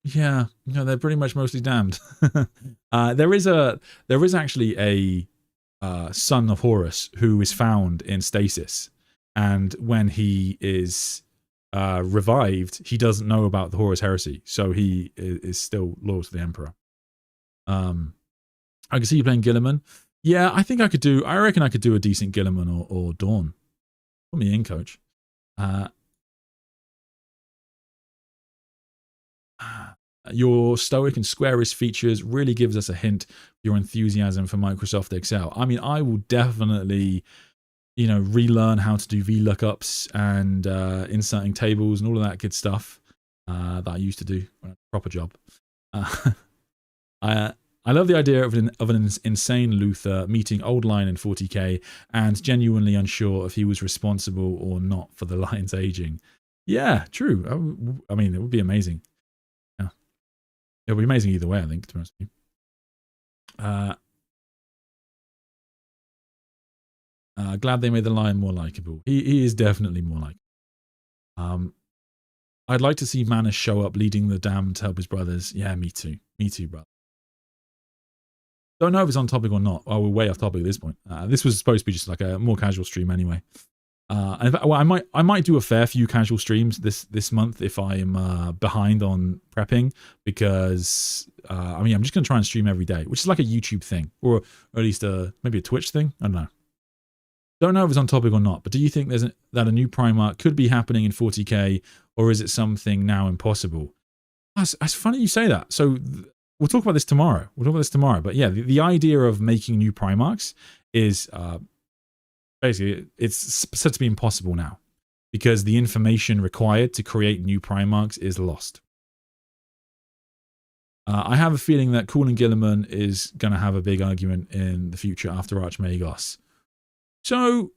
yeah, they're pretty much mostly damned. There is actually a son of Horus who is found in stasis, and when he is revived, he doesn't know about the Horus heresy, so he is still loyal to the Emperor. I can see you playing Gilliman. Yeah, I reckon I could do a decent Gilliman or Dawn. Put me in, coach. Your stoic and squarish features really gives us a hint of your enthusiasm for Microsoft Excel. I mean, I will definitely, relearn how to do VLOOKUPs and inserting tables and all of that good stuff that I used to do when I had a proper job. I love the idea of an insane Luther meeting Old Lion in 40k and genuinely unsure if he was responsible or not for the lion's aging. Yeah, true. I mean, it would be amazing. Yeah. It would be amazing either way, I think, to be honest with you. Glad they made the lion more likable. He is definitely more likable. I'd like to see Manus show up leading the damned to help his brothers. Yeah, me too. Me too, brother. Don't know if it's on topic or not. Oh, we're way off topic at this point. This was supposed to be just like a more casual stream anyway. In fact, well, I might do a fair few casual streams this month if I'm behind on prepping, because I mean, I'm just gonna try and stream every day, which is like a YouTube thing, or at least maybe a Twitch thing. I don't know if it's on topic or not, but do you think that a new Primarch could be happening in 40k, or is it something now impossible? That's funny you say that. So we'll talk about this tomorrow. But yeah, the idea of making new Primarchs is basically, it's said to be impossible now, because the information required to create new Primarchs is lost. I have a feeling that Cool and Gilliman is going to have a big argument in the future after Archmagos. So,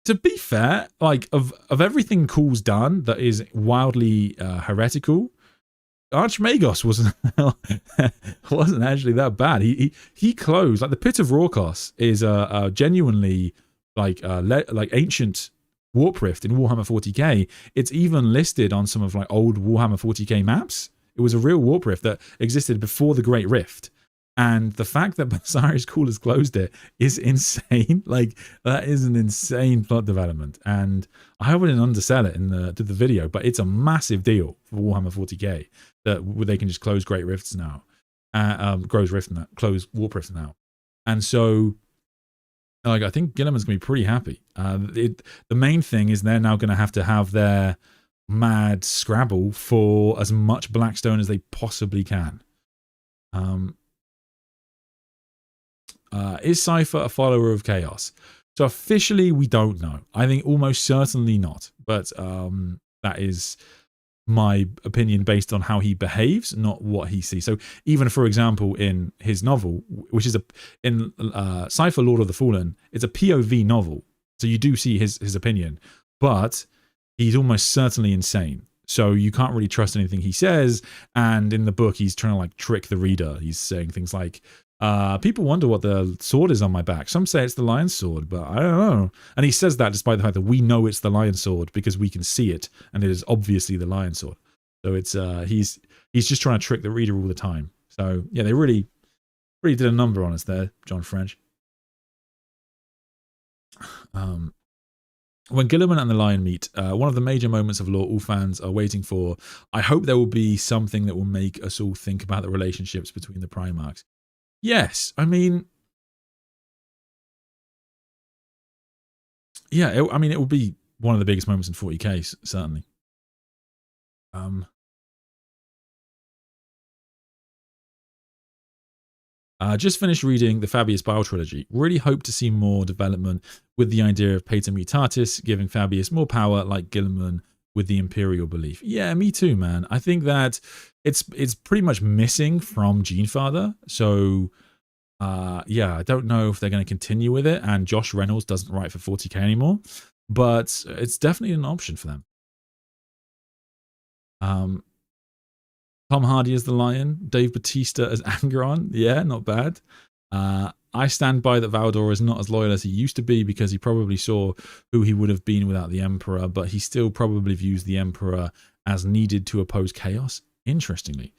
to be fair, like of everything Cool's done that is wildly heretical, Archmagos wasn't actually that bad. He closed, like, the Pit of Rorkos is genuinely like ancient warp rift in Warhammer 40k. It's even listed on some of like old Warhammer 40k maps. It was a real warp rift that existed before the Great Rift. And the fact that Basari's Cool has closed it is insane. Like, that is an insane plot development. And I hope I didn't undersell it in the video, but it's a massive deal for Warhammer 40k that they can just close Great Rifts now. Close Warp Rifts now. And so, like, I think Gilliman's going to be pretty happy. The main thing is they're now going to have their mad scrabble for as much Blackstone as they possibly can. Is Cypher a follower of Chaos? So officially, we don't know. I think almost certainly not. But that is my opinion based on how he behaves, not what he sees. So even, for example, in his novel, which is in Cypher Lord of the Fallen, it's a POV novel. So you do see his opinion. But he's almost certainly insane. So you can't really trust anything he says. And in the book, he's trying to like trick the reader. He's saying things like, people wonder what the sword is on my back. Some say it's the lion's sword, but I don't know. And he says that despite the fact that we know it's the lion's sword because we can see it, and it is obviously the lion's sword. So it's he's just trying to trick the reader all the time. So yeah, they really Really did a number on us there, John French. When Gilliman and the Lion meet, one of the major moments of lore all fans are waiting for. I hope there will be something that will make us all think about the relationships between the Primarchs. Yes, I mean, yeah, it will be one of the biggest moments in 40k, certainly. Just finished reading the Fabius Bile trilogy. Really hope to see more development with the idea of Pater Mutatis, giving Fabius more power like Gilliman with the Imperial belief. Yeah, me too, man. I think that it's pretty much missing from Genefather. So, yeah, I don't know if they're going to continue with it. And Josh Reynolds doesn't write for 40k anymore. But it's definitely an option for them. Tom Hardy as the Lion, Dave Bautista as Angeron. Yeah, not bad. I stand by that Valdor is not as loyal as he used to be because he probably saw who he would have been without the Emperor, but he still probably views the Emperor as needed to oppose chaos. Interestingly.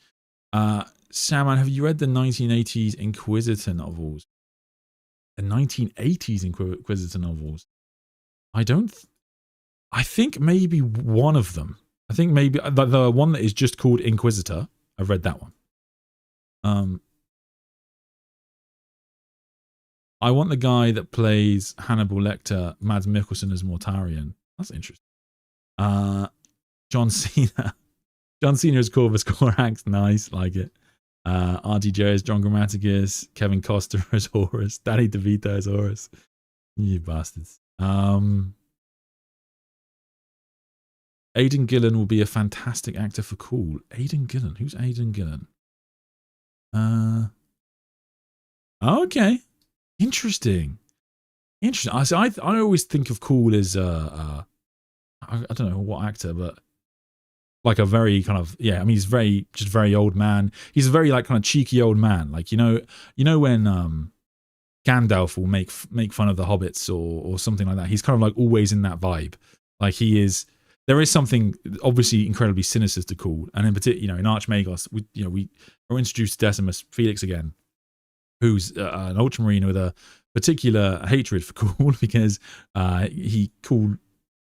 Salman, have you read the 1980s Inquisitor novels? The 1980s Inquisitor novels? I don't... I think maybe one of them. I think maybe the one that is just called Inquisitor. I've read that one. I want the guy that plays Hannibal Lecter, Mads Mikkelsen as Mortarion. That's interesting. John Cena. John Cena as Corvus Corax. Nice, like it. RDJ as John Grammaticus. Kevin Costner as Horus. Danny DeVito as Horus. You bastards. Aidan Gillen will be a fantastic actor for Cool. Aidan Gillen. Who's Aidan Gillen? Okay. Interesting. Interesting. I always think of Cool as I don't know what actor, but like a very kind of, yeah, I mean, he's very old man. He's a very like kind of cheeky old man. Like, you know when Gandalf will make fun of the hobbits or something like that. He's kind of like always in that vibe. Like he is. There is something obviously incredibly sinister to Cool, and in particular, in Archmagos, we are introduced to Decimus Felix again, who's an Ultramarine with a particular hatred for Cool because Cool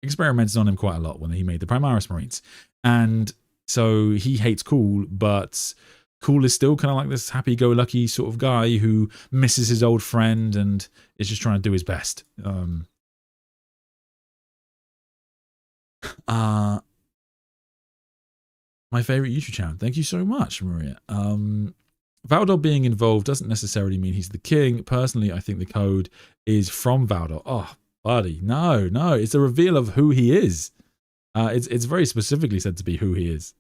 experimented on him quite a lot when he made the Primaris Marines, and so he hates Cool, but Cool is still kind of like this happy-go-lucky sort of guy who misses his old friend and is just trying to do his best. My favorite YouTube channel. Thank you so much, Maria. Valdor being involved doesn't necessarily mean he's the king. Personally, I think the code is from Valdor. Oh, buddy, no. It's a reveal of who he is. It's very specifically said to be who he is.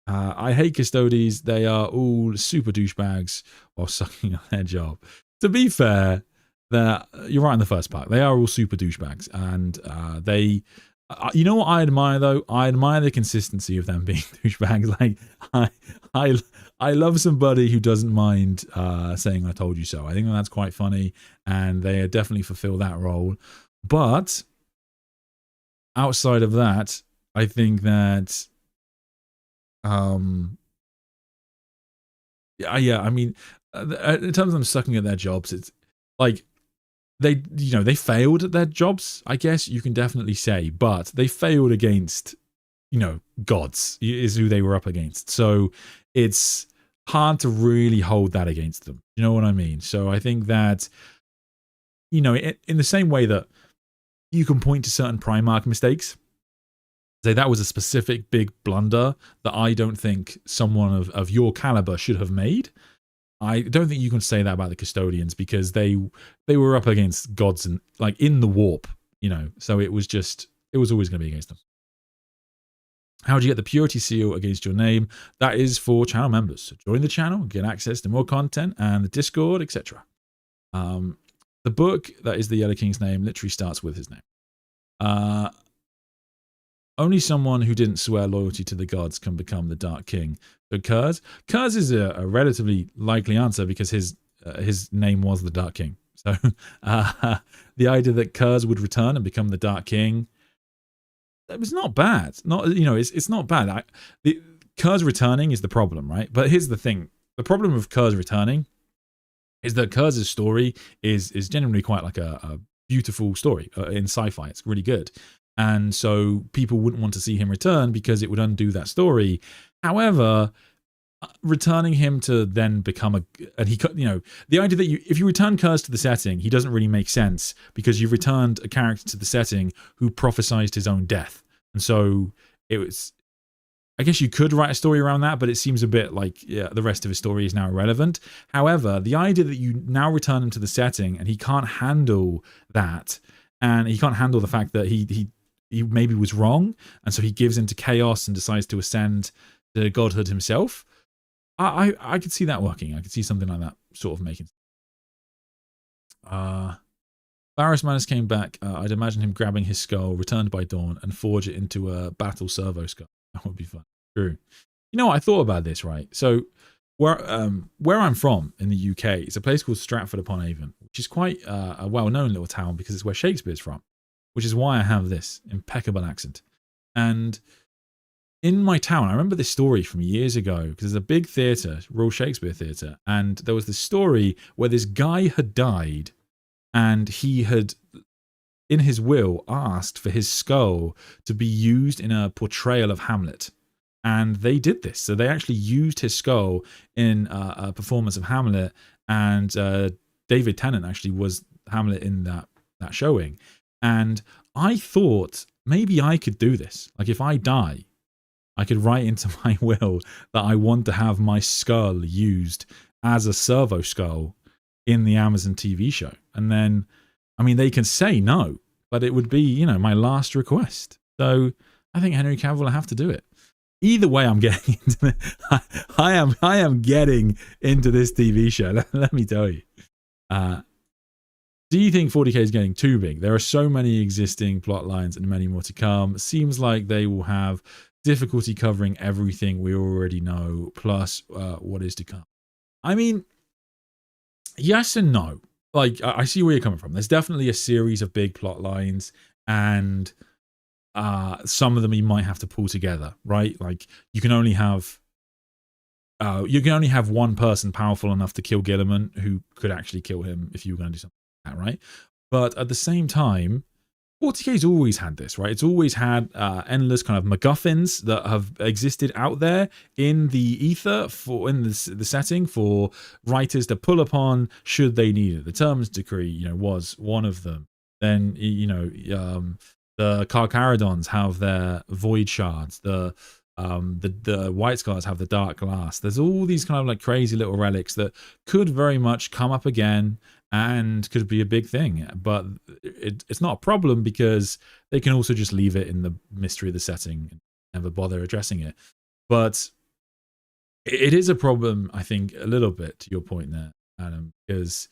I hate Custodes. They are all super douchebags while sucking at their job. To be fair, you're right in the first part. They are all super douchebags, and they... you know what I admire though? I admire the consistency of them being douchebags. Like I love somebody who doesn't mind saying "I told you so." I think that's quite funny, and they definitely fulfill that role. But outside of that, I think that yeah. I mean, in terms of them sucking at their jobs, it's like. They failed at their jobs, I guess you can definitely say, but they failed against, gods is who they were up against. So it's hard to really hold that against them. You know what I mean? So I think that, in the same way that you can point to certain Primarch mistakes, say that was a specific big blunder that I don't think someone of your caliber should have made. I don't think you can say that about the Custodians because they were up against gods and like in the warp, so it was always going to be against them. How do you get the purity seal against your name? That is for channel members. So join the channel, get access to more content and the Discord, etc. The book that is the Yellow King's name literally starts with his name. Only someone who didn't swear loyalty to the gods can become the Dark King. So Kurz is a relatively likely answer because his name was the Dark King. So the idea that Kurz would return and become the Dark King, it was not bad. It's not bad. Kurz returning is the problem, right? But here's the thing: the problem with Kurz returning is that Kurz's story is genuinely quite like a beautiful story in sci-fi. It's really good. And so people wouldn't want to see him return because it would undo that story. However, returning him to then become and he, the idea that if you return Kurz to the setting, he doesn't really make sense because you've returned a character to the setting who prophesized his own death. And so it was, I guess you could write a story around that, but it seems a bit like the rest of his story is now irrelevant. However, the idea that you now return him to the setting and he can't handle that, and he can't handle the fact that he maybe was wrong, and so he gives into chaos and decides to ascend to godhood himself. I could see that working. I could see something like that sort of making. Barris Manus came back. I'd imagine him grabbing his skull, returned by dawn, and forge it into a battle servo skull. That would be fun. True. You know what? I thought about this, right? So where I'm from in the UK, it's a place called Stratford-upon-Avon, which is quite a well-known little town because it's where Shakespeare's from, which is why I have this impeccable accent. And in my town, I remember this story from years ago because there's a big theatre, Royal Shakespeare Theatre, and there was this story where this guy had died and he had, in his will, asked for his skull to be used in a portrayal of Hamlet. And they did this. So they actually used his skull in a performance of Hamlet, and David Tennant actually was Hamlet in that showing. And I thought maybe I could do this. Like if I die, I could write into my will that I want to have my skull used as a servo skull in the Amazon TV show. And then, I mean, they can say no, but it would be, my last request. So I think Henry Cavill will have to do it. Either way, I'm getting into I am getting into this TV show. Let me tell you. Do you think 40k is getting too big? There are so many existing plot lines and many more to come. Seems like they will have difficulty covering everything we already know, plus what is to come. I mean, yes and no. Like, I see where you're coming from. There's definitely a series of big plot lines, and some of them you might have to pull together, right? Like, you can only have one person powerful enough to kill Gilliman who could actually kill him if you were going to do something like that, right? But at the same time, 40k's always had this, right? It's always had endless kind of MacGuffins that have existed out there in the ether, in the setting, for writers to pull upon should they need it. The Terms Decree, was one of them. Then, the Carcharodons have their Void Shards. The White Scars have the Dark Glass. There's all these kind of like crazy little relics that could very much come up again and could be a big thing, but it's not a problem because they can also just leave it in the mystery of the setting and never bother addressing it. But it is a problem, I think, a little bit, to your point there, Adam, because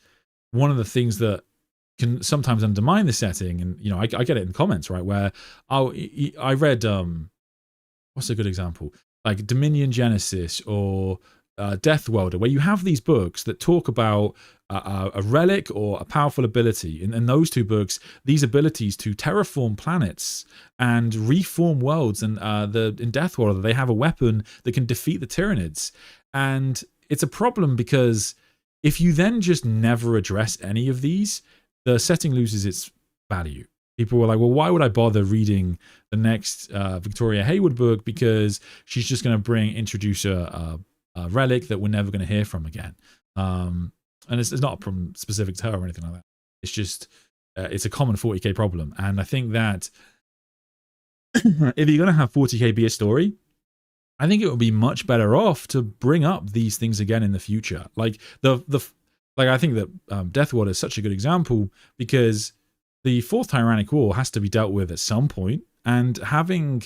one of the things that can sometimes undermine the setting, and I get it in comments, right, where I read what's a good example, like Dominion Genesis or Death Welder, where you have these books that talk about a relic or a powerful ability. In those two books, these abilities to terraform planets and reform worlds, and in Death Welder, they have a weapon that can defeat the Tyranids. And it's a problem because if you then just never address any of these, the setting loses its value. People were like, well, why would I bother reading the next Victoria Hayward book, because she's just going to introduce a relic that we're never going to hear from again. And it's not a problem specific to her or anything like that. It's just, it's a common 40k problem. And I think that if you're going to have 40k be a story, I think it would be much better off to bring up these things again in the future. Like I think that Death Water is such a good example, because the Fourth Tyrannic War has to be dealt with at some point, and having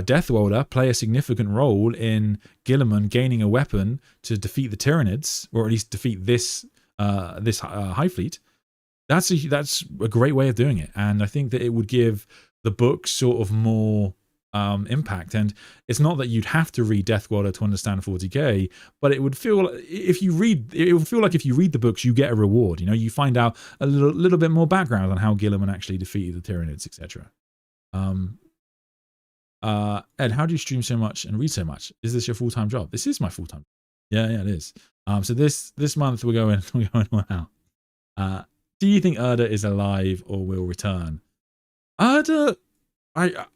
Death Welder play a significant role in Gilliman gaining a weapon to defeat the Tyranids, or at least defeat this High Fleet. That's a great way of doing it, and I think that it would give the book sort of more impact. And it's not that you'd have to read Death Welder to understand 40k, but it would feel like if you read the books, you get a reward. You find out a little bit more background on how Gilliman actually defeated the Tyranids, etc. Ed, how do you stream so much and read so much? Is this your full-time job? This is my full-time. Yeah, it is. So this month we're going all out. Do you think Erda is alive or will return? Erda,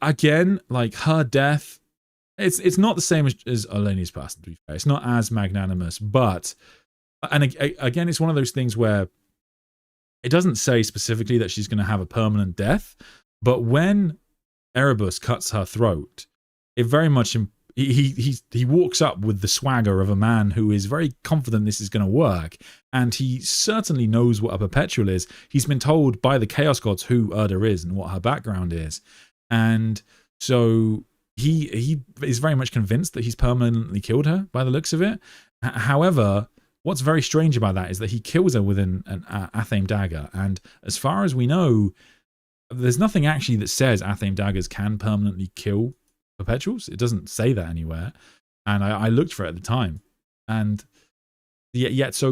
again, like her death, it's not the same as Olenya's passing, to be fair. It's not as magnanimous, but again, it's one of those things where it doesn't say specifically that she's going to have a permanent death, but when Erebus cuts her throat, it very much he walks up with the swagger of a man who is very confident this is going to work, and he certainly knows what a perpetual is. He's been told by the Chaos Gods who Erda is and what her background is, and so he is very much convinced that he's permanently killed her by the looks of it. However, what's very strange about that is that he kills her with an Athame dagger, and as far as we know, there's nothing actually that says Athame daggers can permanently kill perpetuals. It doesn't say that anywhere, and I looked for it at the time, and it's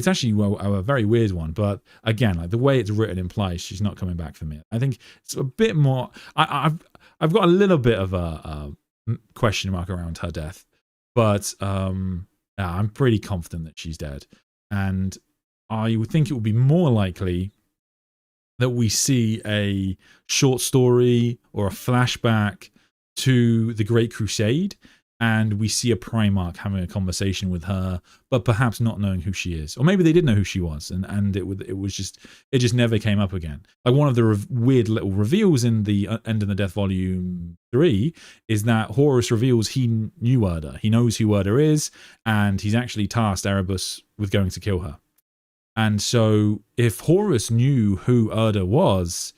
actually a very weird one. But again, like the way it's written implies she's not coming back for me. I think it's a bit more. I've got a little bit of a question mark around her death, but I'm pretty confident that she's dead, and I would think it would be more likely that we see a short story or a flashback to the Great Crusade, and we see a Primarch having a conversation with her, but perhaps not knowing who she is, or maybe they did know who she was, and it just never came up again. Like one of the weird little reveals in the End of the Death Volume 3 is that Horus reveals he knew Erda. He knows who Erda is, and he's actually tasked Erebus with going to kill her. And so if Horus knew who Erda was,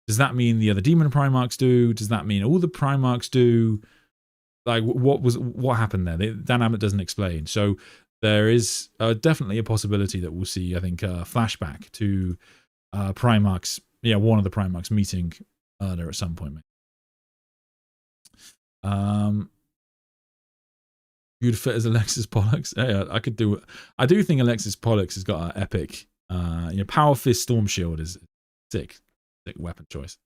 does that mean the other demon Primarchs do? Does that mean all the Primarchs do? Like, what happened there? Dan Abbott doesn't explain. So there is definitely a possibility that we'll see, I think, a flashback to Primarchs, one of the Primarchs meeting Erda at some point. You'd fit as Alexis Pollux. Yeah, I could do it. I do think Alexis Pollux has got an epic, Power Fist Storm Shield is sick weapon choice.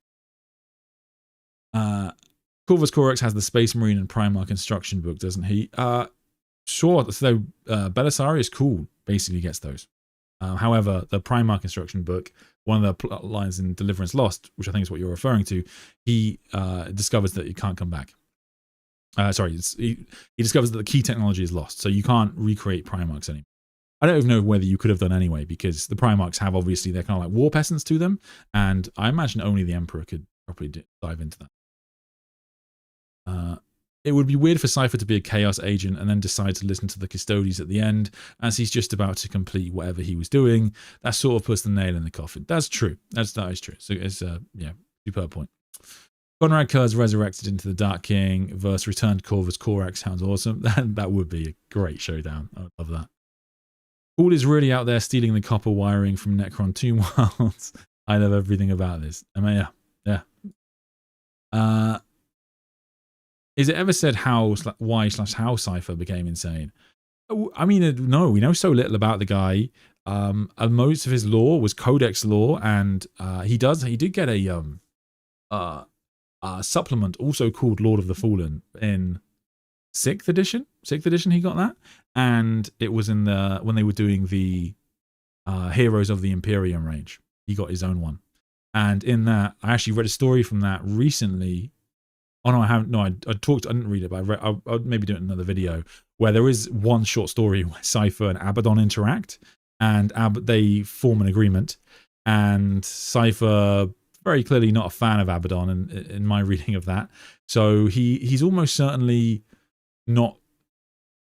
Corvus Corax has the Space Marine and Primarch instruction book, doesn't he? Sure. So Belisarius Cool basically gets those. However, the Primarch instruction book, one of the lines in Deliverance Lost, which I think is what you're referring to, he discovers that he can't come back. He discovers that the key technology is lost, so you can't recreate Primarchs anymore. I don't even know whether you could have done anyway, because the Primarchs have obviously they're kind of like warp essence to them, and I imagine only the Emperor could properly dive into that. It would be weird for Cypher to be a Chaos agent and then decide to listen to the Custodies at the end, as he's just about to complete whatever he was doing. That sort of puts the nail in the coffin. That's true. That is true. So it's superb point. Conrad Kurz resurrected into the Dark King versus returned Corvus Corax sounds awesome. That would be a great showdown. I would love that. Paul is really out there stealing the copper wiring from Necron Tomb Worlds. I love everything about this. I mean, yeah. Is it ever said why/how Cypher became insane? I mean, no, we know so little about the guy. Most of his lore was Codex lore, and he did get a supplement also called Lord of the Fallen in 6th edition. 6th edition he got that, and it was in when they were doing the Heroes of the Imperium range. He got his own one, and in that I actually read a story from that recently. Oh no, I haven't. No, I didn't read it, but I'll maybe do it in another video, where there is one short story where Cypher and Abaddon interact, and they form an agreement, and Cypher very clearly not a fan of Abaddon in my reading of that. So he's almost certainly not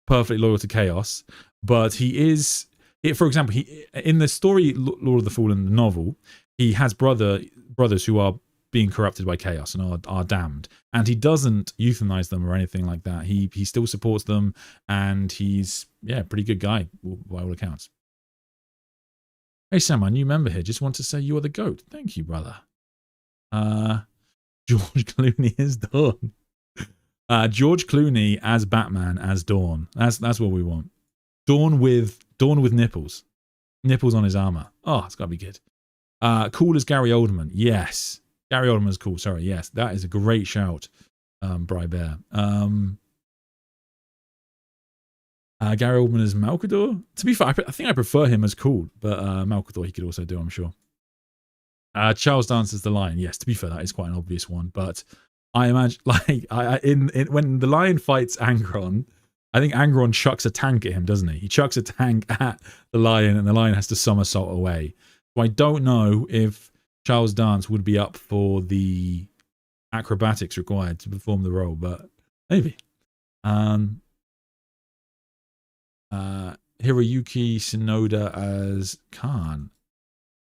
perfectly loyal to Chaos, but he is. For example, in the story Lord of the Fallen, the novel, he has brothers who are being corrupted by Chaos and are damned, and he doesn't euthanize them or anything like that. He still supports them, and he's a pretty good guy by all accounts. Hey Sam, a new member here. Just want to say you are the GOAT. Thank you, brother. George Clooney is Dawn. George Clooney as Batman as Dawn. That's what we want. Dawn with nipples on his armor. Oh, it's gotta be good. Cool as Gary Oldman. Yes. Gary Oldman's cool. Sorry, yes, that is a great shout, Bri Bear. Gary Oldman as Malkador. To be fair, I think I prefer him as Cool, but Malkador he could also do, I'm sure. Charles Dance as the Lion. Yes, to be fair, that is quite an obvious one. But I imagine, like, when the Lion fights Angron, I think Angron chucks a tank at him, doesn't he? He chucks a tank at the Lion, and the Lion has to somersault away. So I don't know if Charles Dance would be up for the acrobatics required to perform the role, but maybe. Hiroyuki Sonoda as Khan.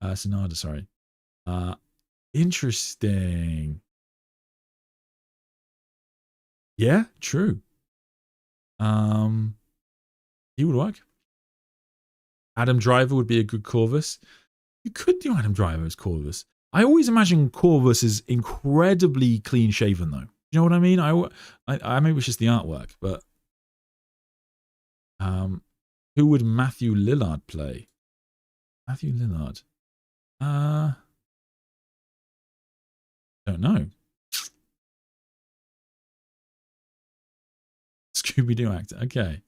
Sonoda, sorry. Interesting. Yeah, true. He would work. Adam Driver would be a good Corvus. You could do Adam Driver as Corvus. I always imagine Corvus is incredibly clean shaven, though. You know what I mean? I maybe it's just the artwork, but who would Matthew Lillard play? Matthew Lillard. Don't know. Scooby-Doo actor. Okay.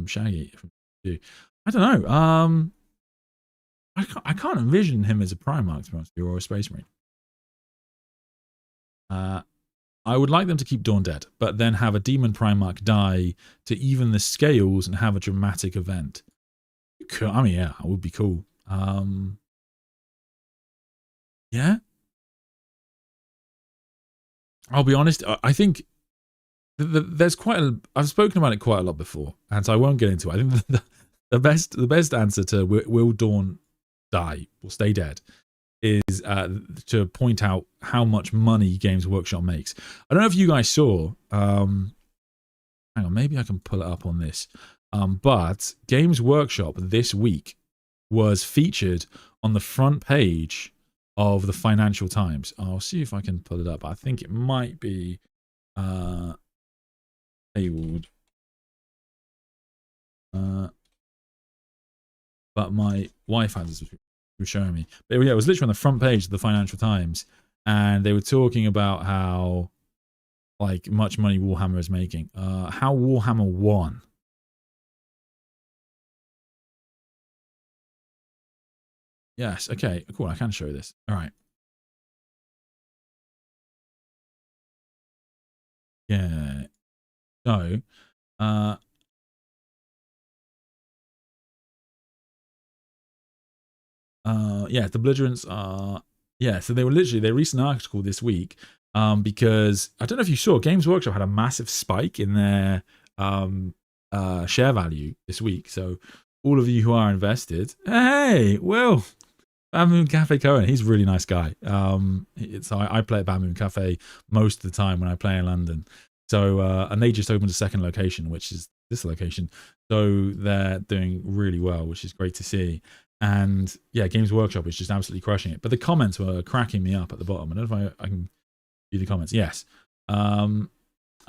Shaggy. I don't know. I can't envision him as a Primarch, to be honest with you, or a Space Marine. I would like them to keep Dawn dead, but then have a Demon Primarch die to even the scales and have a dramatic event. I mean, yeah, it would be cool. Yeah. I'll be honest. I think there's I've spoken about it quite a lot before, and so I won't get into it. I think the best answer to will Dawn die or stay dead is to point out how much money Games Workshop makes. I don't know if you guys saw. Hang on, maybe I can pull it up on this. But Games Workshop this week was featured on the front page of the Financial Times. I'll see if I can pull it up. I think it might be Haywood. But my wife had this showing me. But yeah, it was literally on the front page of the Financial Times, and they were talking about how like much money Warhammer is making. How Warhammer won. Yes, okay, cool. I can show this. All right. Yeah. So, yeah, the belligerents are, yeah, so they released an article this week because I don't know if you saw, Games Workshop had a massive spike in their share value this week. So all of you who are invested, hey, Will, Bad Moon Cafe Cohen, he's a really nice guy. I play at Bad Moon Cafe most of the time when I play in London. So and they just opened a second location, which is this location. So they're doing really well, which is great to see. And yeah, Games Workshop is just absolutely crushing it. But the comments were cracking me up at the bottom. I don't know if I can view the comments. Yes. I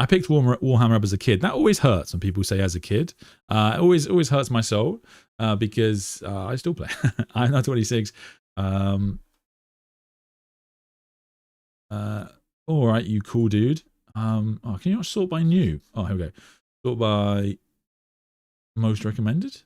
picked Warhammer up as a kid. That always hurts when people say as a kid. It always hurts my soul because I still play. I'm not 26. All right, you cool dude. Can you not sort by new? Oh, here we go. Sort by most recommended.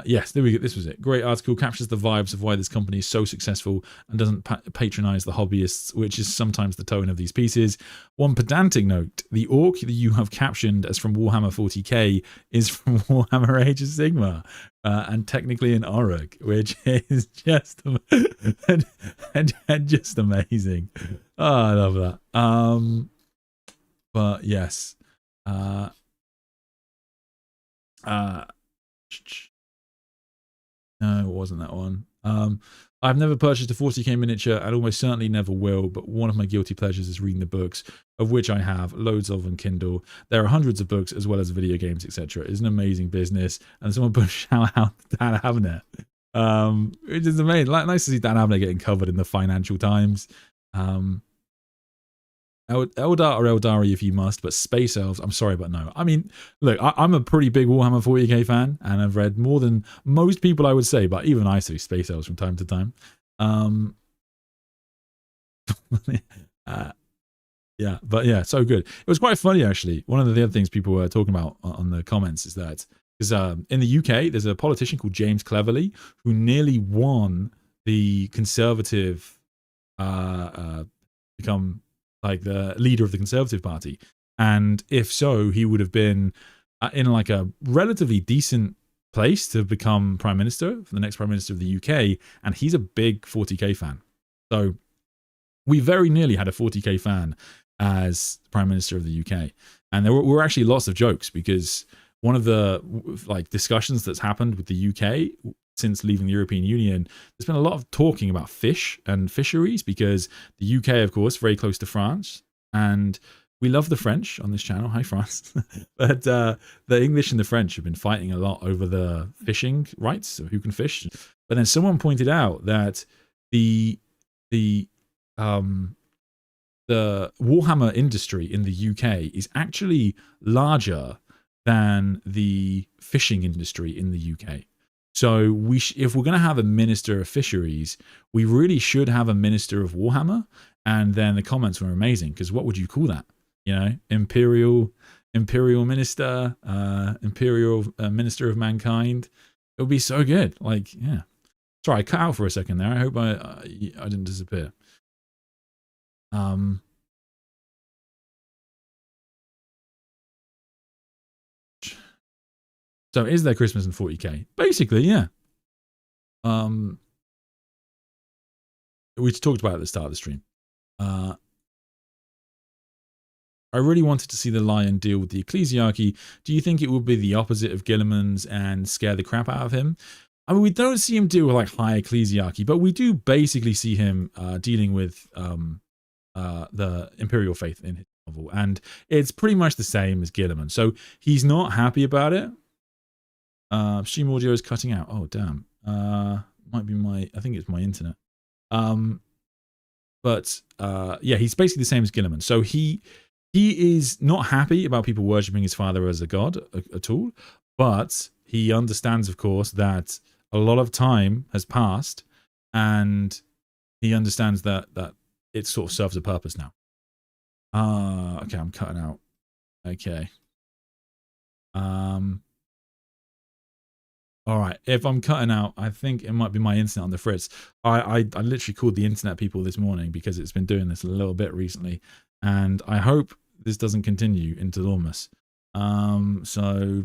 Yes, there we go. This was it. Great article, captures the vibes of why this company is so successful and doesn't patronize the hobbyists, which is sometimes the tone of these pieces. One pedantic note, the orc that you have captioned as from Warhammer 40k is from Warhammer Age of Sigmar, and technically an Orc, which is just and just amazing. Oh, I love that. But yes. No, it wasn't that one. I've never purchased a 40k miniature and almost certainly never will, but one of my guilty pleasures is reading the books, of which I have loads of on Kindle. There are hundreds of books as well as video games, etc. It's an amazing business, and someone put a shout out to Dan Abnett. Which is amazing. Nice to see Dan Abnett getting covered in the Financial Times. Eldar or Eldari if you must, but Space Elves, I'm sorry, but no. I mean, look, I'm a pretty big Warhammer 40k fan, and I've read more than most people, I would say, but even I see Space Elves from time to time. Yeah, but yeah, so good. It was quite funny actually. One of the other things people were talking about on the comments is that because in the UK there's a politician called James Cleverly who nearly won the Conservative become like the leader of the Conservative Party, and if so, he would have been in like a relatively decent place to become prime minister for the next prime minister of the UK, and he's a big 40k fan. So we very nearly had a 40k fan as prime minister of the UK, and there were actually lots of jokes because one of the like discussions that's happened with the UK since leaving the European Union, there's been a lot of talking about fish and fisheries because the UK, of course, very close to France, and we love the French on this channel. Hi, France. But the English and the French have been fighting a lot over the fishing rights, so who can fish. But then someone pointed out that the Warhammer industry in the UK is actually larger than the fishing industry in the UK. So if we're going to have a minister of fisheries, we really should have a minister of Warhammer. And then the comments were amazing because what would you call that? You know, imperial minister, imperial minister of mankind. It would be so good. Like, yeah. Sorry, I cut out for a second there. I hope I didn't disappear. So is there Christmas in 40k? Basically, yeah. We talked about it at the start of the stream. I really wanted to see the Lion deal with the Ecclesiarchy. Do you think it would be the opposite of Gilliman's and scare the crap out of him? I mean, we don't see him deal with like high Ecclesiarchy, but we do basically see him dealing with the Imperial faith in his novel, and it's pretty much the same as Gilliman. So he's not happy about it. Stream audio is cutting out. Oh damn. Might be I think it's my internet. But yeah, he's basically the same as Gilliman. So he is not happy about people worshipping his father as a god at all, but he understands, of course, that a lot of time has passed, and he understands that it sort of serves a purpose now. Okay, I'm cutting out. Okay. All right, if I'm cutting out, I think it might be my internet on the fritz. I literally called the internet people this morning because it's been doing this a little bit recently, and I hope this doesn't continue into Loremas. So,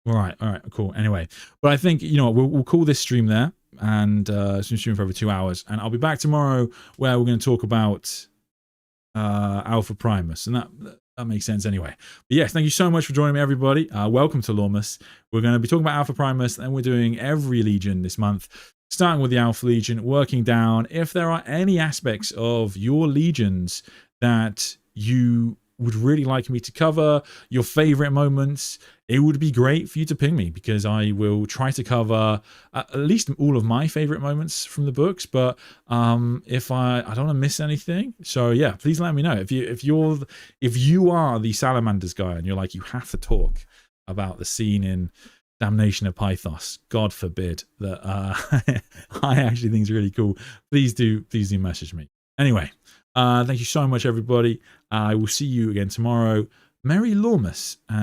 all right, cool. Anyway, but I think, you know, we'll call this stream there, and it's been streaming for over 2 hours, and I'll be back tomorrow where we're going to talk about Alpha Primus, and that makes sense anyway. But yes, thank you so much for joining me, everybody. Welcome to Loremas. We're going to be talking about Alpha Primus, and we're doing every Legion this month, starting with the Alpha Legion, working down. If there are any aspects of your Legions that you would really like me to cover, your favorite moments, it would be great for you to ping me, because I will try to cover at least all of my favorite moments from the books. But if I don't want to miss anything, so yeah, please let me know. If you are the Salamanders guy and you're like, you have to talk about the scene in Damnation of Pythos, God forbid, that I actually think is really cool, please do message me. Anyway, thank you so much, everybody. I will see you again tomorrow. Merry Loremas, and